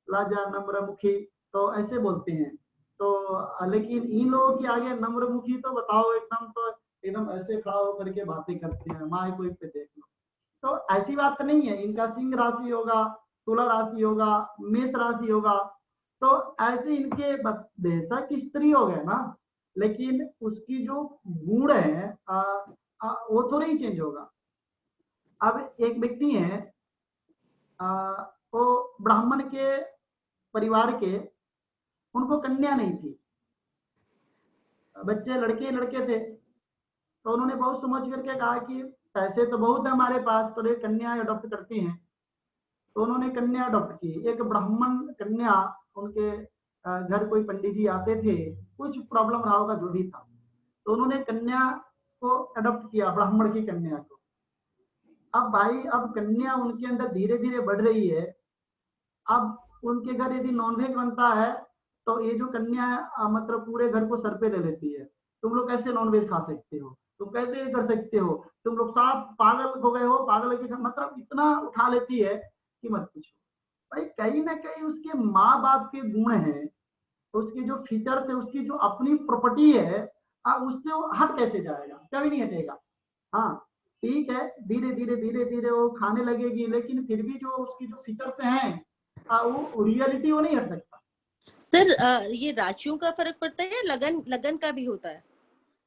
लाजा नम्र मुखी, तो ऐसे बोलते हैं। तो लेकिन इन लोगों के आगे नम्र मुखी तो बताओ एकदम, तो एकदम ऐसे खड़ा होकर के बातें करते हैं, माँ कोई पे देख लो। तो ऐसी बात नहीं है, इनका सिंह राशि होगा, तुला राशि होगा, मेष राशि होगा, तो ऐसे इनके बेशक स्त्री हो गए ना, लेकिन उसकी जो गुण है वो तो नहीं चेंज होगा। अब एक व्यक्ति है, वो ब्राह्मण के परिवार के, उनको कन्या नहीं थी, बच्चे लड़के लड़के थे, तो उन्होंने बहुत सोच करके कहा कि पैसे तो बहुत है हमारे पास, तो ये कन्या अडॉप्ट करती हैं। तो उन्होंने कन्या अडॉप्ट की, एक ब्राह्मण कन्या। उनके घर कोई पंडित जी आते थे, कुछ प्रॉब्लम रहा होगा जो भी था, तो उन्होंने कन्या को अडॉप्ट किया, ब्राह्मण की कन्या को। अब भाई, अब कन्या उनके अंदर धीरे धीरे बढ़ रही है। अब उनके घर यदि नॉनवेज बनता है तो ये जो कन्या मतलब पूरे घर को सर पे ले लेती है, तुम लोग कैसे नॉनवेज खा सकते हो, तुम कैसे ये कर सकते हो, तुम लोग साफ पागल हो गए हो, पागल के मतलब इतना उठा लेती है कि मत पूछो। भाई कहीं ना कहीं उसके माँ बाप के गुण हैं, तो उसके जो फीचर्स है, उसकी जो अपनी प्रॉपर्टी है, उससे वो हट कैसे जाएगा, कभी नहीं हटेगा। हाँ ठीक है, धीरे धीरे धीरे धीरे वो खाने लगेगी, लेकिन फिर भी जो उसकी जो फीचर्स हैं वो रियलिटी वो नहीं हट सकता। सर ये राशियों का फर्क पड़ता है या लगन लगन का भी होता है?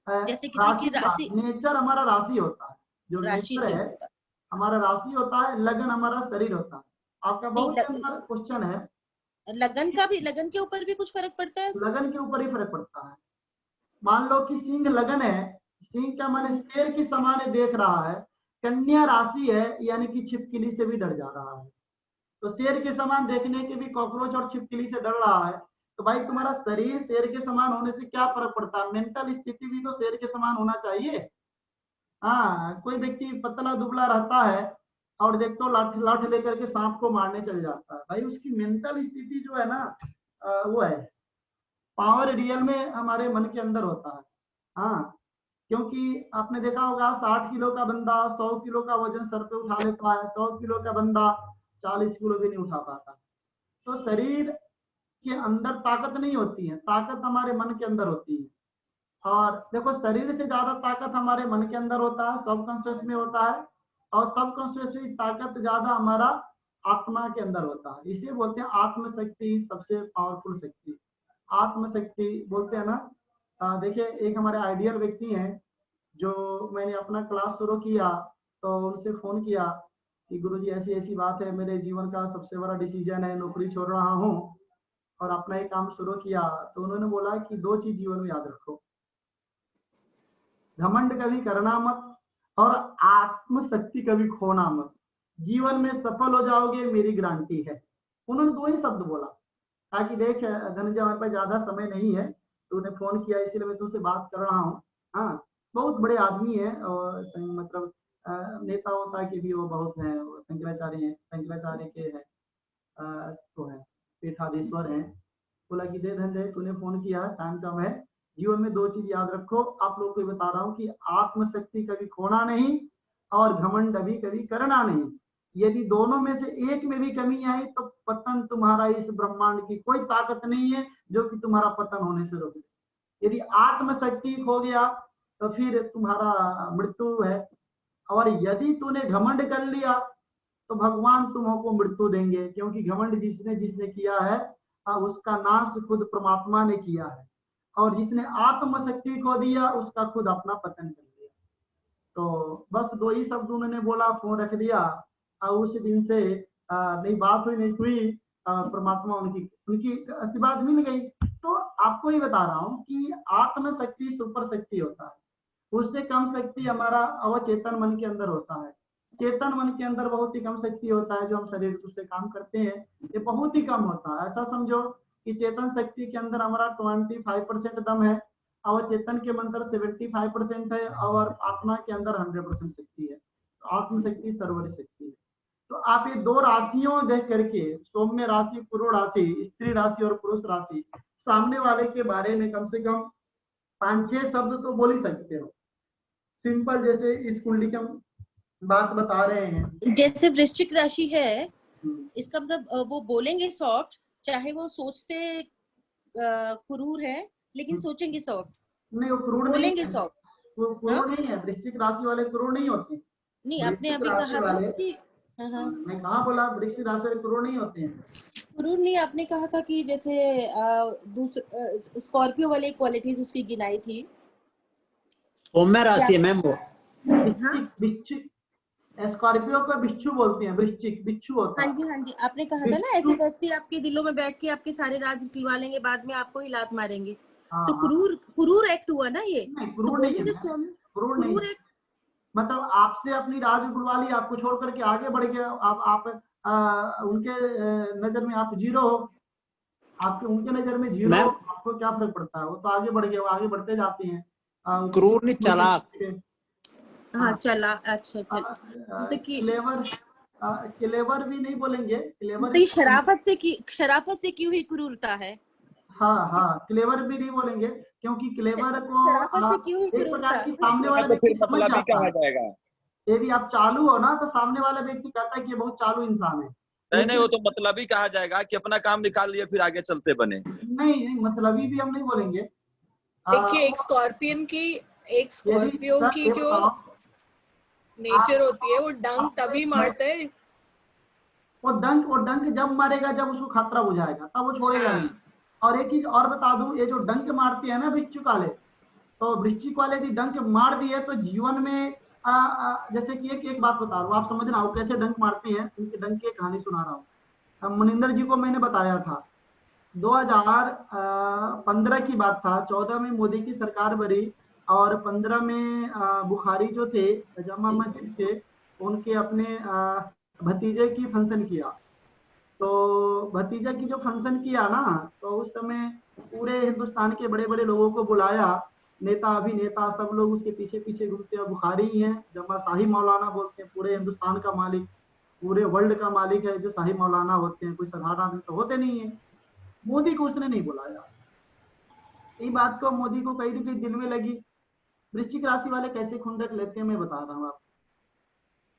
जैसे किसी की राशि, नेचर हमारा राशि होता है, जो राशि नेचर है हमारा राशि होता है, लगन हमारा शरीर होता है। आपका बहुत अच्छा क्वेश्चन है। लगन का भी, लगन के ऊपर भी कुछ फर्क पड़ता है? लगन के ऊपर ही फर्क पड़ता है। मान लो कि सिंह लगन है, सिंह का माने शेर की समान देख रहा है, कन्या राशि है, यानी कि छिपकली से भी डर जा रहा है। तो शेर के समान देखने के भी कॉकरोच और छिपकली से डर रहा है। तो भाई तुम्हारा शरीर शेर के समान होने से क्या फर्क पड़ता है, मेंटल स्थिति भी तो शेर के समान होना चाहिए। हाँ, कोई व्यक्ति पतला दुबला रहता है और देखो लाठ लेकर के सांप को मारने चल जाता है, भाई उसकी मेंटल स्थिति जो है ना वो है। पावर रियल में हमारे मन के अंदर होता है। हाँ, क्योंकि आपने देखा होगा 60 किलो का बंदा 100 किलो का वजन सर पे उठा लेता है, 100 किलो का बंदा 40 किलो भी नहीं उठा पाता। तो शरीर के अंदर ताकत नहीं होती है, ताकत हमारे मन के अंदर होती है। और देखो, शरीर से ज्यादा ताकत हमारे मन के अंदर होता है, सबकॉन्शियस में होता है, और सबकॉन्शियस में ताकत ज्यादा हमारा आत्मा के अंदर होता है। इसे बोलते हैं आत्मशक्ति, सबसे पावरफुल शक्ति आत्मशक्ति बोलते हैं ना। देखिए, एक हमारे आइडियल व्यक्ति हैं, जो मैंने अपना क्लास शुरू किया तो उनसे फोन किया कि गुरुजी ऐसी ऐसी बात है, मेरे जीवन का सबसे बड़ा डिसीजन है, नौकरी छोड़ रहा हूँ और अपना एक काम शुरू किया। तो उन्होंने बोला कि 2 चीज जीवन में याद रखो, घमंड कभी करना मत और आत्मशक्ति कभी खोना मत। जीवन में सफल हो जाओगे, मेरी गारंटी है। उन्होंने 2 ही शब्द बोला। ताकि देख धनंजय, हमारे पास ज्यादा समय नहीं है, तो उन्हें फोन किया, इसीलिए मैं तुमसे बात कर रहा हूँ। हाँ, बहुत बड़े आदमी है और मतलब नेता होता के भी वो बहुत हैं, शंकराचार्य हैं, शंकराचार्य के हैं तो है पीठाधीश्वर हैं। बोला कि दे धनंजय, तूने फोन किया, टाइम कम है, जीवन में 2 चीज याद रखो। आप लोग को बता रहा हूँ कि आत्मशक्ति कभी खोना नहीं और घमंड भी कभी करना नहीं। यदि दोनों में से एक में भी कमी आई तो पतन तुम्हारा इस ब्रह्मांड की कोई ताकत नहीं है जो कि तुम्हारा पतन होने से रोके। यदि आत्मशक्ति खो गया तो फिर तुम्हारा मृत्यु है, और यदि तूने घमंड कर लिया तो भगवान तुमको मृत्यु देंगे, क्योंकि घमंड जिसने जिसने किया है उसका नाश खुद परमात्मा ने किया है, और जिसने आत्मशक्ति खो दिया उसका खुद अपना पतन कर दिया। तो बस 2 ही शब्द उन्होंने बोला, फोन रख दिया। उस दिन से नहीं बात हुई, नहीं हुई, परमात्मा उनकी आशीर्वाद मिल गई। तो आपको ही बता रहा हूँ कि आत्मशक्ति सुपर शक्ति होता है, उससे कम शक्ति हमारा अवचेतन मन के अंदर होता है। चेतन मन के अंदर बहुत ही कम शक्ति होता है, जो हम शरीर से काम करते हैं ये बहुत ही कम होता है। ऐसा समझो कि चेतन शक्ति के अंदर हमारा 25% दम है, अवचेतन के अंदर 75% है, और आत्मा के अंदर 100% शक्ति है। तो आत्मशक्ति सर्वोच्च शक्ति है। तो आप ये दो राशियों देख करके, सौम्य राशि, पुरुष राशि, स्त्री राशि और पुरुष राशि, सामने वाले के बारे में कम से कम 5-6 शब्द तो बोल ही सकते हो। सिंपल, जैसे इस कुंडली का बात बता रहे हैं। जैसे वृश्चिक राशि है, इसका मतलब वो बोलेंगे सॉफ्ट, चाहे वो सोचते क्रूर है लेकिन सोचेंगे सॉफ्ट। नहीं, वो क्रूर बोलेंगे नहीं है, सॉफ्ट। वो क्रूर नहीं है। वृश्चिक राशि वाले क्रूर नहीं होते। नहीं, आपने वृश्चिक अभी राशि कहा था वाले, कि मैं कहाँ बोला वृश्चिक राशि वाले क्रूर नहीं होते हैं। क्रूर नहीं, आपने कहा था कि जैसे स्कॉर्पियो वाले क्वालिटीज उसकी गिनाई थी। सौम्य राशि है मैम वो। वृश्चिक, स्कॉर्पियो को बिच्छू बोलते हैं, वृश्चिक बिच्छू होता है। हाँ जी, हाँ जी, आपने कहा था ना ऐसे व्यक्ति आपके दिलों में बैठ के आपके सारे राज निकलवा लेंगे, बाद में आपको ही लात मारेंगे। तो क्रूर एक्ट हुआ ना ये। क्रूर नहीं है, क्रूर एक मतलब आपसे अपनी राज उगलवा ली, आपको छोड़ करके आगे बढ़ गया, आप उनके नजर में आप जीरो हो, आपके उनके नजर में जीरो हो, आपको क्या फर्क पड़ता है? वो तो आगे बढ़ गए, वो आगे बढ़ते जाते हैं। क्रूर नहीं, चालाक। हाँ, चला, अच्छा क्लेवर भी नहीं बोलेंगे, क्लेवर तो शराफत से क्यों ही क्रूरता है। हाँ, क्लेवर भी नहीं बोलेंगे, क्योंकि क्लेवर को शराफत से क्यों ही एक प्रकार की सामने तो वाला व्यक्ति समझ मतलब जाता कहा है। जाएगा। यदि आप चालू हो ना, तो सामने वाला व्यक्ति कहता है कि ये बहुत चालू इंसान है। नहीं, वो तो मतलब ही कहा जाएगा कि अपना काम निकाल लिए फिर आगे चलते बने। नहीं, मतलबी भी हम नहीं बोलेंगे। देखिए, एक स्कॉर्पियो की जो नेचर होती है, वो डंक तभी मारता है। वो डंक जब मारेगा जब उसको खतरा बुझाएगा, तब वो छोड़ेगा नहीं। और एक चीज और बता दूं, ये जो डंक मारते हैं ना वृश्चिक वाले, तो वृश्चिक वाले यदि डंक मार दिए तो जीवन में जैसे कि एक बात बता रहा हूँ, आप समझना वो कैसे डंक मारते हैं। उनके डंक की कहानी सुना रहा हूँ। मनिंदर जी को मैंने बताया था, 2015 की बात था। 14 में मोदी की सरकार बनी और 15 में बुखारी जो थे, जामा मस्जिद थे, उनके अपने भतीजे की फंक्शन किया। तो भतीजा की जो फंक्शन किया ना, तो उस समय पूरे हिंदुस्तान के बड़े बड़े लोगों को बुलाया, नेता अभिनेता सब लोग उसके पीछे पीछे घूमते हैं। बुखारी ही है, जमा शाही मौलाना बोलते हैं, पूरे हिंदुस्तान का मालिक, पूरे वर्ल्ड का मालिक है जो शाही मौलाना होते हैं, कोई साधारण आदमी तो होते नहीं है। मोदी को उसने नहीं बुलाया। ये बात को मोदी को कहीं ना कहीं दिल में लगी। वृश्चिक राशि वाले कैसे खुंदक लेते हैं मैं बता रहा हूँ आपको।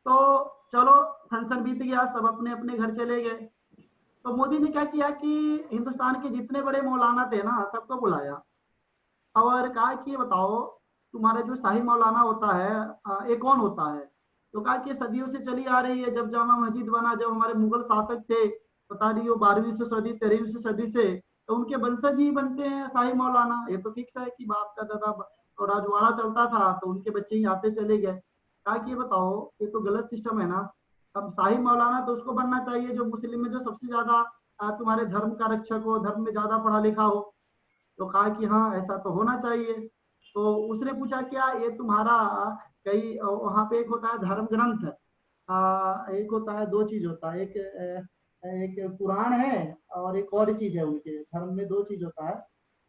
तो चलो, फंक्शन बीत गया, सब अपने अपने घर चले गए। तो मोदी ने क्या किया कि हिंदुस्तान के जितने बड़े मौलाना थे ना, सबको बुलाया और कहा कि बताओ तुम्हारा जो शाही मौलाना होता है ये कौन होता है? तो कहा कि सदियों से चली आ रही है, जब जामा मस्जिद बना, जब हमारे मुगल शासक थे, पता नहीं वो 12वीं सदी 13वीं सदी से, तो उनके वंशज ही बनते हैं शाही मौलाना। ये तो फिक्स है कि बाप का दादा और राजवाड़ा चलता था तो उनके बच्चे ही आते चले गए। कहा कि बताओ ये तो गलत सिस्टम है ना। अब शाही मौलाना तो उसको बनना चाहिए जो मुस्लिम में जो सबसे ज्यादा तुम्हारे धर्म का रक्षक हो, धर्म में ज्यादा पढ़ा लिखा हो। तो कहा कि हाँ ऐसा तो होना चाहिए। तो उसने पूछा क्या ये तुम्हारा कई वहां पे एक होता है धर्म ग्रंथ, एक होता है, दो चीज होता है, एक पुराण है और एक और चीज है। उनके धर्म में दो चीज होता है,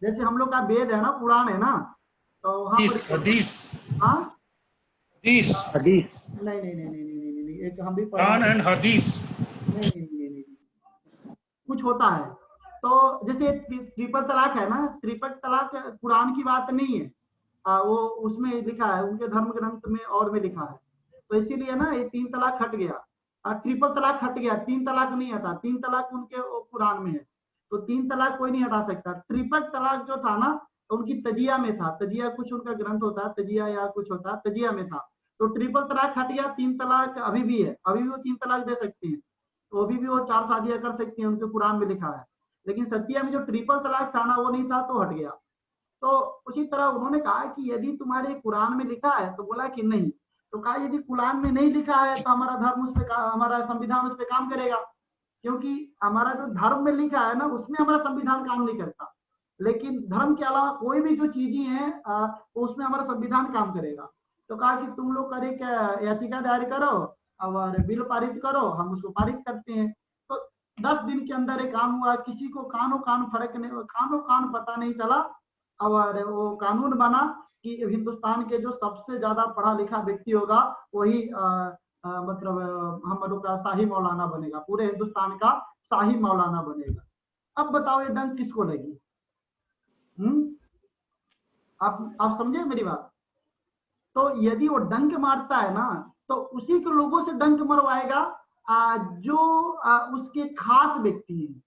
जैसे हम लोग का वेद है ना, पुराण है ना, तो वहां पर हदीस। हाँ, हदीस नहीं, एक हम भी कुरान एंड हदीस। नहीं, कुछ होता है। तो जैसे ट्रिपल तलाक है ना, ट्रिपल तलाक कुरान की बात नहीं है, वो उसमें लिखा है, उनके धर्म ग्रंथ में और में लिखा है। तो इसीलिए ना ये 3 तलाक हट गया, ट्रिपल तलाक हट गया, 3 तलाक नहीं हटा। 3 तलाक उनके कुरान में है, तो 3 तलाक कोई नहीं हटा सकता। ट्रिपल तलाक जो था ना, तो उनकी तजिया में था, तजिया कुछ उनका ग्रंथ होता है, तजिया या कुछ होता है, तजिया में था। तो ट्रिपल तलाक हट गया, 3 तलाक अभी भी है, अभी भी वो 3 तलाक दे सकती हैं, तो अभी भी वो 4 शादियां कर सकती हैं, उनके कुरान में लिखा है। लेकिन सतिया में जो ट्रिपल तलाक था ना, वो नहीं था, तो हट गया। तो उसी तरह उन्होंने कहा कि यदि तुम्हारे कुरान में लिखा है, तो बोला कि नहीं। तो कहा यदि कुरान में नहीं लिखा है तो हमारा धर्म उस पे, हमारा संविधान उस पे काम करेगा, क्योंकि हमारा जो धर्म में लिखा है ना, उसमें हमारा संविधान काम नहीं करता। लेकिन धर्म के अलावा कोई भी जो चीजें हैं उसमें हमारा संविधान काम करेगा। तो कहा कि तुम लोग करे क्या, याचिका दायर करो और बिल पारित करो, हम उसको पारित करते हैं। तो 10 दिन के अंदर ये काम हुआ, किसी को कानो कान फर्क नहीं, कानो कान पता नहीं चला, और वो कानून बना कि हिंदुस्तान के जो सबसे ज्यादा पढ़ा लिखा व्यक्ति होगा वही मतलब हम लोग का शाही मौलाना बनेगा, पूरे हिंदुस्तान का शाही मौलाना बनेगा। अब बताओ ये डंक किसको लगी? आप समझे मेरी बात? तो यदि वो डंक मारता है ना, तो उसी के लोगों से डंक मरवाएगा जो उसके खास व्यक्ति हैं,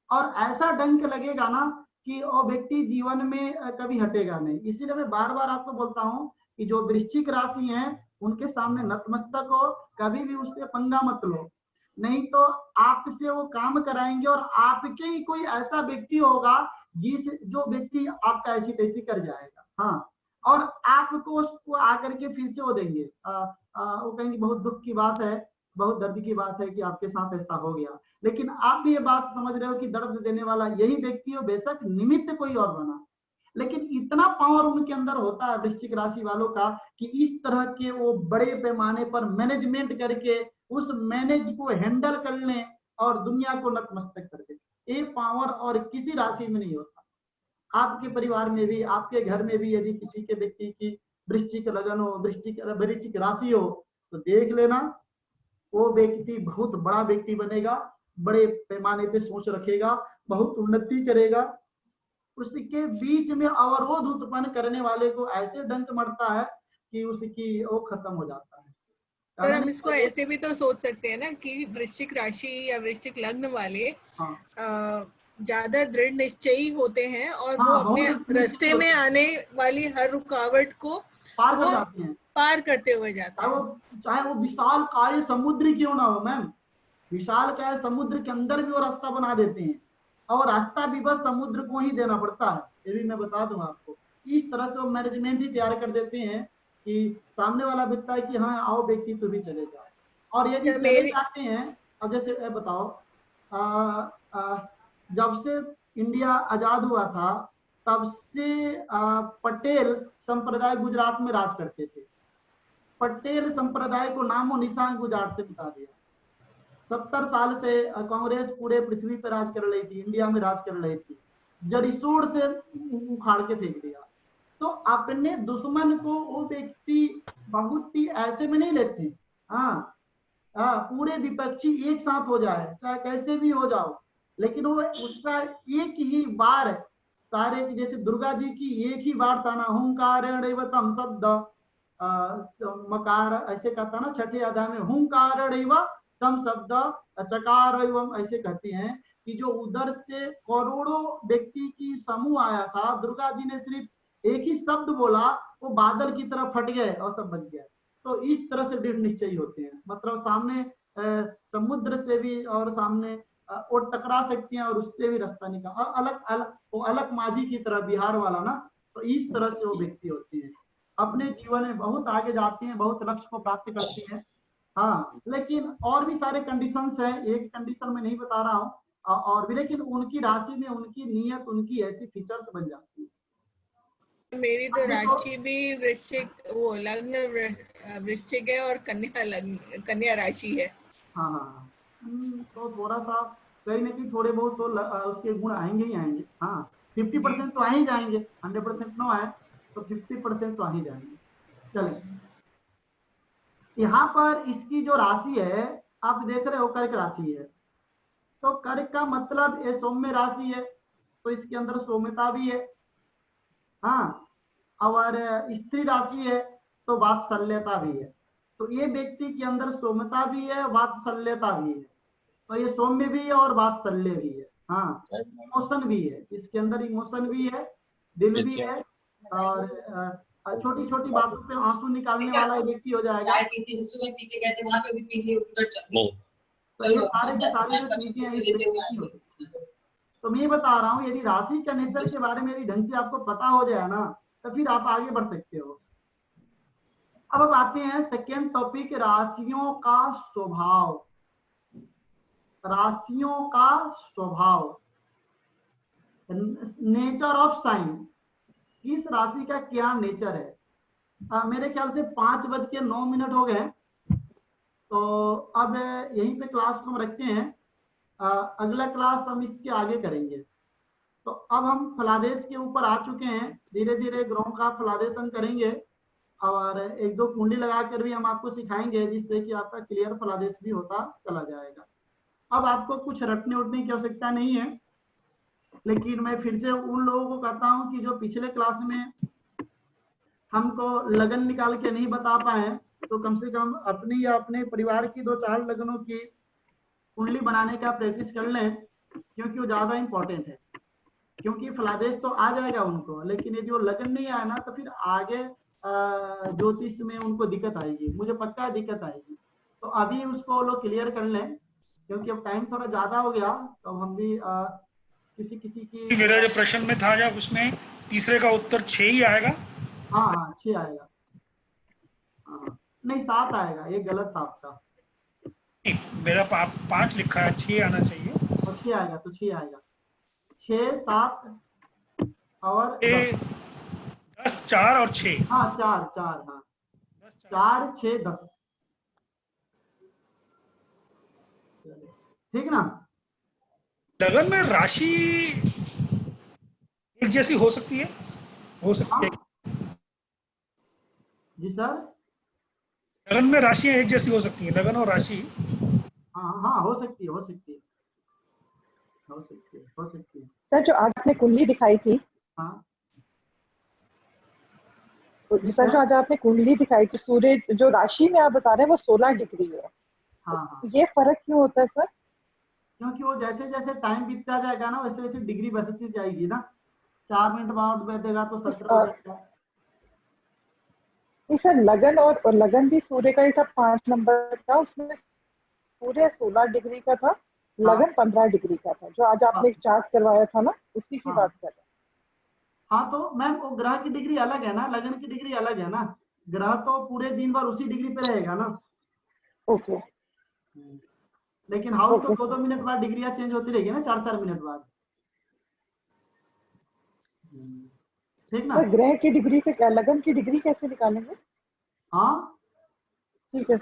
और ऐसा डंक लगेगा ना कि वो व्यक्ति जीवन में कभी हटेगा नहीं। इसीलिए मैं बार बार आपको बोलता हूं कि जो वृश्चिक राशि है उनके सामने नतमस्तक हो, कभी भी उससे पंगा मत लो, नहीं तो आपसे वो काम कराएंगे और आपके ही कोई ऐसा व्यक्ति होगा जो व्यक्ति आपका ऐसी तैसी कर जाएगा। हाँ, और आपको उसको आकर के फिर से वो देंगे, वो कहेंगे बहुत दुख की बात है, बहुत दर्द की बात है कि आपके साथ ऐसा हो गया। लेकिन आप भी ये बात समझ रहे हो कि दर्द देने वाला यही व्यक्ति हो, बेशक निमित्त कोई और बना, लेकिन इतना पावर उनके अंदर होता है वृश्चिक राशि वालों का कि इस तरह के वो बड़े पैमाने पर मैनेजमेंट करके उस मैनेज को हैंडल कर लें और दुनिया को नतमस्तक कर दे। ये पावर और किसी राशि में नहीं होता। आपके परिवार में भी, आपके घर में भी यदि किसी के व्यक्ति की वृश्चिक लगन हो, वृश्चिक राशि हो, तो देख लेना वो व्यक्ति बहुत बड़ा व्यक्ति बनेगा, बड़े पैमाने पे सोच रखेगा, बहुत उन्नति करेगा। उसके बीच में अवरोध उत्पन्न करने वाले को ऐसे डंक मरता है कि उसकी वो खत्म हो जाता है। सर हम इसको ऐसे भी तो सोच सकते हैं ना कि वृश्चिक राशि या वृश्चिक लग्न वाले ज्यादा दृढ़ निश्चयी होते हैं और वो अपने रास्ते में आने वाली हर रुकावट को पार करते हुए जाते हैं। चाहे वो विशाल काय समुद्र क्यों ना हो मैम, विशाल काय समुद्र के अंदर भी वो रास्ता बना देते हैं, और रास्ता भी बस समुद्र को ही देना पड़ता है। ये भी मैं बता दूं आपको, इस तरह से वो मैनेजमेंट ही तैयार कर देते हैं कि सामने वाला दिखता है कि हाँ आओ व्यक्ति तू भी चले जाओ। और यदि चले जाते हैं, अब जैसे बताओ जब से इंडिया आजाद हुआ था तब से पटेल संप्रदाय गुजरात में राज करते थे। पटेल संप्रदाय को नामो निशान गुजरात से मिटा दिया। 70 साल से कांग्रेस पूरे पृथ्वी पर राज कर रही थी, इंडिया में राज कर रही थी, जड़ीसोड़ से उखाड़ के फेंक दिया। तो अपने दुश्मन को वो व्यक्ति बहुत ही ऐसे में नहीं लेते। पूरे विपक्षी एक साथ हो जाए, चाहे कैसे भी हो जाओ, लेकिन वो उसका एक ही बार सारे, जैसे दुर्गा जी की एक ही बार था ना, हुंकार दैवतम शब्द मकार, ऐसे कहता ना छठे अध्याय में, हुंकार तम शब्द चकार एवं, ऐसे कहते हैं कि जो उधर से करोड़ों व्यक्ति की समूह आया था, दुर्गा जी ने सिर्फ एक ही शब्द बोला, वो बादल की तरह फट गए और सब बच गया। तो इस तरह से दृढ़ निश्चयी होते हैं, मतलब सामने समुद्र से भी और सामने वो टकरा सकती हैं और उससे भी रास्ता निकाल, और अलग माझी की तरह बिहार वाला ना, तो इस तरह से वो व्यक्ति होती है, अपने जीवन में बहुत आगे जाती हैं, बहुत लक्ष्य को प्राप्त करती हैं। हाँ, लेकिन और भी सारे कंडीशंस हैं, एक कंडीशन में नहीं बता रहा हूँ, और भी, लेकिन उनकी राशि में उनकी नियत, उनकी ऐसी फीचर्स बन जाती है। मेरी तो राशि भी वृश्चिक, वो लग्न वृश्चिक है और कन्या राशि है। हाँ, तो थोड़ा सा कहीं ना कहीं थोड़े बहुत तो उसके गुण आएंगे ही आएंगे। हाँ, 50% तो आ ही जाएंगे, 100% ना आए तो 50% तो आ ही जाएंगे। चलिए, यहाँ पर इसकी जो राशि है आप देख रहे हो, कर्क राशि है, तो कर्क का मतलब ये सौम्य राशि है, तो इसके अंदर सौम्यता भी है। हाँ, और स्त्री राशि है तो वात्सल्यता भी है, तो ये व्यक्ति के अंदर सौम्यता भी है, वात्सल्यता भी है, तो ये सौम्य भी है और वात्सल्य भी है। हाँ, इमोशन भी है, इसके अंदर इमोशन भी है, दिल भी है, और छोटी छोटी बातों पे आंसू निकालने वाला व्यक्ति हो जाएगा। तो ये सारे के सारे जो चीजें हैं इस व्यक्ति हो सकती है। तो मैं बता रहा हूँ, यदि राशि का नेचर के बारे में यदि ढंग से आपको पता हो जाए ना, तो फिर आप आगे बढ़ सकते हो। अब आते हैं सेकेंड टॉपिक, राशियों का स्वभाव। राशियों का स्वभाव, नेचर ऑफ साइन, किस राशि का क्या नेचर है। मेरे ख्याल से 5:09 हो गए, तो अब यहीं पे क्लास को हम रखते हैं, अगला क्लास हम इसके आगे करेंगे। तो अब हम फलादेश के ऊपर आ चुके हैं, धीरे धीरे ग्रहों का फलादेश हम करेंगे, और एक दो कुंडली लगा कर भी हम आपको सिखाएंगे, जिससे कि आपका क्लियर फलादेश भी होता चला जाएगा। अब आपको कुछ रटने उठने की आवश्यकता नहीं है, लेकिन मैं फिर से उन लोगों को कहता हूं कि जो पिछले क्लास में हमको लगन निकाल के नहीं बता पाए, तो कम से कम अपनी या अपने परिवार की 2-4 लगनों की कुंडली बनाने का प्रैक्टिस कर लें, क्योंकि वो ज्यादा इंपॉर्टेंट है। क्योंकि फलादेश तो आ जाएगा उनको, लेकिन यदि वो लगन नहीं आया ना, तो फिर आगे ज्योतिष में उनको दिक्कत आएगी, मुझे पक्का दिक्कत आएगी। तो अभी उसको लोग क्लियर कर लें, क्योंकि अब टाइम थोड़ा ज्यादा हो गया, तो हम भी किसी की मेरा जो प्रश्न में था, जब उसमें तीसरे का उत्तर 6 ही आएगा। हाँ 6 आएगा। हाँ नहीं 7 आएगा, ये गलत था आपका। मेरा 5 लिखा है, 6 आना चाहिए। तो 6 आएगा, तो 6 आएगा। 6, 7 और 10, 4 और 6। हाँ 4 हाँ 4, 6, 10। ठीक ना। लगन में राशि एक जैसी हो सकती है? हो सकती है जी सर। लगन में राशियां एक जैसी हो सकती है, लगन और राशि? हाँ हो सकती है, हो सकती है, हो सकती है, हो सकती है। सर जो आपने कुंडली दिखाई थी, हाँ सर जो आज आपने कुंडली दिखाई थी, सूर्य जो राशि में आप बता रहे हैं वो 16 डिग्री है। हाँ ये फर्क क्यों होता है सर? क्योंकि वो जैसे जैसे टाइम बीतता जाएगा ना, वैसे वैसे डिग्री बढ़ती जाएगी ना। 4 मिनट बाद बैठेगा तो 17 हो जाएगा। सर लगन और लगन भी सूर्य का ही था, 5 नंबर था, उसमें सूर्य 16 डिग्री का था, लगन 15 डिग्री का था। जो आज आपने एक चार्ट करवाया था ना, उसी की बात कर रहे हैं। हाँ तो मैम वो ग्रह की डिग्री अलग है ना, लगन की डिग्री अलग है ना। ग्रह तो पूरे दिन भर उसी डिग्री पे रहेगा ना। ओके। लेकिन हाउस तो 2-2 मिनट बाद डिग्रियां चेंज होती रहेगी ना, 4-4 मिनट बाद। ठीक ना। ग्रह की डिग्री से क्या, लगन की डिग्री कैसे निकालेंगे? हाँ ठीक है,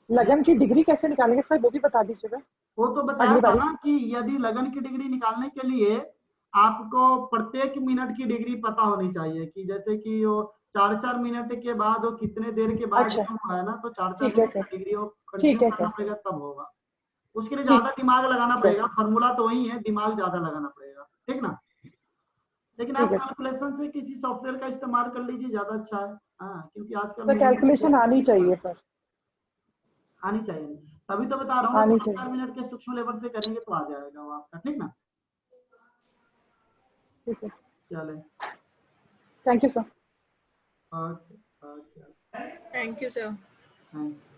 लगन की डिग्री कैसे निकालेंगे सर, वो भी बता दीजिएगा। वो तो बताया था ना कि यदि लगन की डिग्री निकालने के लिए आपको प्रत्येक मिनट की डिग्री पता होनी चाहिए, कि जैसे कि वो 4-4 मिनट के बाद वो कितने देर के बाद अच्छा, हुआ है ना, तो 4-4 ठीक है मिनट की डिग्री वो ठीक कंटिन्यू है करना सर। पड़ेगा, तब होगा। उसके लिए ज्यादा दिमाग लगाना पड़ेगा, फॉर्मूला तो वही है, दिमाग ज्यादा लगाना पड़ेगा। ठीक ना। लेकिन आप कैलकुलेशन से किसी सॉफ्टवेयर का इस्तेमाल कर लीजिए, ज्यादा अच्छा है। हाँ क्योंकि आजकल तो कैलकुलेशन आनी चाहिए सर, आनी चाहिए। तभी तो बता रहा हूँ आनी ना, 4 मिनट के सूक्ष्म लेवल से करेंगे तो आ जाएगा वो आपका। ठीक ना। ठीक है, चले। Thank you sir. Okay okay, thank you sir. Thank you.